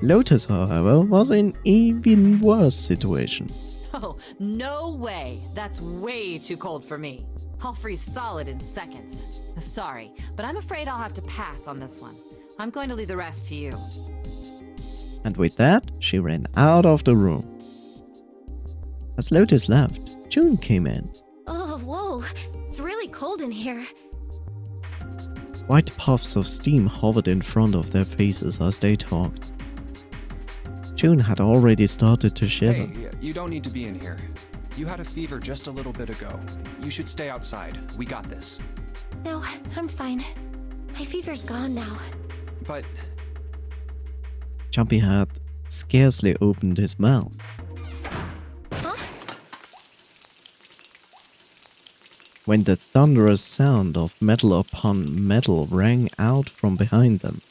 Lotus, however, was in an even worse situation. Oh, no way. That's way too cold for me. I'll freeze solid in seconds. Sorry, but I'm afraid I'll have to pass on this one. I'm going to leave the rest to you. And with that, she ran out of the room. As Lotus left, June came in. Oh, whoa. It's really cold in here. White puffs of steam hovered in front of their faces as they talked. June had already started to shiver. Hey, you don't need to be in here. You had a fever just a little bit ago. You should stay outside. We got this. No, I'm fine. My fever's gone now. But Jumpy had scarcely opened his mouth. Huh? When the thunderous sound of metal upon metal rang out from behind them.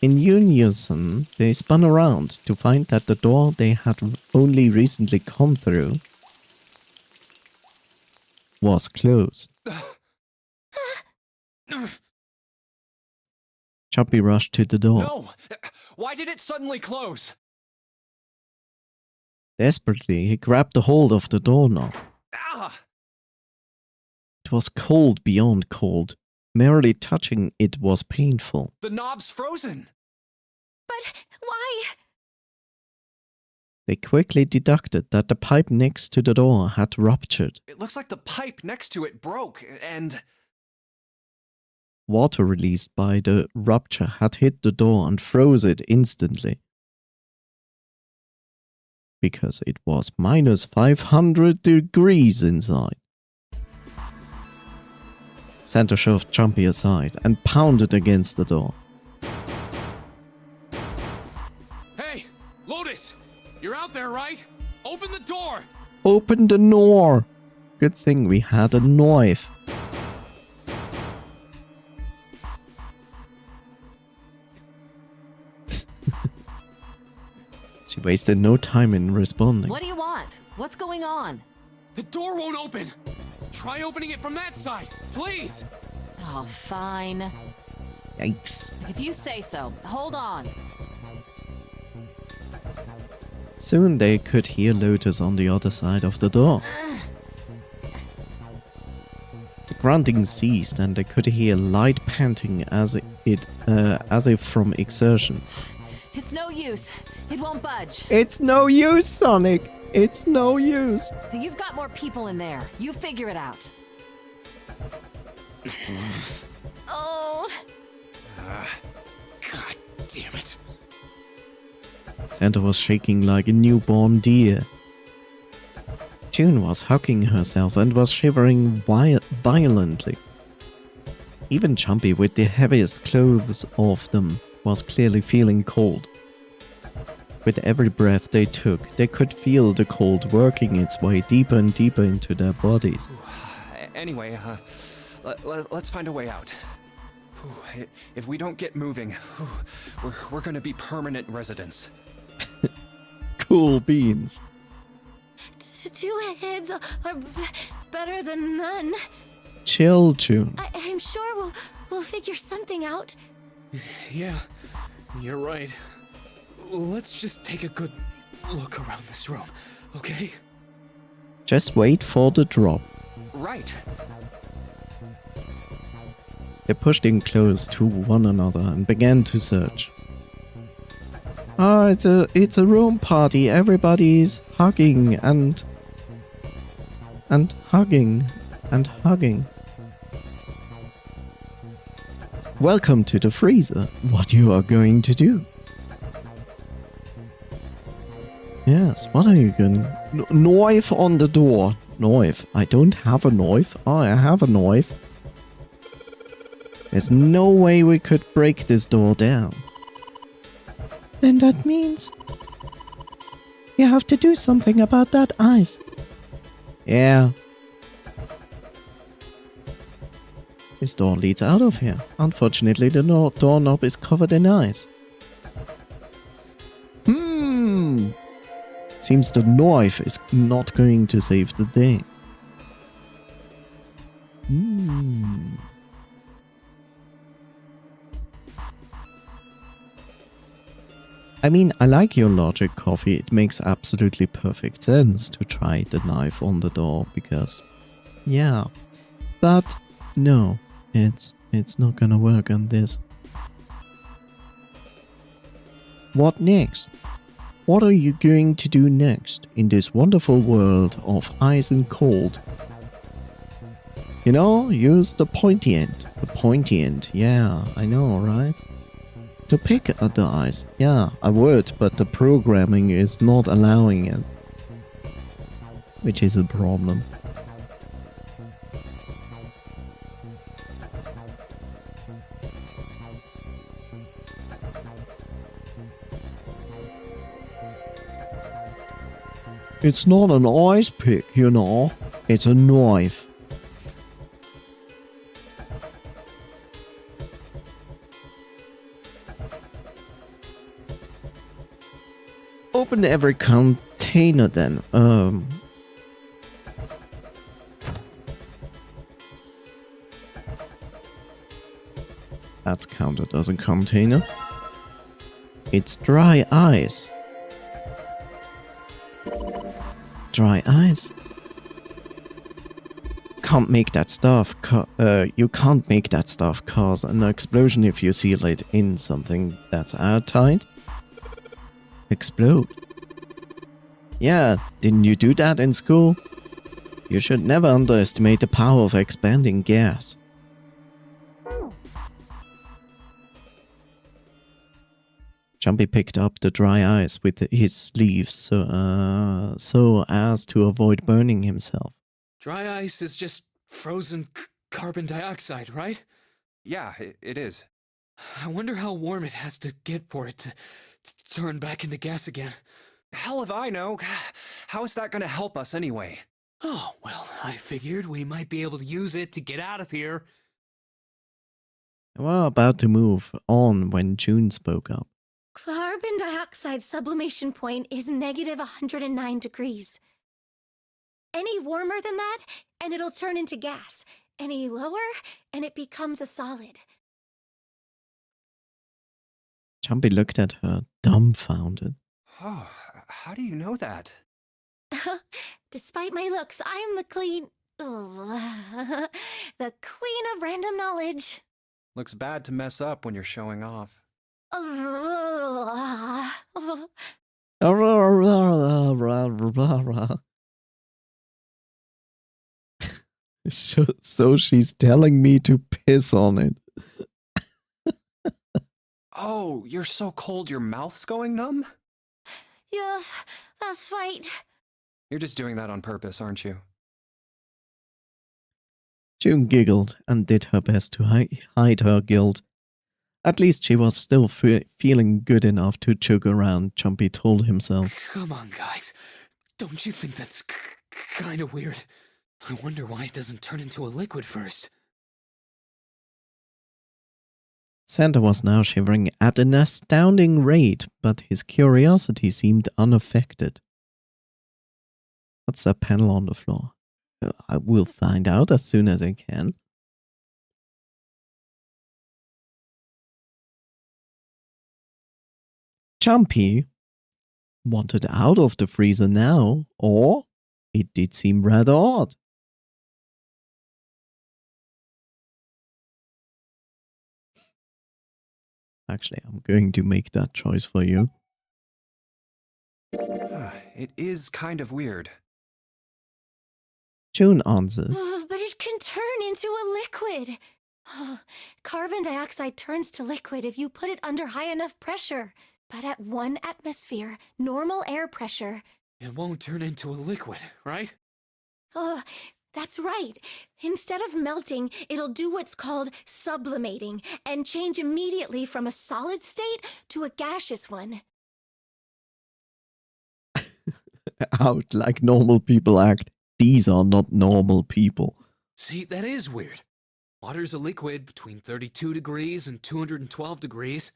In unison, they spun around to find that the door they had only recently come through was closed. Jumpy rushed to the door. no! Why did it suddenly close? Desperately, he grabbed a hold of the doorknob. Ah! It was cold beyond cold. Merely touching it was painful. The knob's frozen! But why? They quickly deducted that the pipe next to the door had ruptured. It looks like the pipe next to it broke, and... Water released by the rupture had hit the door and froze it instantly. Because it was minus 500 degrees inside. Santa shoved Jumpy aside and pounded against the door. Hey, Lotus! You're out there, right? Open the door! Open the door! Good thing we had a knife. She wasted no time in responding. What do you want? What's going on? The door won't open! Try opening it from that side, please! Oh, fine. Yikes. If you say so. Hold on. Soon they could hear Lotus on the other side of the door. The grunting ceased and they could hear light panting as if from exertion. It's no use. It won't budge. It's no use, Sonic! It's no use! You've got more people in there. You figure it out. Oh. God damn it. Santa was shaking like a newborn deer. June was hugging herself and was shivering violently. Even Jumpy, with the heaviest clothes of them, was clearly feeling cold. With every breath they took, they could feel the cold working its way deeper and deeper into their bodies. Anyway, let's find a way out. If we don't get moving, we're gonna be permanent residents. Cool beans. Two heads are better than none. Chill, June. I'm sure we'll figure something out. Yeah, you're right. Let's just take a good look around this room, okay? Just wait for the drop. Right. They pushed in close to one another and began to search. Oh, it's a room party. Everybody's hugging and hugging and hugging. Welcome to the freezer. What you are going to do? Yes, what are you going to... Knife on the door. Knife. I don't have a knife. Oh, I have a knife. There's no way we could break this door down. Then that means... you have to do something about that ice. Yeah. This door leads out of here. Unfortunately, the doorknob is covered in ice. Seems the knife is not going to save the day. I mean, I like your logic, Coffee. It makes absolutely perfect sense to try the knife on the door because, yeah. But no, it's not gonna work on this. What next? What are you going to do next in this wonderful world of ice and cold? You know, use the pointy end. The pointy end, yeah, I know, right? To pick at the ice, yeah, I would, but the programming is not allowing it. Which is a problem. It's not an ice pick, you know. It's a knife. Open every container then. That's counted as a container. It's dry ice. Dry ice? Can't make that stuff. You can't make that stuff cause an explosion if you seal it in something that's airtight. Explode. Yeah, didn't you do that in school? You should never underestimate the power of expanding gas. Jumpy picked up the dry ice with his sleeves so as to avoid burning himself. Dry ice is just frozen carbon dioxide, right? Yeah, it is. I wonder how warm it has to get for it to turn back into gas again. Hell if I know. How is that gonna help us anyway? Oh, well, I figured we might be able to use it to get out of here. They were about to move on when June spoke up. Carbon dioxide sublimation point is negative 109 degrees. Any warmer than that, and it'll turn into gas. Any lower, and it becomes a solid. Jumpy looked at her, dumbfounded. Oh, how do you know that? Despite my looks, I'm the the queen of random knowledge. Looks bad to mess up when you're showing off. So she's telling me to piss on it. Oh, you're so cold your mouth's going numb? Yes, that's right. You're just doing that on purpose, aren't you? June giggled and did her best to hide her guilt. At least she was still feeling good enough to joke around, Jumpy told himself. Come on, guys. Don't you think that's kind of weird? I wonder why it doesn't turn into a liquid first. Santa was now shivering at an astounding rate, but his curiosity seemed unaffected. What's that panel on the floor? I will find out as soon as I can. Jumpy wanted out of the freezer now, or it did seem rather odd. Actually, I'm going to make that choice for you. It is kind of weird. June answered. But it can turn into a liquid. Carbon dioxide turns to liquid if you put it under high enough pressure. But at 1 atmosphere, normal air pressure... It won't turn into a liquid, right? That's right. Instead of melting, it'll do what's called sublimating and change immediately from a solid state to a gaseous one. Out like normal people act. These are not normal people. See, that is weird. Water's a liquid between 32 degrees and 212 degrees.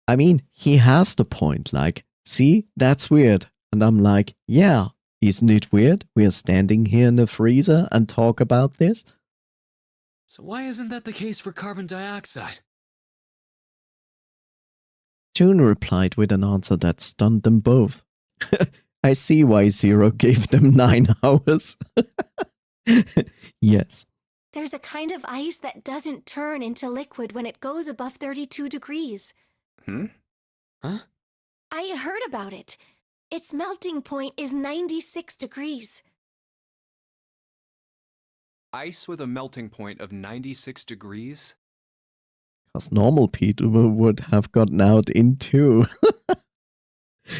I mean, he has the point, like, see, that's weird. And I'm like, yeah, isn't it weird? We're standing here in the freezer and talk about this. So why isn't that the case for carbon dioxide? June replied with an answer that stunned them both. I see why Zero gave them 9 hours. Yes. There's a kind of ice that doesn't turn into liquid when it goes above 32 degrees. Hmm? Huh? I heard about it. Its melting point is 96 degrees. Ice with a melting point of 96 degrees? Because normal people would have gotten out in two.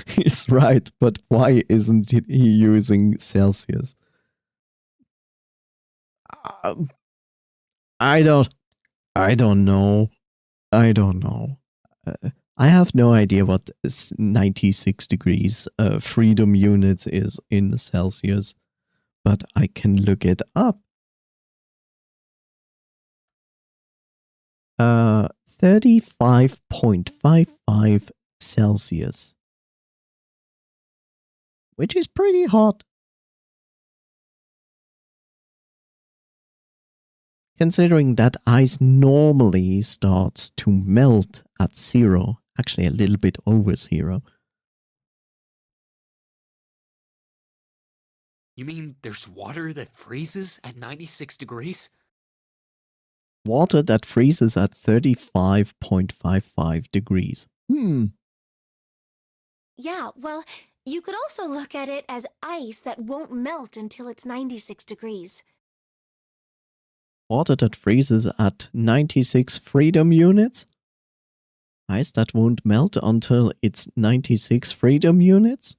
He's right, but why isn't he using Celsius? I don't know. I don't know. I have no idea what 96 degrees freedom units is in Celsius, but I can look it up. 35.55 Celsius, which is pretty hot. Considering that ice normally starts to melt at 0, actually a little bit over 0. You mean there's water that freezes at 96 degrees? Water that freezes at 35.55 degrees. Yeah, well, you could also look at it as ice that won't melt until it's 96 degrees. Water that freezes at 96 freedom units? Ice that won't melt until it's 96 freedom units?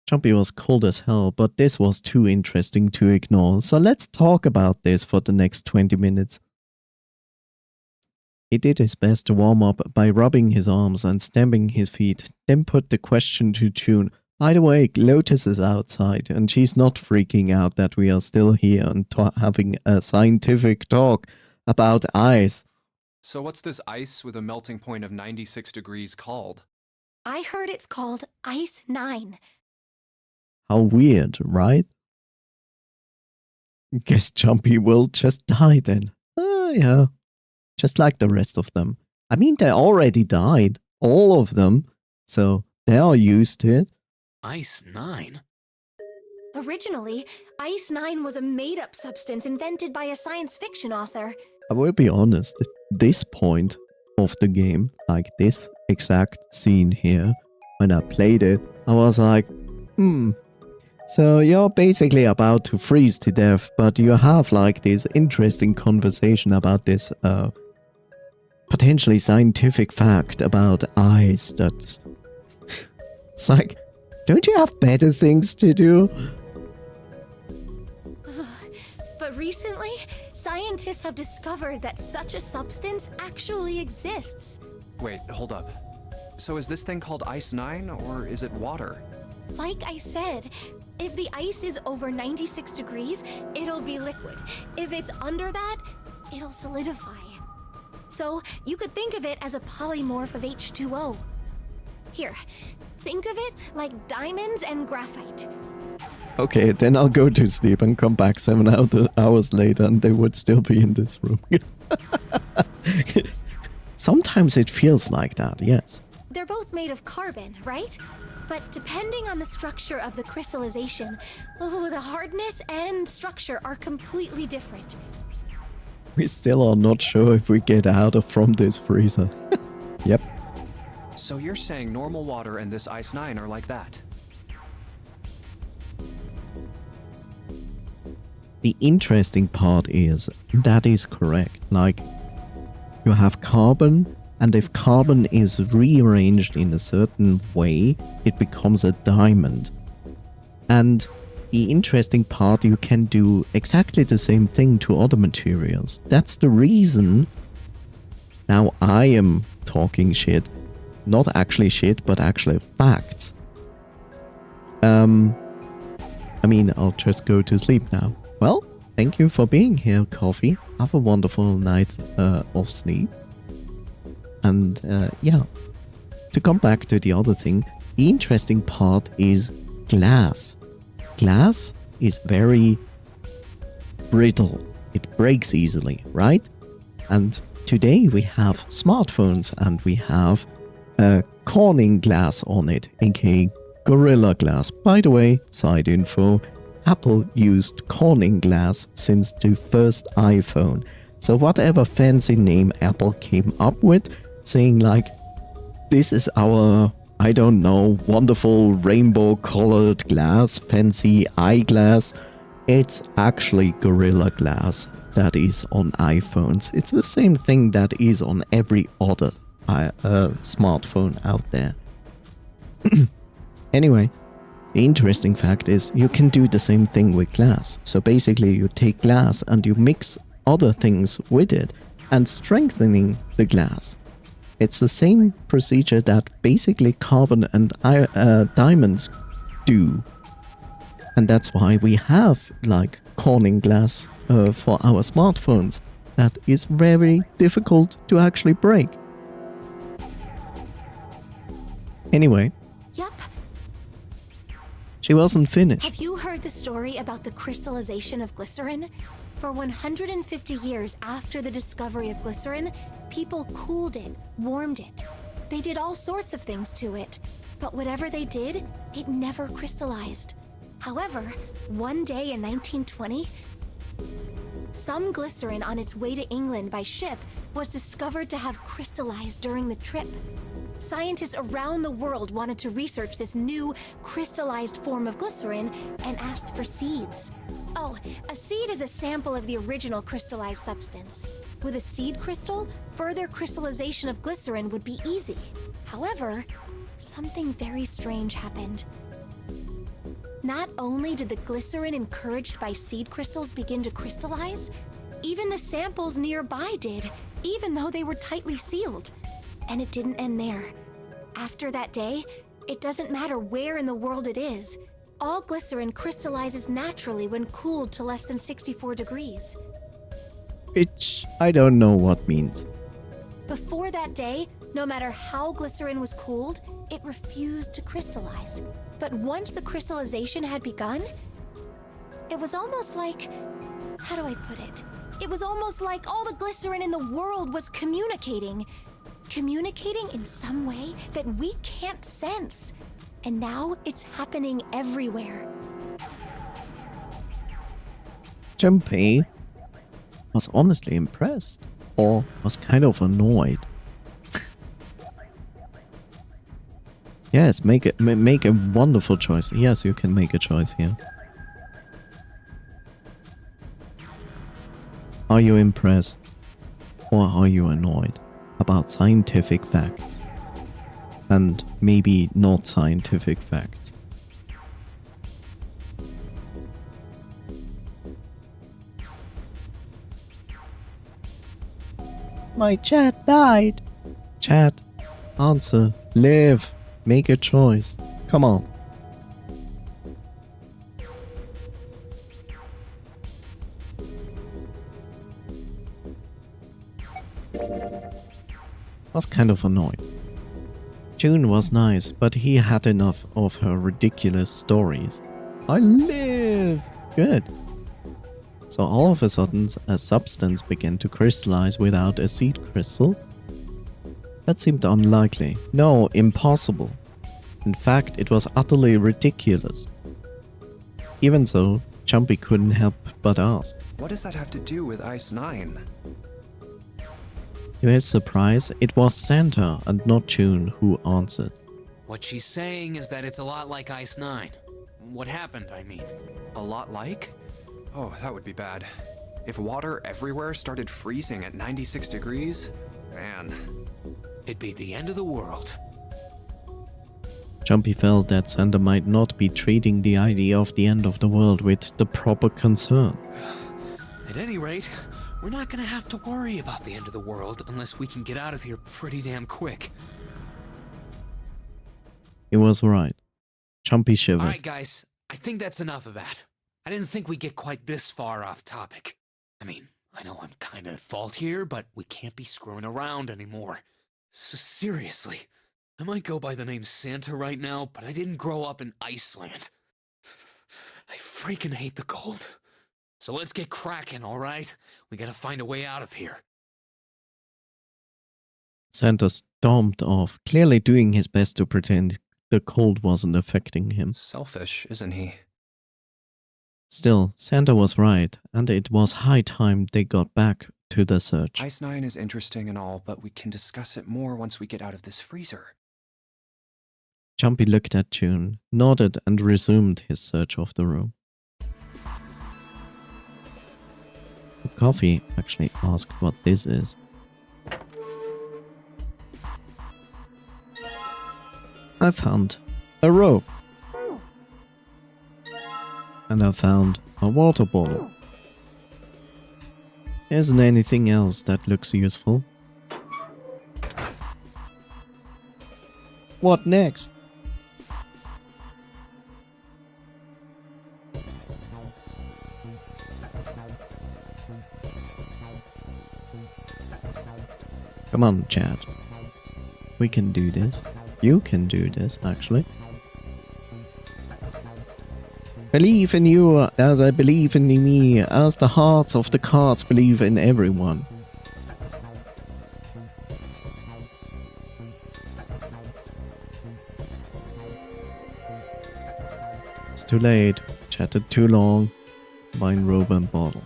Jumpy was cold as hell, but this was too interesting to ignore, so let's talk about this for the next 20 minutes. He did his best to warm up by rubbing his arms and stamping his feet, then put the question to June. By the way, Lotus is outside, and she's not freaking out that we are still here and having a scientific talk about ice. So what's this ice with a melting point of 96 degrees called? I heard it's called Ice 9. How weird, right? Guess Jumpy will just die then. Yeah. Just like the rest of them. I mean, they already died. All of them. So they are used to it. Ice 9? Originally, Ice 9 was a made-up substance invented by a science fiction author. I will be honest, at this point of the game, like this exact scene here, when I played it, I was like, so you're basically about to freeze to death, but you have like this interesting conversation about this potentially scientific fact about ice that... It's like, don't you have better things to do? But recently, scientists have discovered that such a substance actually exists. Wait, hold up. So is this thing called Ice 9, or is it water? Like I said, if the ice is over 96 degrees, it'll be liquid. If it's under that, it'll solidify. So you could think of it as a polymorph of H2O. Here, think of it like diamonds and graphite. Okay, then I'll go to sleep and come back 7 hours later and they would still be in this room. Sometimes it feels like that, yes. They're both made of carbon, right? But depending on the structure of the crystallization, the hardness and structure are completely different. We still are not sure if we get out from this freezer. Yep. So you're saying normal water and this Ice 9 are like that? The interesting part is, that is correct. Like, you have carbon, and if carbon is rearranged in a certain way, it becomes a diamond. And the interesting part, you can do exactly the same thing to other materials. That's the reason. Now I am talking shit. Not actually shit, but actually facts. I mean, I'll just go to sleep now. Well, thank you for being here, Coffee. Have a wonderful night of sleep. And yeah, to come back to the other thing, the interesting part is glass. Glass is very brittle. It breaks easily, right? And today we have smartphones and we have Corning glass on it, aka Gorilla Glass. By the way, side info, Apple used Corning glass since the first iPhone. So whatever fancy name Apple came up with, saying like, this is our, I don't know, wonderful rainbow colored glass, fancy eyeglass, it's actually Gorilla Glass that is on iPhones. It's the same thing that is on every other smartphone out there. Anyway, the interesting fact is you can do the same thing with glass. So basically you take glass and you mix other things with it and strengthening the glass. It's the same procedure that basically carbon and diamonds do. And that's why we have like Corning glass for our smartphones. That is very difficult to actually break. Anyway, Yup. she wasn't finished. Have you heard the story about the crystallization of glycerin? For 150 years after the discovery of glycerin, people cooled it, warmed it. They did all sorts of things to it. But whatever they did, it never crystallized. However, one day in 1920, some glycerin on its way to England by ship was discovered to have crystallized during the trip. Scientists around the world wanted to research this new crystallized form of glycerin and asked for seeds. Oh, a seed is a sample of the original crystallized substance. With a seed crystal, further crystallization of glycerin would be easy. However, something very strange happened. Not only did the glycerin encouraged by seed crystals begin to crystallize, even the samples nearby did, even though they were tightly sealed. And it didn't end there. After that day, it doesn't matter where in the world it is. All glycerin crystallizes naturally when cooled to less than 64 degrees. Which I don't know what means. Before that day, no matter how glycerin was cooled, it refused to crystallize. But once the crystallization had begun, it was almost like... how do I put it? It was almost like all the glycerin in the world was communicating. Communicating in some way that we can't sense. And now it's happening everywhere. Jumpy was honestly impressed, or was kind of annoyed. Yes, make a wonderful choice. Yes, you can make a choice here. Are you impressed, or are you annoyed about scientific facts? And maybe not scientific facts. My chat died. Chat, answer, live, make a choice. Come on. Was kind of annoyed. June was nice, but he had enough of her ridiculous stories. I live! Good. So all of a sudden, a substance began to crystallize without a seed crystal? That seemed unlikely. No, impossible. In fact, it was utterly ridiculous. Even so, Jumpy couldn't help but ask. What does that have to do with Ice 9? To his surprise, it was Santa and not June who answered. What she's saying is that it's a lot like Ice 9. What happened, I mean. A lot like? Oh, that would be bad. If water everywhere started freezing at 96 degrees, man. It'd be the end of the world. Jumpy felt that Santa might not be treating the idea of the end of the world with the proper concern. At any rate, we're not gonna have to worry about the end of the world unless we can get out of here pretty damn quick. He was right. Jumpy shivered. Alright guys, I think that's enough of that. I didn't think we'd get quite this far off topic. I mean, I know I'm kinda at fault here, but we can't be screwing around anymore. So seriously, I might go by the name Santa right now, but I didn't grow up in Iceland. I freaking hate the cold. So let's get cracking, alright? We gotta find a way out of here. Santa stomped off, clearly doing his best to pretend the cold wasn't affecting him. Selfish, isn't he? Still, Santa was right, and it was high time they got back to the search. Ice 9 is interesting and all, but we can discuss it more once we get out of this freezer. Jumpy looked at June, nodded, and resumed his search of the room. But Coffee actually asked what this is. I found a rope. And I found a water bottle. Isn't anything else that looks useful? What next? Come on, Chad. We can do this. You can do this, actually. Believe in you as I believe in me, as the hearts of the cards believe in everyone. It's too late. Chatted too long. Wine, robe and bottle.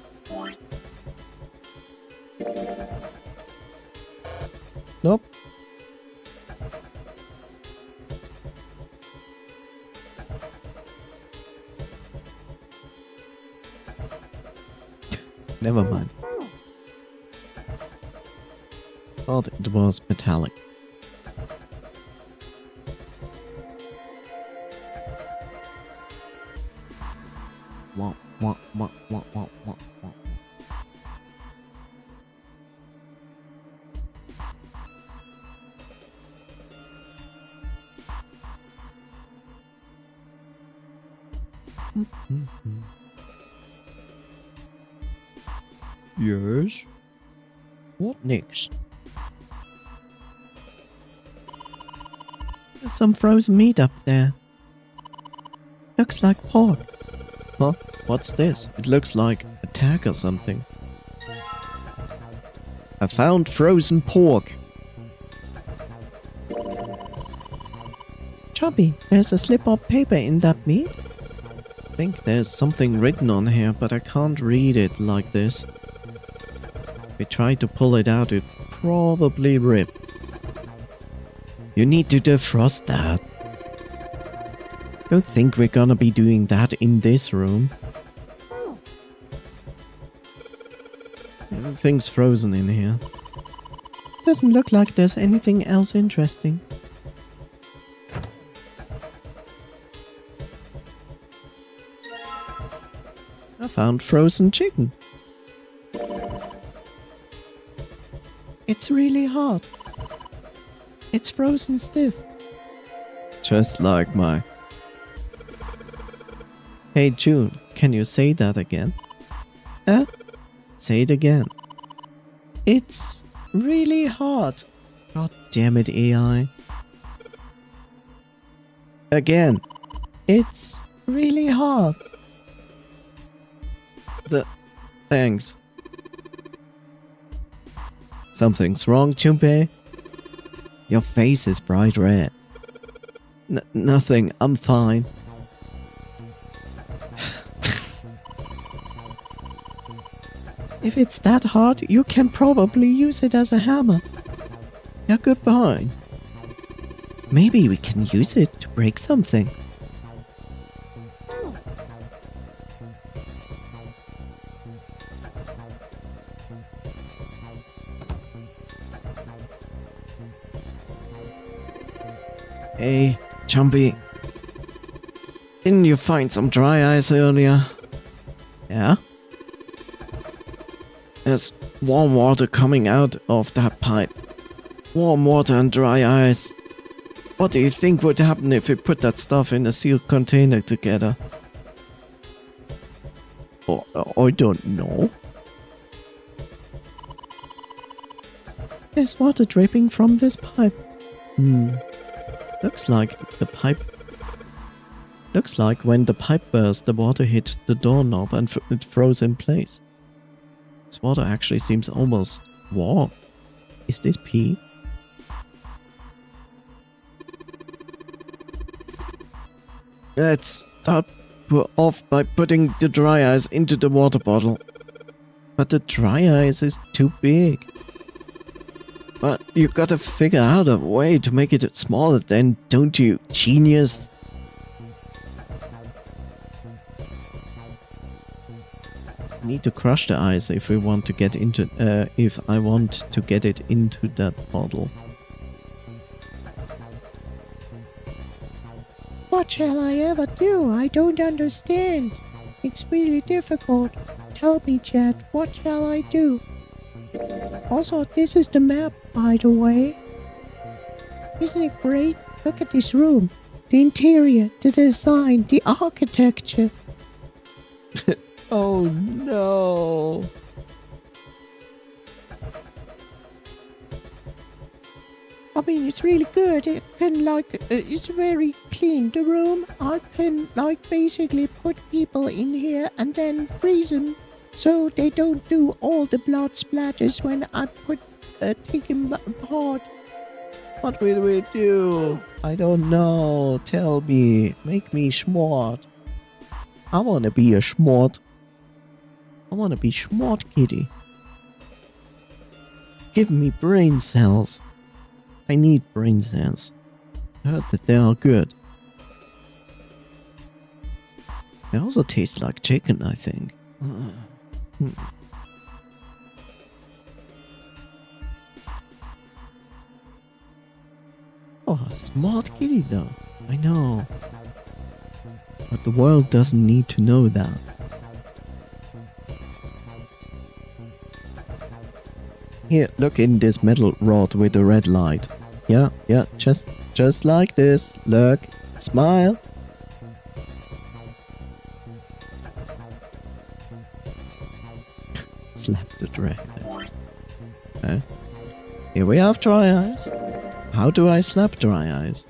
Nope. Never mind. Thought it was metallic. Wah, wah, wah, wah, wah, wah, wah. Yes? What next? There's some frozen meat up there. Looks like pork. Huh? What's this? It looks like a tag or something. I found frozen pork. Chubby, there's a slip of paper in that meat. I think there's something written on here, but I can't read it like this. If we try to pull it out, it probably rip. You need to defrost that. Don't think we're gonna be doing that in this room. Everything's frozen in here. Doesn't look like there's anything else interesting. I found frozen chicken. It's really hot. It's frozen stiff. Just like my... Hey June, can you say that again? Say it again. It's really hot. God damn it, AI. Again. It's really hot. Thanks. Something's wrong, Junpei? Your face is bright red. Nothing, I'm fine. If it's that hard, you can probably use it as a hammer. Yeah, goodbye. Maybe we can use it to break something. Hey, Chumpy. Didn't you find some dry ice earlier? Yeah? There's warm water coming out of that pipe. Warm water and dry ice. What do you think would happen if we put that stuff in a sealed container together? Oh, I don't know. There's water dripping from this pipe. Looks like the pipe... Looks like when the pipe burst, the water hit the doorknob and it froze in place. This water actually seems almost warm. Is this pee? Let's stop off by putting the dry ice into the water bottle. But the dry ice is too big. But you gotta figure out a way to make it smaller then, don't you, genius? I need to crush the ice if we want to get into, if I want to get it into that bottle. What shall I ever do? I don't understand. It's really difficult. Tell me, Chad, what shall I do? Also, this is the map, by the way. Isn't it great? Look at this room. The interior, the design, the architecture. Oh no! I mean, it's really good. It can, it's very clean, the room. I can, basically put people in here and then freeze them so they don't do all the blood splatters when I take them apart. What will we do? I don't know. Tell me. Make me smart. I wanna be a smart. I wanna be smart kitty. Give me brain cells. I need brain cells. I heard that they are good. They also taste like chicken, I think. Oh, smart kitty though. I know. But the world doesn't need to know that. Here, look in this metal rod with the red light. Yeah, just like this. Look, smile. Slap the dry ice. Okay. Here we have dry ice. How do I slap dry ice?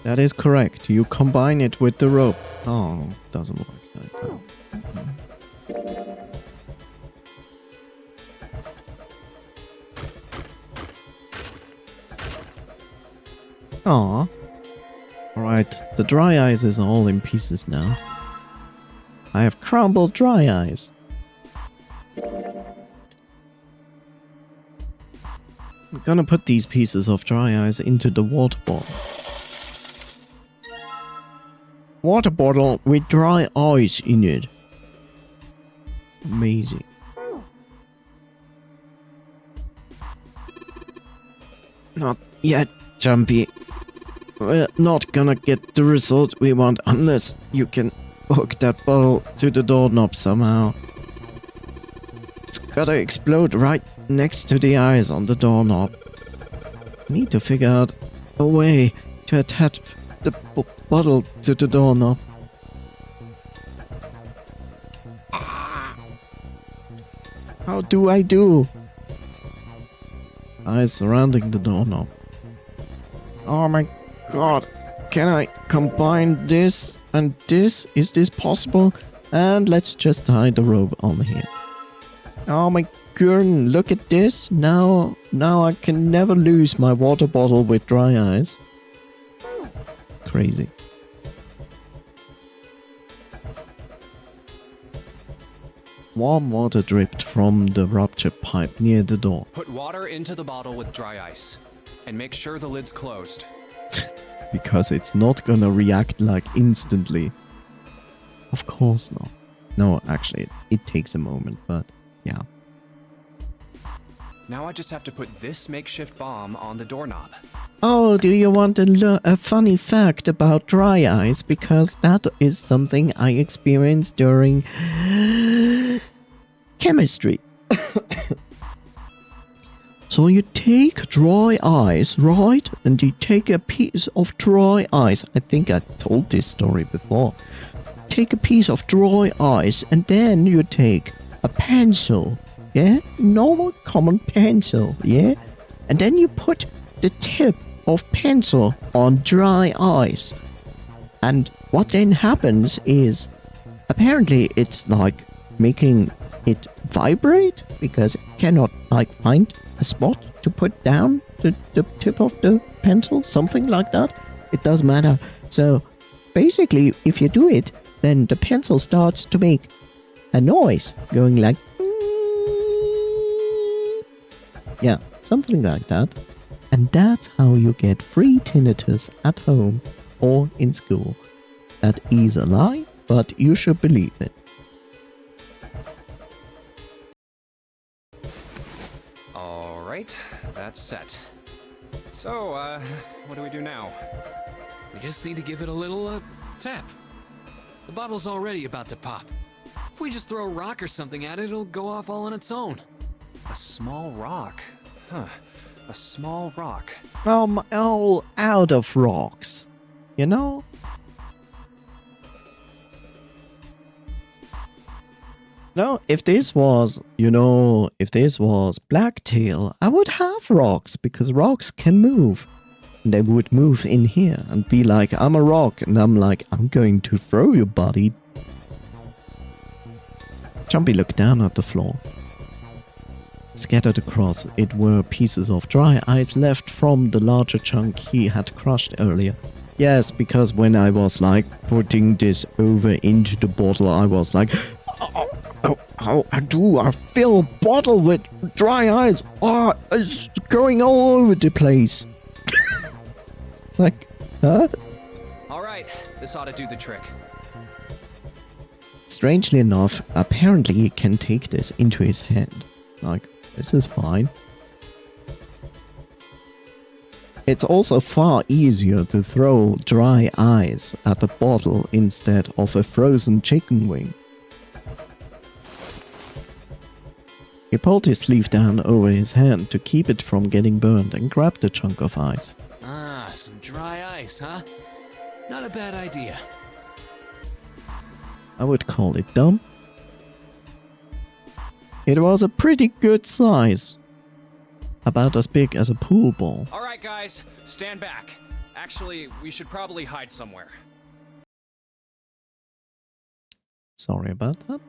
That is correct. You combine it with the rope. Oh, doesn't work like that. Aw. Alright, the dry ice is all in pieces now. I have crumbled dry ice. I'm gonna put these pieces of dry ice into the water bottle. Water bottle with dry ice in it. Amazing. Not yet, Jumpy. We're not gonna get the result we want unless you can hook that bottle to the doorknob somehow. It's gotta explode right next to the eyes on the doorknob. Need to figure out a way to attach the bottle to the doorknob. How do I do? Eyes surrounding the doorknob. Oh my god. Can I combine this and this? Is this possible? And let's just tie the rope on here. Oh my god, look at this. Now I can never lose my water bottle with dry ice. Crazy. Warm water dripped from the ruptured pipe near the door. Put water into the bottle with dry ice. And make sure the lid's closed. Because it's not gonna react like instantly. Of course not. No, actually, it takes a moment, but yeah. Now I just have to put this makeshift bomb on the doorknob. Oh, do you want a funny fact about dry ice? Because that is something I experienced during chemistry. So you take dry ice, right? And you take a piece of dry ice. I think I told this story before. Take a piece of dry ice and then you take a pencil. Yeah? Normal common pencil. Yeah? And then you put the tip of pencil on dry ice. And what then happens is apparently it's like making it vibrate because it cannot like find a spot to put down the tip of the pencil, something like that. It doesn't matter. So basically, if you do it, then the pencil starts to make a noise going like, yeah, something like that. And that's how you get free tinnitus at home or in school. That is a lie, but you should believe it. All right, that's set. So, what do we do now? We just need to give it a little, tap. The bottle's already about to pop. If we just throw a rock or something at it, it'll go off all on its own. A small rock. Huh. A small rock. All out of rocks. You know? No, if this was, if this was Blacktail, I would have rocks, because rocks can move. And they would move in here and be like, I'm a rock, and I'm like, I'm going to throw you, buddy. Jumpy looked down at the floor. Scattered across it were pieces of dry ice left from the larger chunk he had crushed earlier. Yes, because when I was like putting this over into the bottle, I was like, how do I fill a bottle with dry ice? Oh, it's going all over the place. It's like, huh? All right, this ought to do the trick. Strangely enough, apparently he can take this into his hand. Like, this is fine. It's also far easier to throw dry ice at a bottle instead of a frozen chicken wing. He pulled his sleeve down over his hand to keep it from getting burned and grabbed a chunk of ice. Ah, some dry ice, huh? Not a bad idea. I would call it dumb. It was a pretty good size. About as big as a pool ball. All right, guys, stand back. Actually, we should probably hide somewhere. Sorry about that.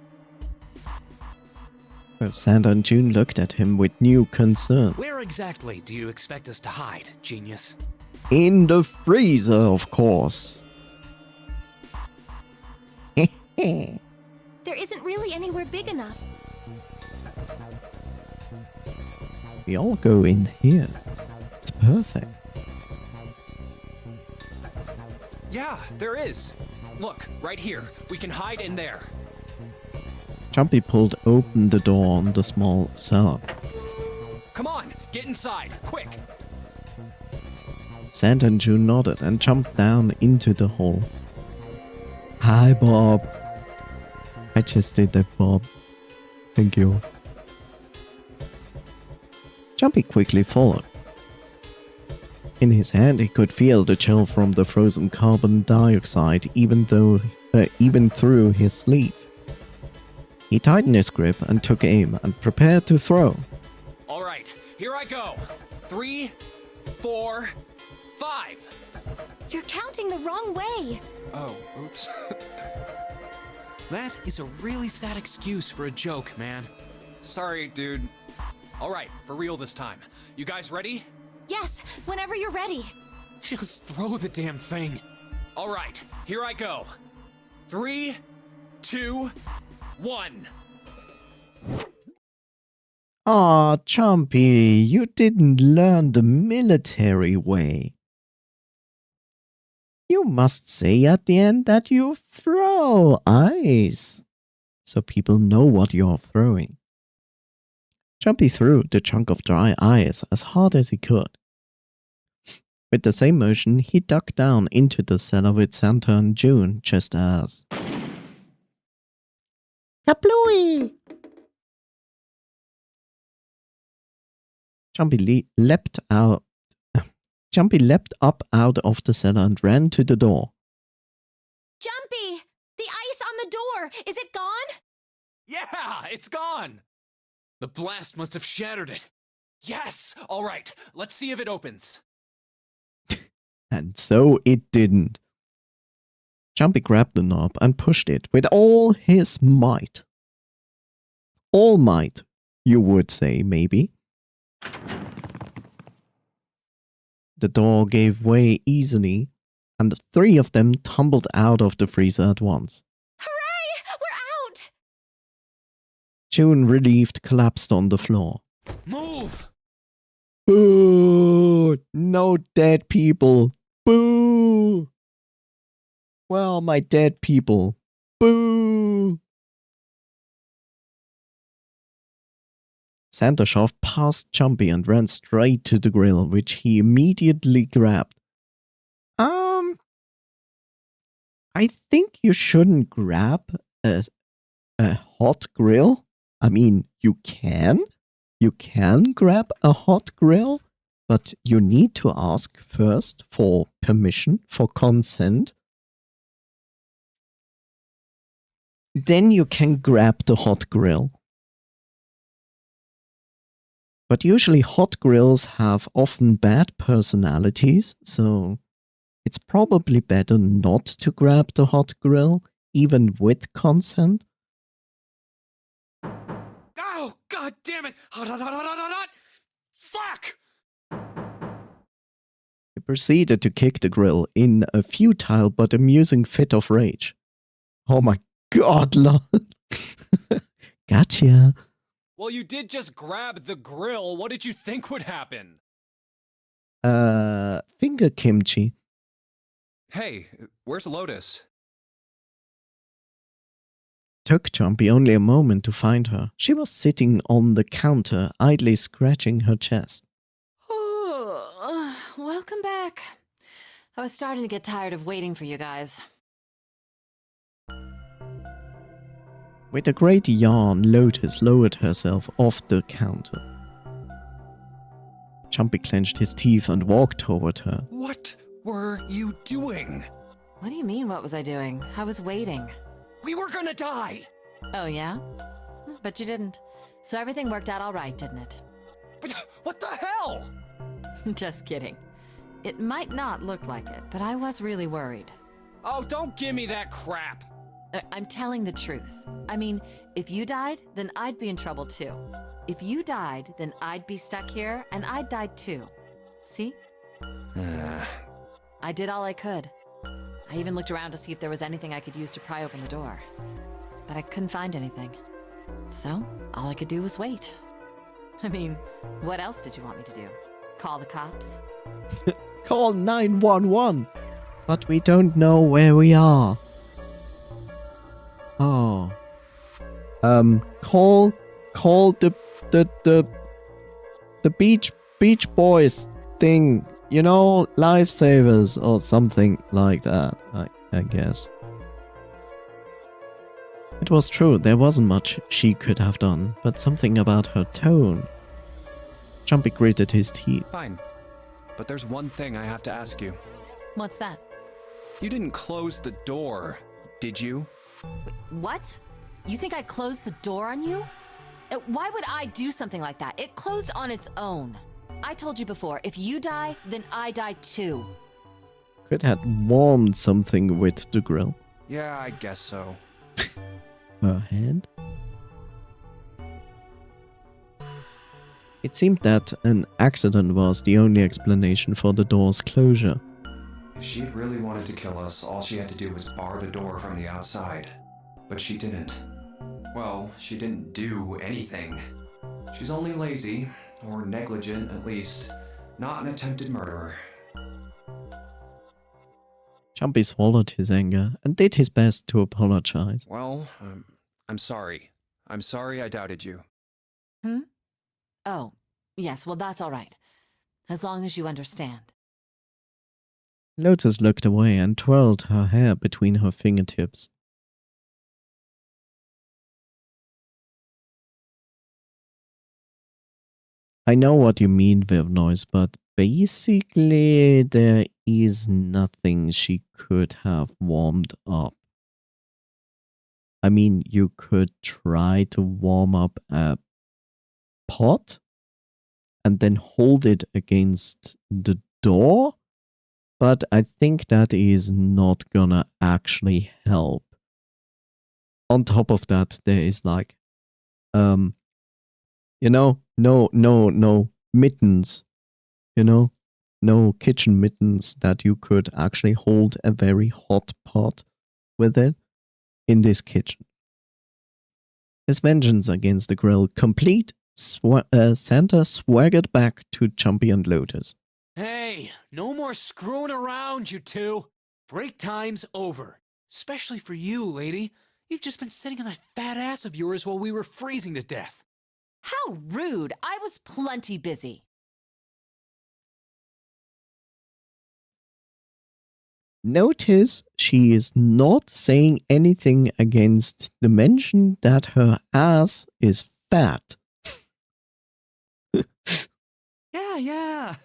Both Santa and June looked at him with new concern. Where exactly do you expect us to hide, genius? In the freezer, of course. There isn't really anywhere big enough. We all go in here. It's perfect. Yeah, there is. Look, right here. We can hide in there. Jumpy pulled open the door on the small cellar. Come on, get inside, quick. Santa and June nodded and jumped down into the hole. Hi, Bob. I just did that, Bob. Thank you. Jumpy quickly followed. In his hand, he could feel the chill from the frozen carbon dioxide even through his sleeve. He tightened his grip and took aim and prepared to throw. All right, here I go. 3, 4, 5. You're counting the wrong way. Oh, oops. That is a really sad excuse for a joke, man. Sorry, dude. All right, for real this time. You guys ready? Yes, whenever you're ready. Just throw the damn thing. All right, here I go. 3, 2, 1. Aw, Jumpy, you didn't learn the military way. You must say at the end that you throw ice, so people know what you're throwing. Jumpy threw the chunk of dry ice as hard as he could. With the same motion, he ducked down into the cellar with Santa and June just as... Kaplooey! Jumpy leapt up out of the cellar and ran to the door. Jumpy! The ice on the door! Is it gone? Yeah, it's gone. The blast must have shattered it. Yes. All right, let's see if it opens. And so it didn't. Jumpy grabbed the knob and pushed it with all his might. All Might, you would say, maybe. The door gave way easily, and the three of them tumbled out of the freezer at once. Hooray! We're out! June, relieved, collapsed on the floor. Move! Boo! No dead people. Boo! Where are my dead people? Boo! Santa shoved past Jumpy and ran straight to the grill, which he immediately grabbed. I think you shouldn't grab a hot grill. I mean, you can. You can grab a hot grill, but you need to ask first for permission, for consent. Then you can grab the hot grill. But usually hot grills have often bad personalities, so it's probably better not to grab the hot grill, even with consent. Oh, god damn it! Hot, hot, hot, hot, hot, hot, hot! Fuck! He proceeded to kick the grill in a futile but amusing fit of rage. Oh my god, lol. Gotcha. Well, you did just grab the grill. What did you think would happen? Finger kimchi. Hey, where's Lotus? Took Jumpy only a moment to find her. She was sitting on the counter, idly scratching her chest. Welcome back. I was starting to get tired of waiting for you guys. With a great yawn, Lotus lowered herself off the counter. Jumpy clenched his teeth and walked toward her. What were you doing? What do you mean, what was I doing? I was waiting. We were gonna die! Oh, yeah? But you didn't. So everything worked out all right, didn't it? What the hell? Just kidding. It might not look like it, but I was really worried. Oh, don't give me that crap! I'm telling the truth. I mean, if you died, then I'd be in trouble too. If you died, then I'd be stuck here, and I'd die too. See? I did all I could. I even looked around to see if there was anything I could use to pry open the door. But I couldn't find anything. So, all I could do was wait. I mean, what else did you want me to do? Call the cops? Call 911! But we don't know where we are. Oh. Call the Beach Boys thing. You know, lifesavers or something like that, I guess. It was true, there wasn't much she could have done, but something about her tone. Jumpy gritted his teeth. Fine. But there's one thing I have to ask you. What's that? You didn't close the door, did you? What? You think I closed the door on you? Why would I do something like that? It closed on its own. I told you before, if you die, then I die too. Could have warmed something with the grill. Yeah, I guess so. Her hand? It seemed that an accident was the only explanation for the door's closure. If she really wanted to kill us, all she had to do was bar the door from the outside. But she didn't. Well, she didn't do anything. She's only lazy, or negligent at least, not an attempted murderer. Jumpy swallowed his anger and did his best to apologize. Well, I'm sorry. I'm sorry I doubted you. Oh, yes, well that's all right. As long as you understand. Lotus looked away and twirled her hair between her fingertips. I know what you mean, Noise, but basically there is nothing she could have warmed up. I mean, you could try to warm up a pot and then hold it against the door, but I think that is not gonna actually help. On top of that, there is like No mittens, no kitchen mittens that you could actually hold a very hot pot with it in this kitchen. His vengeance against the grill complete, Santa swaggered back to Chumpy and Lotus. Hey, no more screwing around, you two. Break time's over. Especially for you, lady. You've just been sitting on that fat ass of yours while we were freezing to death. How rude! I was plenty busy. Notice she is not saying anything against the mention that her ass is fat. Yeah.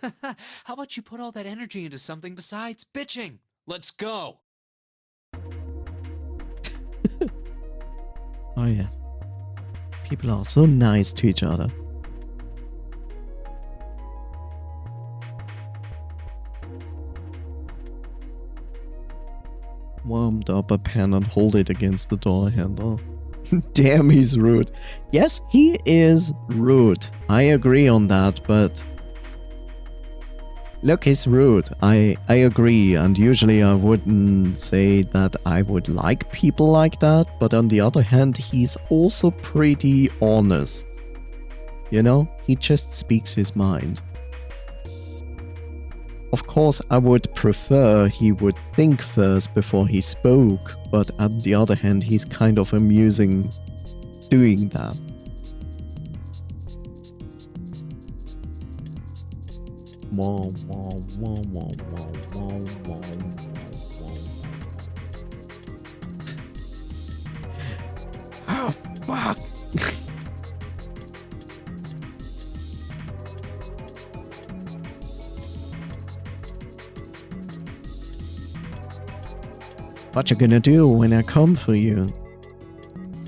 How about you put all that energy into something besides bitching? Let's go. Oh yes. People are so nice to each other. Warmed up a pen and hold it against the door handle. Damn, he's rude. Yes, he is rude. I agree on that, but... Look, he's rude. I agree, and usually I wouldn't say that I would like people like that, but on the other hand, he's also pretty honest. He just speaks his mind. Of course, I would prefer he would think first before he spoke, but on the other hand, he's kind of amusing doing that. Oh, fuck! What you gonna do when I come for you?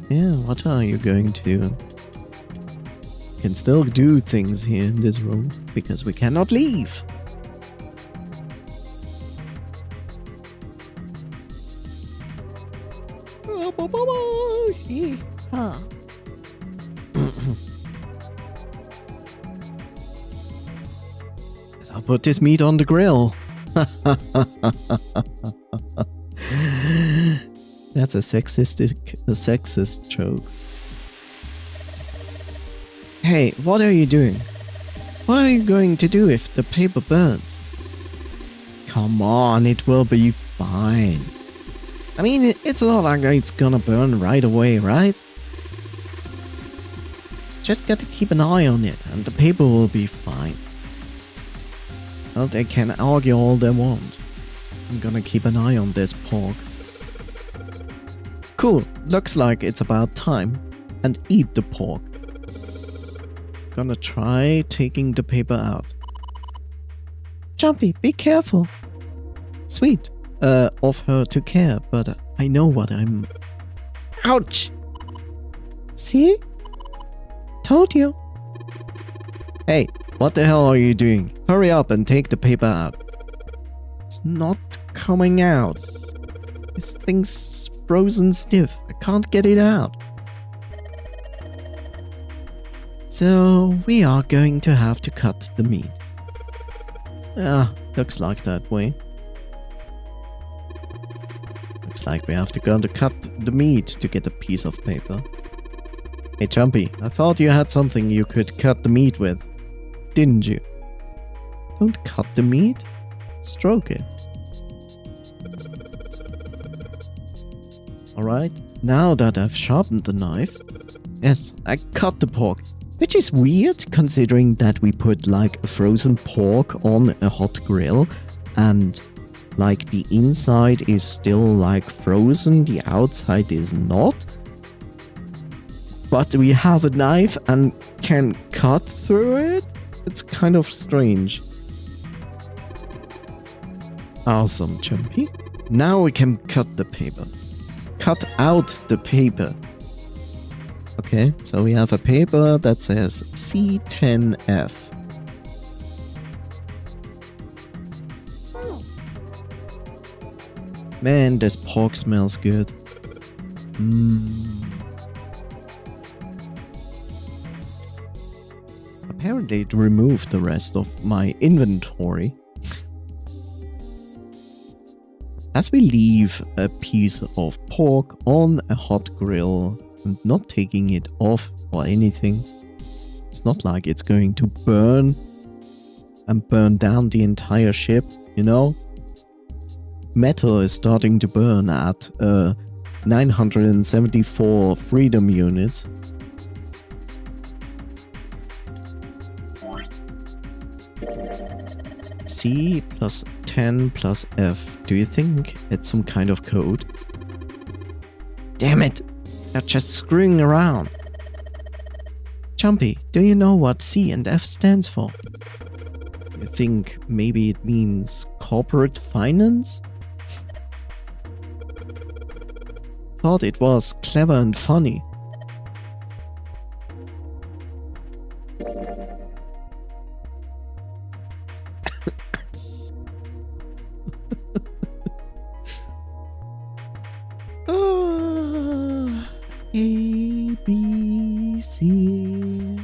Yeah, what are you going to? Can still do things here in this room, because we cannot leave. Guess I'll put this meat on the grill. That's a sexist joke. Hey, what are you doing? What are you going to do if the paper burns? Come on, it will be fine. I mean, it's not like it's gonna burn right away, right? Just got to keep an eye on it, and the paper will be fine. Well, they can argue all they want. I'm gonna keep an eye on this pork. Cool, looks like it's about time. And eat the pork. Gonna try taking the paper out. Jumpy, be careful. Sweet, of her to care, but I know what I'm... Ouch! See? Told you. Hey, what the hell are you doing? Hurry up and take the paper out. It's not coming out. This thing's frozen stiff. I can't get it out. So we are going to have to cut the meat. Looks like that way. Looks like we have to go to cut the meat to get a piece of paper. Hey Jumpy, I thought you had something you could cut the meat with. Didn't you? Don't cut the meat. Stroke it. Alright, now that I've sharpened the knife, yes, I cut the pork. Which is weird, considering that we put like a frozen pork on a hot grill, and like the inside is still like frozen, the outside is not. But we have a knife and can cut through it? It's kind of strange. Awesome, Jumpy. Now we can cut the paper. Cut out the paper. Okay, so we have a paper that says C10F. Man, this pork smells good. Apparently it removed the rest of my inventory. As we leave a piece of pork on a hot grill and not taking it off or anything, it's not like it's going to burn and burn down the entire ship, you know? Metal is starting to burn at 974 freedom units. C plus 10 plus F. Do you think it's some kind of code? Damn it! They're just screwing around. Jumpy, do you know what C and F stands for? You think maybe it means corporate finance? Thought it was clever and funny. A, B, C,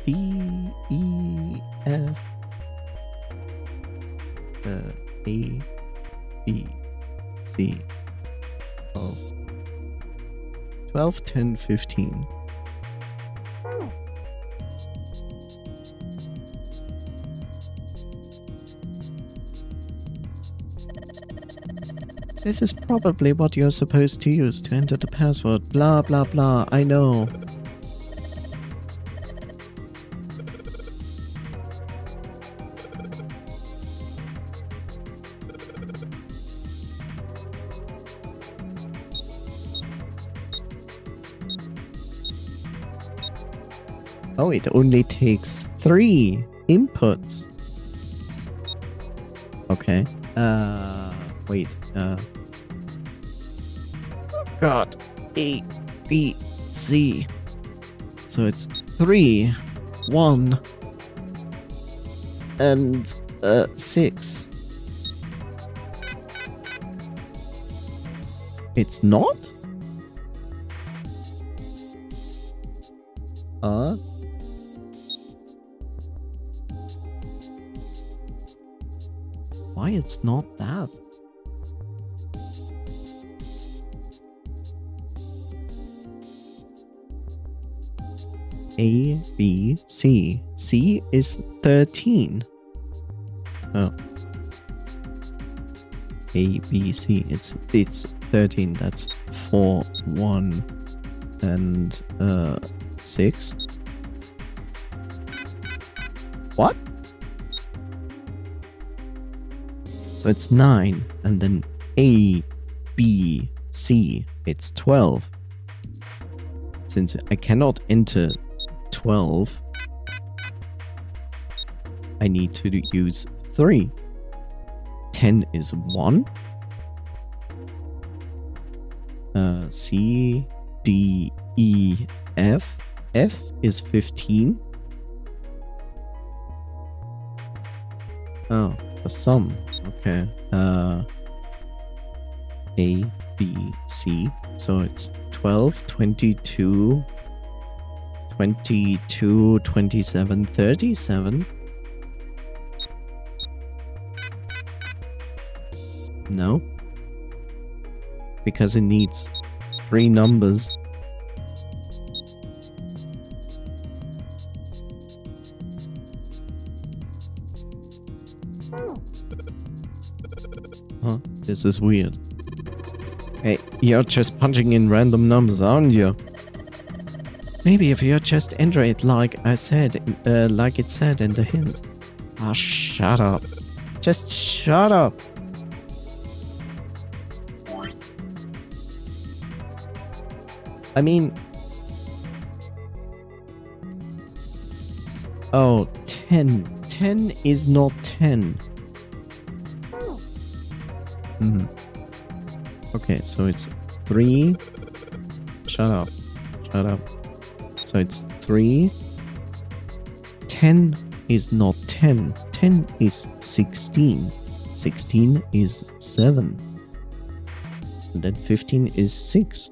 D, E, F, A, B, C, 12, 10, 15. This is probably what you're supposed to use to enter the password. Blah, blah, blah. I know. Oh, it only takes 3 inputs. Okay. Wait. God. A, B, C. So it's 3, 1, and 6. It's not? Why it's not that? A, B, C. C is 13. Oh. A, B, C. It's 13. That's 4, 1, and 6. What? So it's 9, and then A, B, C. It's 12. Since I cannot enter 12, I need to use 3. 10 is 1. C, D, E, F. F is 15. Oh, a sum. Okay. A, B, C. So it's 12, 22, 22, 27, 37. No. Because it needs 3 numbers. Huh, this is weird. Hey, you're just punching in random numbers, aren't you? Maybe if you just enter it like I said, like it said in the hint. Ah, shut up. Just shut up. I mean... Oh, 10. 10 is not 10. Okay, so it's 3. Shut up. Shut up. So it's 3. 10 is not 10. 10 is 16. 16 is 7. And then 15 is 6.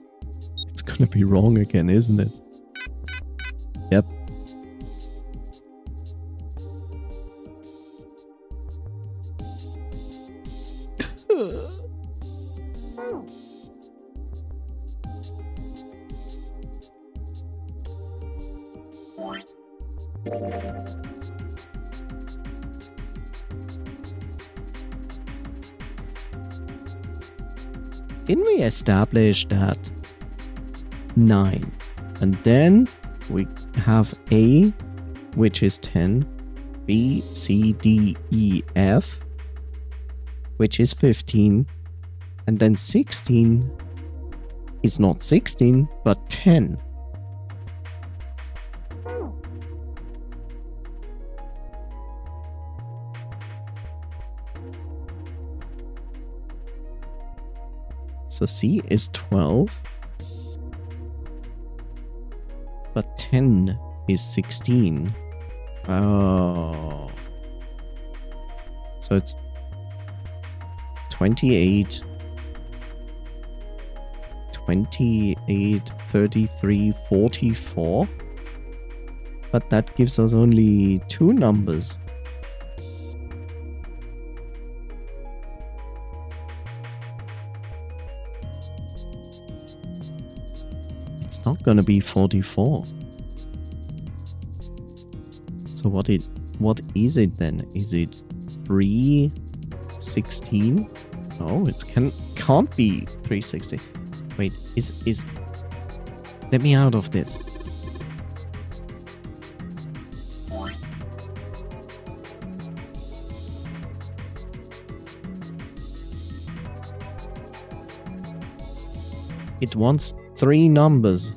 It's gonna be wrong again, isn't it? Didn't we establish that 9? And then we have A, which is 10, B, C, D, E, F, which is 15, and then 16 is not 16, but 10. So C is 12, but 10 is 16. Oh. So it's 28, 33, 44. But that gives us only 2 numbers. It's not gonna be 44. So what is it then? Is it 316? No, it can't be 360. Wait, is let me out of this. It wants 3 numbers.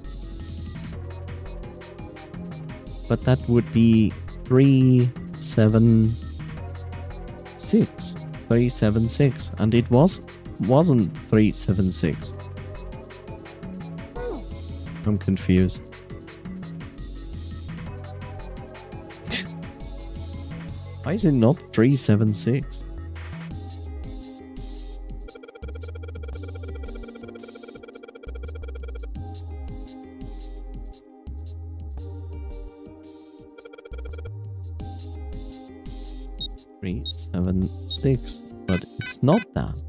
But that would be 376. 376. And it wasn't 376. I'm confused. Why is it not 376? But it's not that.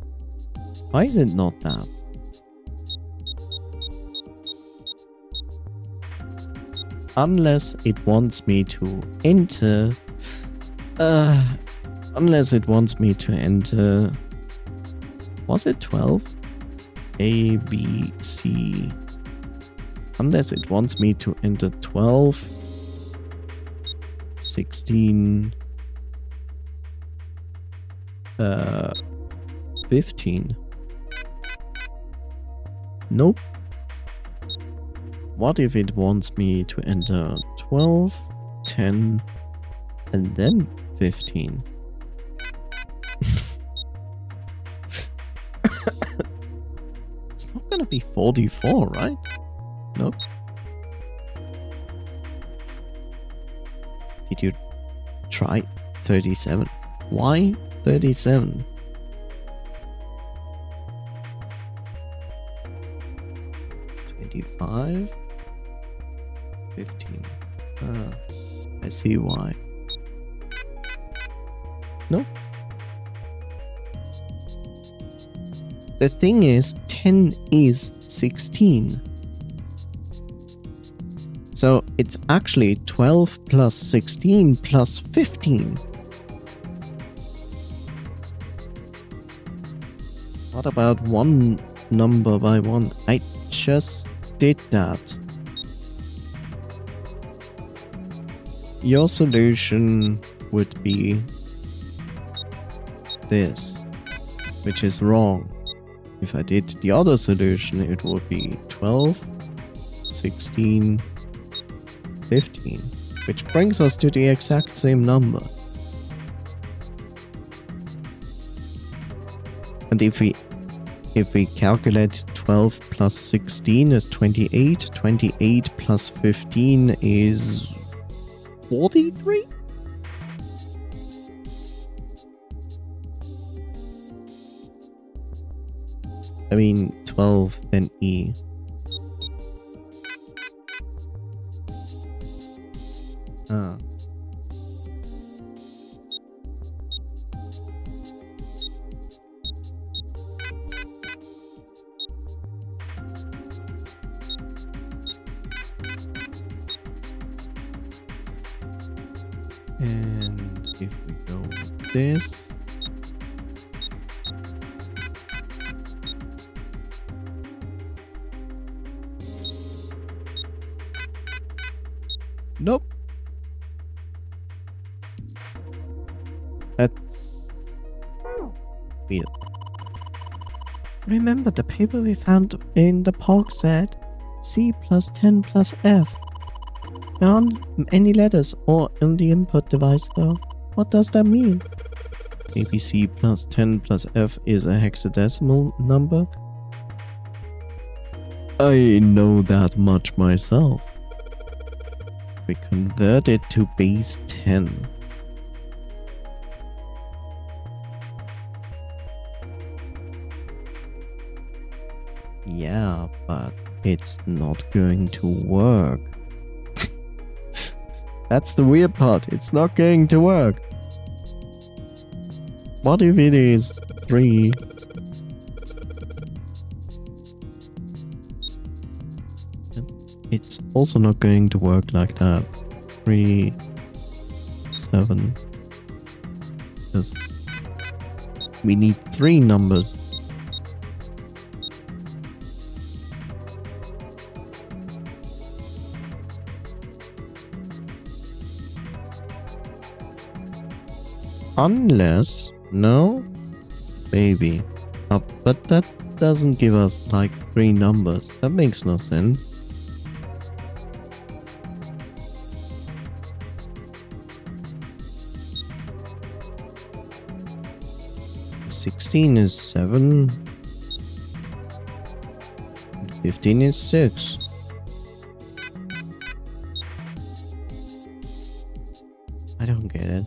Why is it not that? Unless it wants me to enter... unless it wants me to enter... Was it 12? A, B, C... Unless it wants me to enter 12... 16... 15. Nope. What if it wants me to enter 12, 10, and then 15? It's not gonna be 44, right? Nope. Did you try 37? Why 37? $25? 15. Ah, I see why. Nope. The thing is, 10 is 16. So it's actually 12 plus 16 plus 15. What about one number by one? I just did that. Your solution would be this, which is wrong. If I did the other solution, it would be 12, 16, 15, which brings us to the exact same number. And if we calculate 12 plus 16 is 28, 28 plus 15 is 43? I mean 12 then E. Ah. And if we go with this. Nope. That's weird. Remember the paper we found in the park said C plus 10 plus F. There aren't any letters or in the input device though. What does that mean? Maybe C plus 10 plus F is a hexadecimal number? I know that much myself. We convert it to base 10. Yeah, but it's not going to work. That's the weird part. It's not going to work. What if it is 3? It's also not going to work like that. 3, 7. Because we need 3 numbers. Unless, no, maybe. But that doesn't give us like 3 numbers. That makes no sense. 16 is 7. And 15 is 6. I don't get it.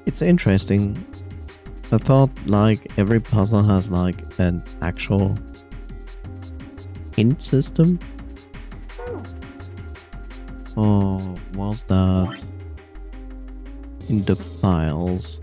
It's interesting. I thought like every puzzle has like an actual hint system. Or was that in the files?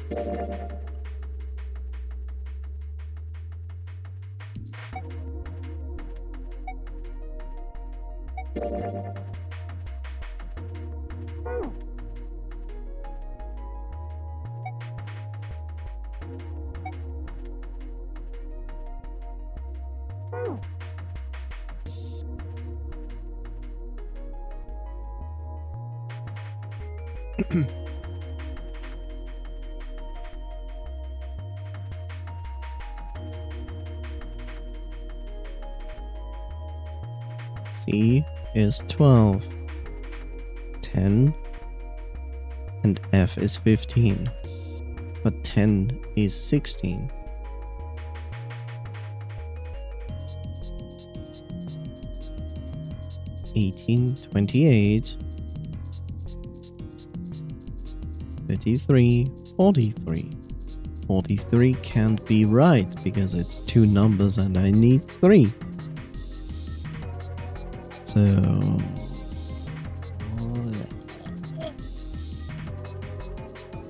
C is 12, 10, and F is 15, but 10 is 16. $18, 28, 33, 43. 43 can't be right because it's 2 numbers and I need 3. So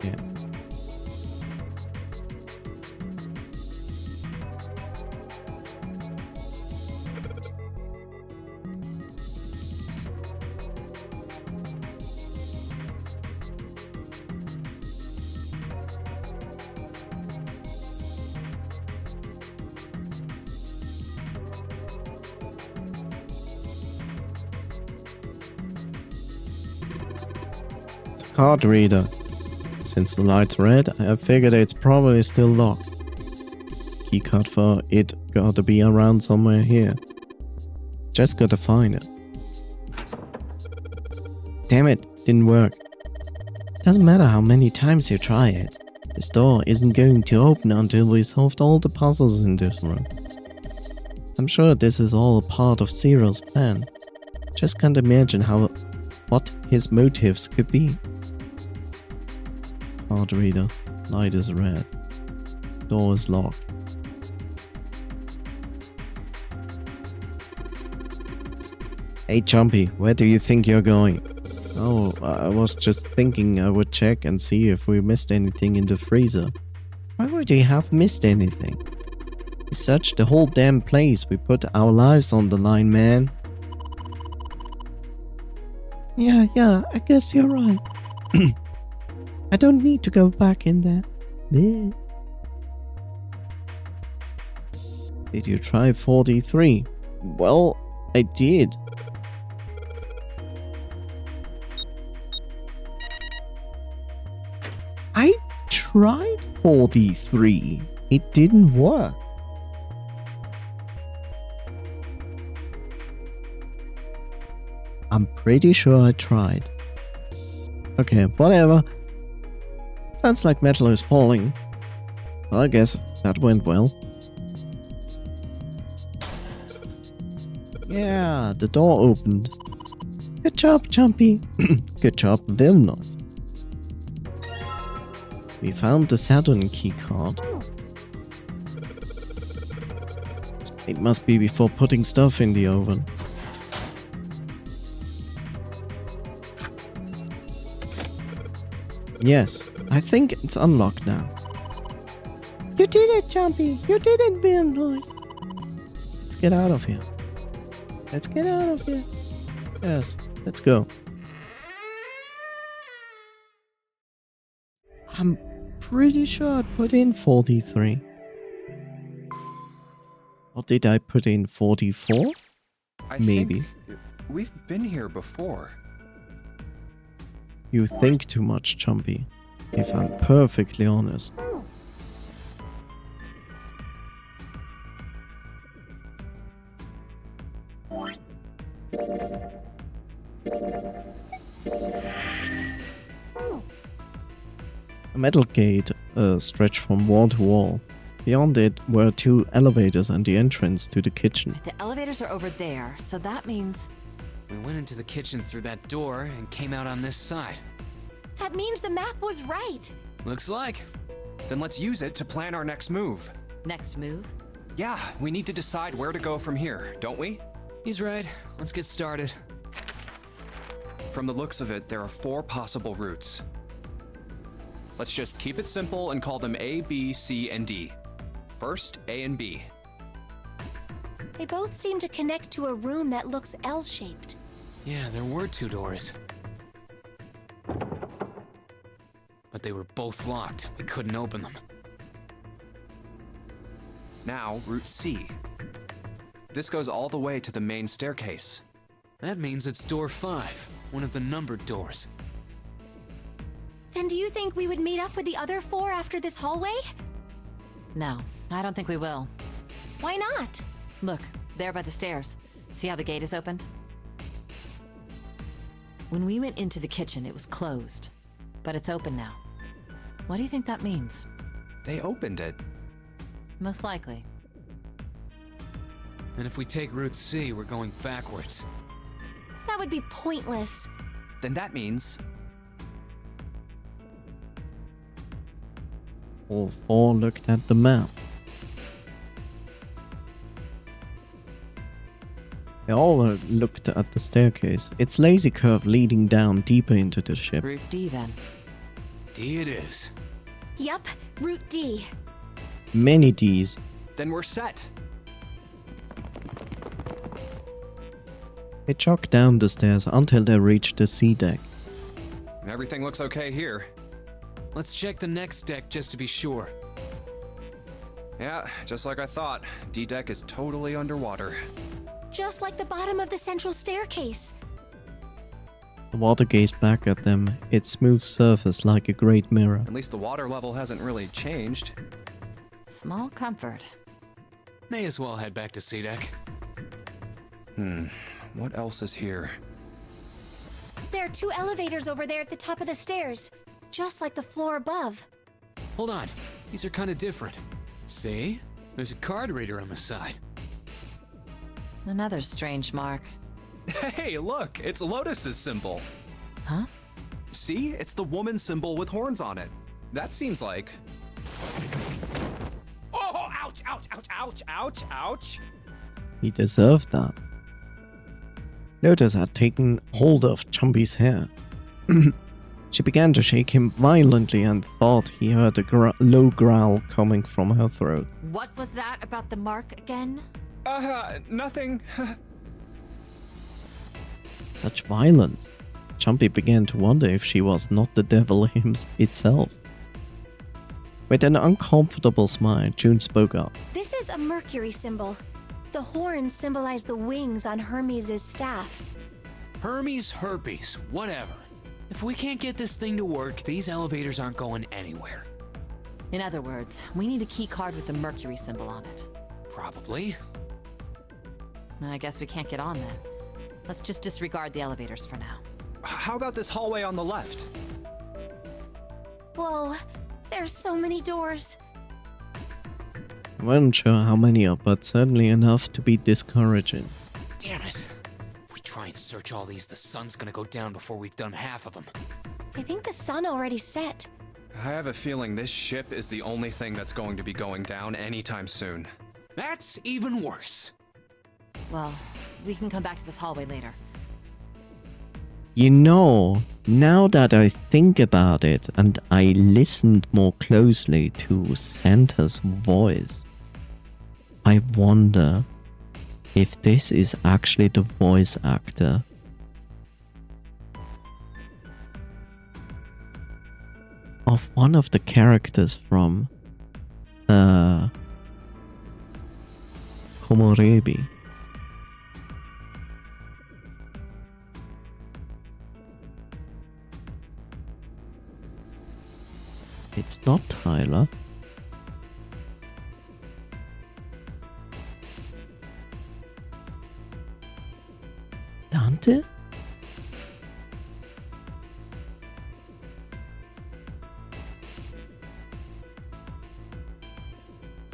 yes. Card reader. Since the light's red, I figured it's probably still locked. Keycard for it gotta be around somewhere here. Just gotta find it. Damn it, didn't work. Doesn't matter how many times you try it. This door isn't going to open until we solved all the puzzles in this room. I'm sure this is all a part of Zero's plan. Just can't imagine what his motives could be. Card reader. Light is red. Door is locked. Hey Jumpy, where do you think you're going? Oh, I was just thinking I would check and see if we missed anything in the freezer. Why would we have missed anything? We searched the whole damn place. We put our lives on the line, man. Yeah, I guess you're right. I don't need to go back in there. Bleh. Did you try 43? Well, I did. I tried 43. It didn't work. I'm pretty sure I tried. Okay, whatever. Sounds like metal is falling. Well, I guess that went well. Yeah, the door opened. Good job, Jumpy. Good job, very nice. We found the Saturn keycard. It must be before putting stuff in the oven. Yes, I think it's unlocked now. You did it, Jumpy. You did it, very nice. Let's get out of here. Let's get out of here. Yes, let's go. I'm pretty sure I put in 43. Or did I put in 44? Maybe. Think we've been here before. You think too much, Jumpy. If I'm perfectly honest. A metal gate stretched from wall to wall. Beyond it were 2 elevators and the entrance to the kitchen. The elevators are over there, so that means... We went into the kitchen through that door and came out on this side. That means the map was right. Looks like. Then let's use it to plan our next move. Next move? Yeah, we need to decide where to go from here, don't we? He's right. Let's get started. From the looks of it, there are 4 possible routes. Let's just keep it simple and call them A, B, C, and D. First, A and B. They both seem to connect to a room that looks L-shaped. Yeah, there were 2 doors. But they were both locked. We couldn't open them. Now, Route C. This goes all the way to the main staircase. That means it's door 5, one of the numbered doors. Then do you think we would meet up with the other 4 after this hallway? No, I don't think we will. Why not? Look, there by the stairs. See how the gate is opened? When we went into the kitchen, it was closed. But it's open now. What do you think that means? They opened it. Most likely. And if we take Route C, we're going backwards. That would be pointless. Then that means... All 4 looked at the map. They all looked at the staircase. Its lazy curve leading down deeper into the ship. Route D then. D it is. Yup, Route D. Many Ds. Then we're set. They jogged down the stairs until they reached the C deck. Everything looks okay here. Let's check the next deck just to be sure. Yeah, just like I thought. D-deck is totally underwater. Just like the bottom of the central staircase. The water gazed back at them, its smooth surface like a great mirror. At least the water level hasn't really changed. Small comfort. May as well head back to C deck. What else is here? There are 2 elevators over there at the top of the stairs, just like the floor above. Hold on. These are kind of different. See? There's a card reader on the side. Another strange mark. Hey, look! It's Lotus's symbol. Huh? See? It's the woman symbol with horns on it. That seems like... Oh, ouch, ouch, ouch, ouch, ouch, ouch! He deserved that. Lotus had taken hold of Chumpy's hair. She began to shake him violently and thought he heard a low growl coming from her throat. What was that about the mark again? Nothing. Such violence. Chumpy began to wonder if she was not the devil itself. With an uncomfortable smile, June spoke up. This is a Mercury symbol. The horns symbolize the wings on Hermes' staff. Hermes, herpes, whatever. If we can't get this thing to work, these elevators aren't going anywhere. In other words, we need a key card with the Mercury symbol on it. Probably. I guess we can't get on then. Let's just disregard the elevators for now. How about this hallway on the left? Whoa, there's so many doors. I wasn't sure how many are, but certainly enough to be discouraging. Damn it. If we try and search all these, the sun's gonna go down before we've done half of them. I think the sun already set. I have a feeling this ship is the only thing that's going to be going down anytime soon. That's even worse. Well, we can come back to this hallway later. You know, now that I think about it and I listened more closely to Santa's voice, I wonder if this is actually the voice actor. Of one of the characters from Komorebi. It's not Tyler. Dante?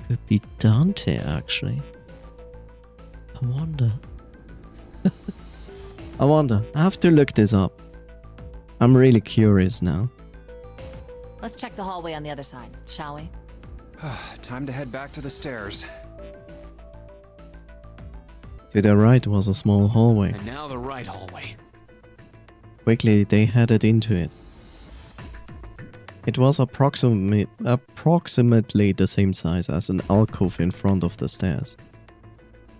Could be Dante, actually. I wonder. I wonder. I have to look this up. I'm really curious now. Let's check the hallway on the other side, shall we? Time to head back to the stairs. To the right was a small hallway. And now the right hallway. Quickly, they headed into it. It was approximately the same size as an alcove in front of the stairs.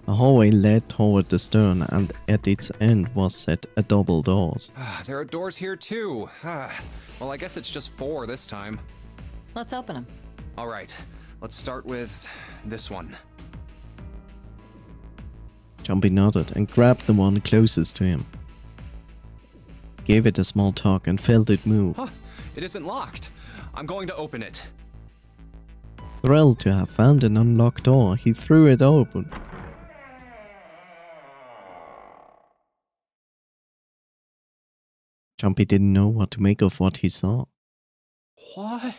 The hallway led toward the stern, and at its end was set a double doors. There are doors here too. Well, I guess it's just 4 this time. Let's open them. All right, let's start with this one. Jumpy nodded and grabbed the one closest to him. Gave it a small tug and felt it move. It isn't locked. I'm going to open it. Thrilled to have found an unlocked door, he threw it open. Jumpy didn't know what to make of what he saw. What?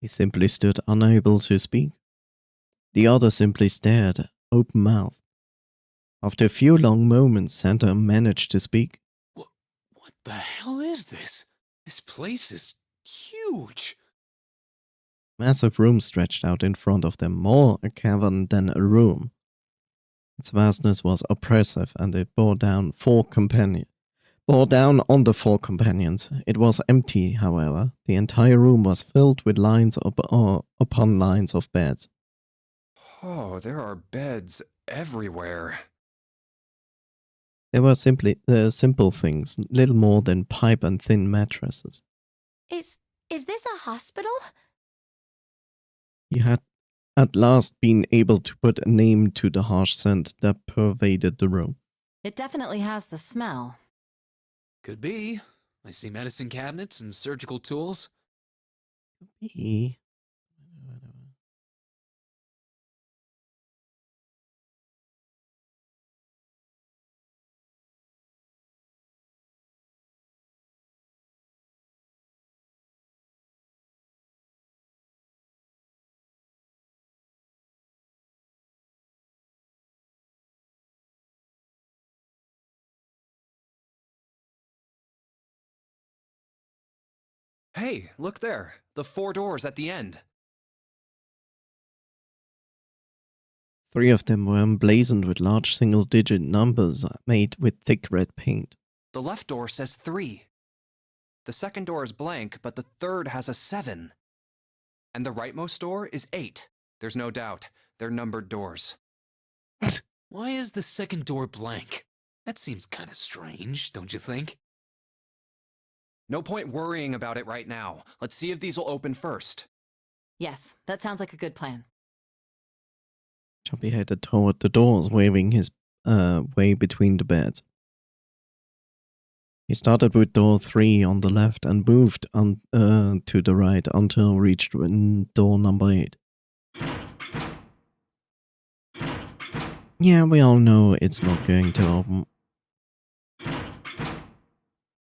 He simply stood unable to speak. The other simply stared, open-mouthed. After a few long moments, Santa managed to speak. What the hell is this? This place is huge. Massive room stretched out in front of them, more a cavern than a room. Its vastness was oppressive, and it bore down on the 4 companions. It was empty, however. The entire room was filled with lines upon lines of beds. Oh, there are beds everywhere. They were simply simple things, little more than pipe and thin mattresses. Is this a hospital? He had at last been able to put a name to the harsh scent that pervaded the room. It definitely has the smell. Could be. I see medicine cabinets and surgical tools. Be. Hey, look there. The 4 doors at the end. 3 of them were emblazoned with large single-digit numbers made with thick red paint. The left door says 3. The second door is blank, but the third has a 7. And the rightmost door is 8. There's no doubt. They're numbered doors. Why is the second door blank? That seems kind of strange, don't you think? No point worrying about it right now. Let's see if these will open first. Yes, that sounds like a good plan. Chompy headed toward the doors, waving his way between the beds. He started with door 3 on the left and moved on to the right until reached door number 8. Yeah, we all know it's not going to open.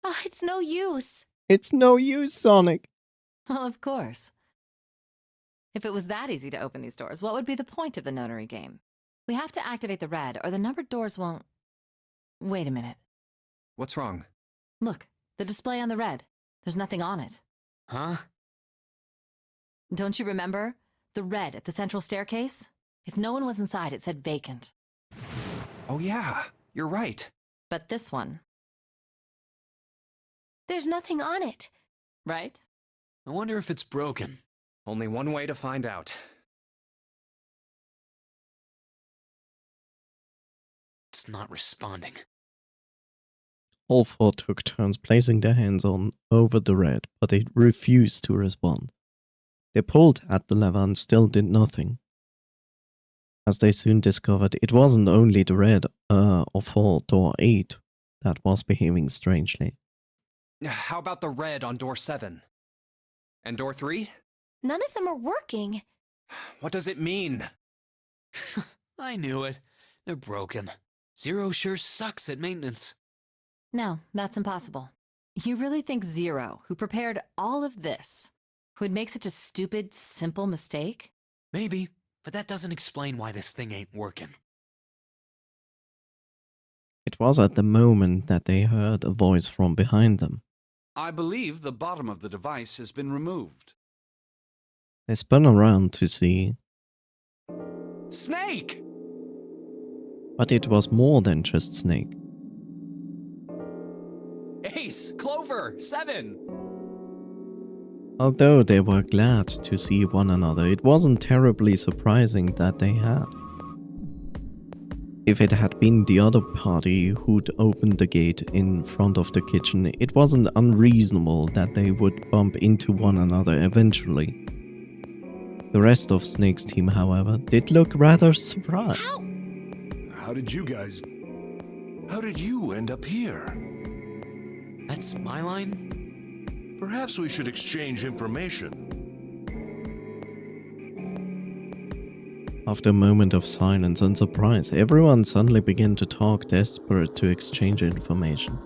Oh, it's no use. It's no use, Sonic. Well, of course. If it was that easy to open these doors, what would be the point of the notary game? We have to activate the red, or the numbered doors won't... Wait a minute. What's wrong? Look, the display on the red. There's nothing on it. Huh? Don't you remember? The red at the central staircase? If no one was inside, it said vacant. Oh yeah, you're right. But this one, There's nothing on it. right? I wonder if it's broken. Only one way to find out. It's not responding. All 4 took turns placing their hands over the red, but it refused to respond. They pulled at the lever and still did nothing. As they soon discovered, it wasn't only the red of door 8 that was behaving strangely. How about the red on door 7? And door 3? None of them are working. What does it mean? I knew it. They're broken. Zero sure sucks at maintenance. No, that's impossible. You really think Zero, who prepared all of this, would make such a stupid, simple mistake? Maybe, but that doesn't explain why this thing ain't working. It was at the moment that they heard a voice from behind them. I believe the bottom of the device has been removed. They spun around to see, Snake! but it was more than just Snake. Ace! Clover! 7! Although they were glad to see one another, it wasn't terribly surprising that they had. If it had been the other party who'd opened the gate in front of the kitchen, it wasn't unreasonable that they would bump into one another eventually. The rest of Snake's team, however, did look rather surprised. How did you end up here? That's my line? Perhaps we should exchange information. After a moment of silence and surprise, everyone suddenly began to talk, desperate to exchange information.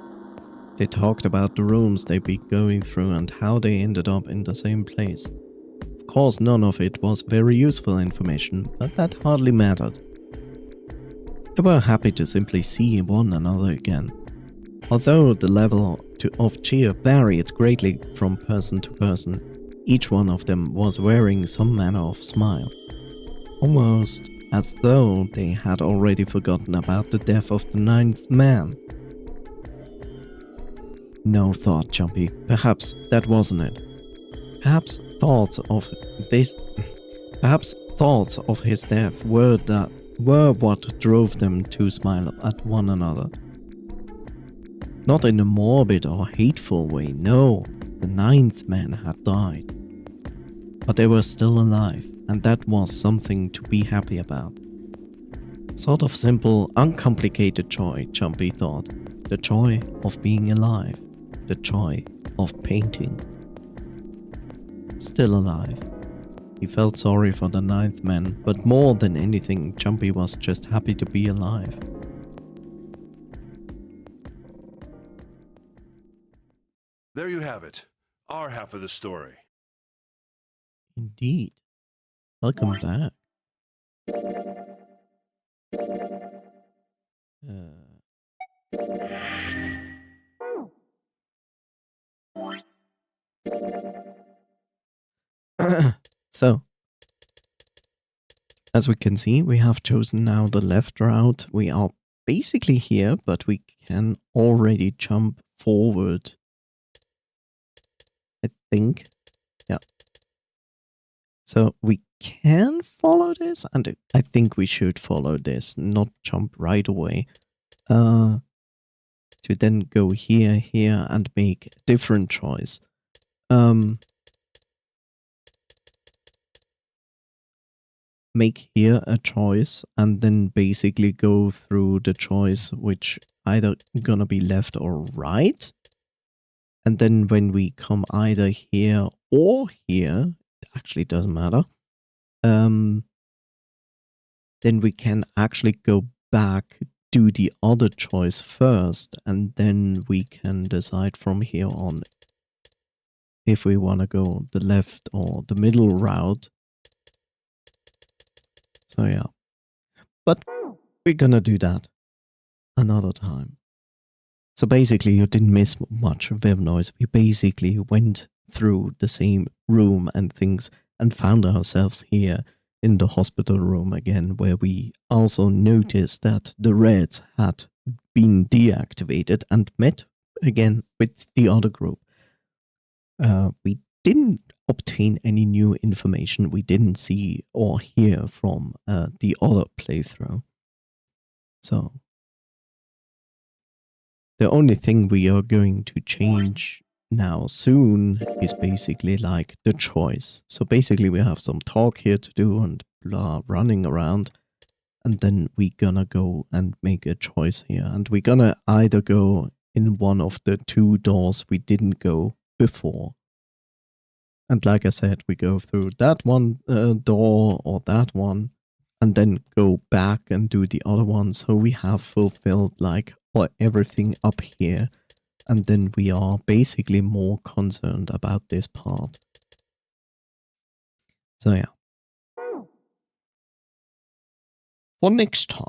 They talked about the rooms they'd be going through and how they ended up in the same place. Of course, none of it was very useful information, but that hardly mattered. They were happy to simply see one another again. Although the level of cheer varied greatly from person to person, each one of them was wearing some manner of smile. Almost as though they had already forgotten about the death of the 9th man. No, thought Chompy. Perhaps that wasn't it. Perhaps thoughts of his death were what drove them to smile at one another. Not in a morbid or hateful way, no. The 9th man had died. But they were still alive, and that was something to be happy about. Sort of simple, uncomplicated joy, Chompy thought. The joy of being alive. The joy of painting. Still alive. He felt sorry for the 9th man, but more than anything, Chompy was just happy to be alive. There you have it. Our half of the story. Indeed. Welcome back. So, As we can see, we have chosen now the left route. We are basically here, but we can already jump forward. I think. Yeah. So we can follow this, and I think we should follow this, not jump right away. To then go here, here, and make a different choice. Make here a choice, and then basically go through the choice which either gonna be left or right. And then when we come either here or here, it actually doesn't matter. Then we can actually go back, do the other choice first, and then we can decide from here on if we want to go the left or the middle route. So yeah. But we're gonna do that another time. So basically you didn't miss much of web noise. We basically went through the same room and things and found ourselves here in the hospital room again, where we also noticed that the reds had been deactivated and met again with the other group. We didn't obtain any new information. We didn't see or hear from the other playthrough. So the only thing we are going to change now soon is basically like the choice. So basically we have some talk here to do and blah running around, and then we gonna go and make a choice here, and we gonna either go in one of the two doors we didn't go before. And like I said, we go through that one door or that one, and then go back and do the other one. So we have fulfilled like everything up here. And then we are basically more concerned about this part. So yeah. For next time,